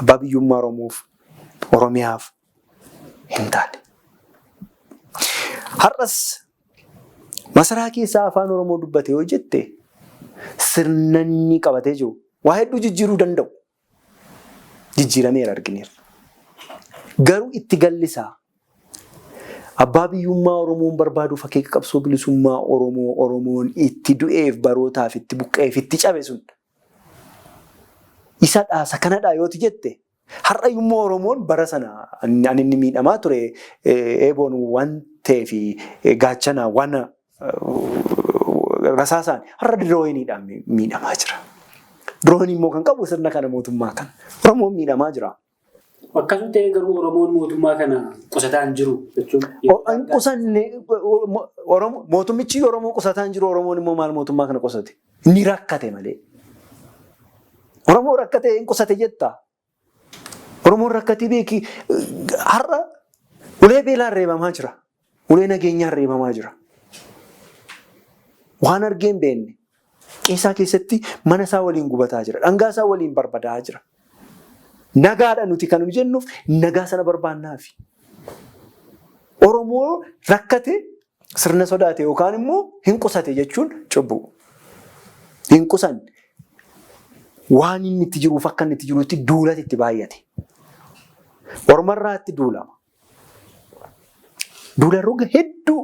Abbaa biyyummaa Oromoof, Oromiyaaf hin taane. Har'as masaraa keessaa afaan Oromoo dubbate yoo jette sirna inni qabatee jiru waa hedduu jijjiiruu danda'u. Jijjiirameera argineera. Garuu itti gallisaa abbaa biyyummaa Oromoon barbaaduuf akeeka qabsoo bilisummaa Oromoon itti du'eef barootaaf itti buqqeef itti cabe sun isa dhaasa kanadhaa yooti jette har'a immoo Oromoon bara sana ani inni miidhamaa ture eeboon waan ta'eef gaachana waan rasaasaan har'a dirooniidhaan miidhamaa jira. Diroon immoo kan qabu sirna kana mootummaa kana. Oromoon miidhamaa jira. Akkasuma ta'ee garuu Oromoon mootummaa kana qusataan jiru jechuun. Mootummichi Oromoo qusataan jiru Oromoon immoo maal mootummaa kana qusate? Ni rakkate malee. Oromoo rakkate hin qusate jettaa? Oromoon rakkatee beeki har'a ulee beelaan reebamaa jira. Ulee nageenyaan reebamaa jira. Waan argeen beenne. Qeessaa keessatti mana isaa waliin gubataa jira. Dhangaa isaa waliin barbadaa jira. Nagaadha nuti kan jennuuf nagaa sana barbaannaafi. Oromoo rakkate sirna sodaate yookaan immoo hin qusate jechuun cubbu. Hin qusanne. Waan inni itti jiruuf akka inni itti jirutti duulatti itti baay'ate. Oromarraa itti duulama. Duula roga hedduu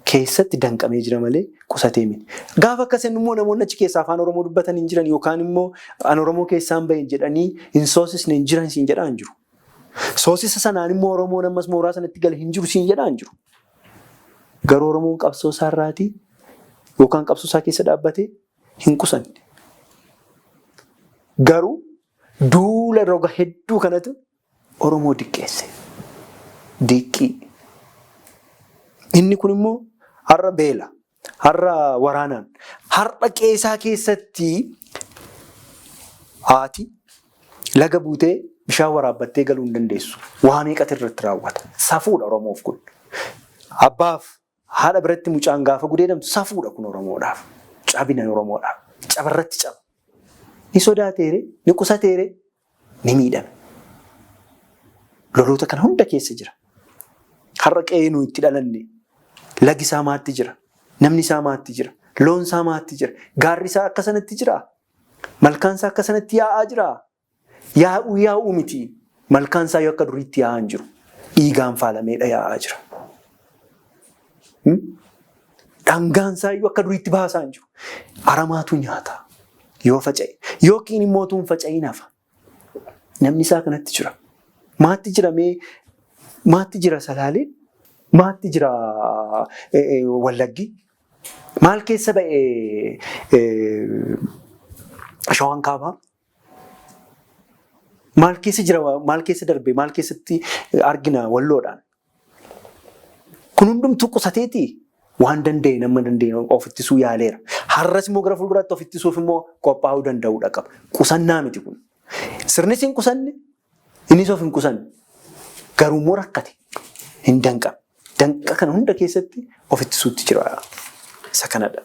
keessatti danqamee jira malee qusatee miti. Gaafa akkasiin immoo namoonni achi keessaa afaan Oromoo dubbatan hin jiran yookaan immoo an Oromoo keessaan bahin jedhanii hin soosisne hin jiran siin jedhaan jiru. Soosisa sanaan immoo Oromoon ammas mooraa sanatti gale hin jiru siin jedhaan jiru. Garuu Oromoon qabsoo isaarraatii yookaan qabsoo isaa keessa dhaabbatee hin qusanne. Garuu duula roga hedduu kanatu Oromoo diqqeesse. Diqqii. Inni kun immoo har'a beela, har'a waraanaan, har'a qeessaa keessatti haati laga buutee bishaan waraabbattee galuu hin dandeessu. Waa meeqatu irratti raawwata. Safuudha Oromoof kun. Abbaaf haadha biratti mucaan gaafa gudeedamtu safuudha kun Oromoodhaaf. Cabina Oromoodhaaf. Cabarratti caba. Ni sodaateere, ni qusateere, ni miidhame. Loloota kana hunda keessa jira. Har'a qe'ee nuyi itti dhalanne. Lagi isaa maatti jira. Namni isaa maatti jira. Loon isaa maatti jira. Gaarri isaa akka sanatti jira. Malkaan isaa akka sanatti yaa'aa jira. Yaa'uu miti. Malkaan isaa yoo akka duriitti yaa'aa hin jiru. Dhiigaan faalameedha yaa'aa jira. Dhangaan isaa yoo akka duriitti baasaa hin jiru. Aramaatu nyaata. Yoo faca'e. Yookiin immoo tuun faca'in hafa. Namni isaa kanatti jira. Maatti jira maatti jira Salaaleen. Maatti jira Wallaggi. Maal keessa ba'ee Shawaan Kaabaa? Maal keessa jira? Maal keessa darbee? Maal keessatti argina Walloodhaan? Kun hundumtuu qusateeti waan danda'e nama danda'e of ittisuu yaaleera. Har'as immoo gara fuulduraatti of ittisuuf immoo qophaa'uu danda'uudha qaba. Qusannaa miti kun. Sirnis hin qusanne, innis of hin qusanne. Garuu immoo rakkate hin danqamne. Danqa kana hunda keessatti of ittisuutti jira. isa kanadha.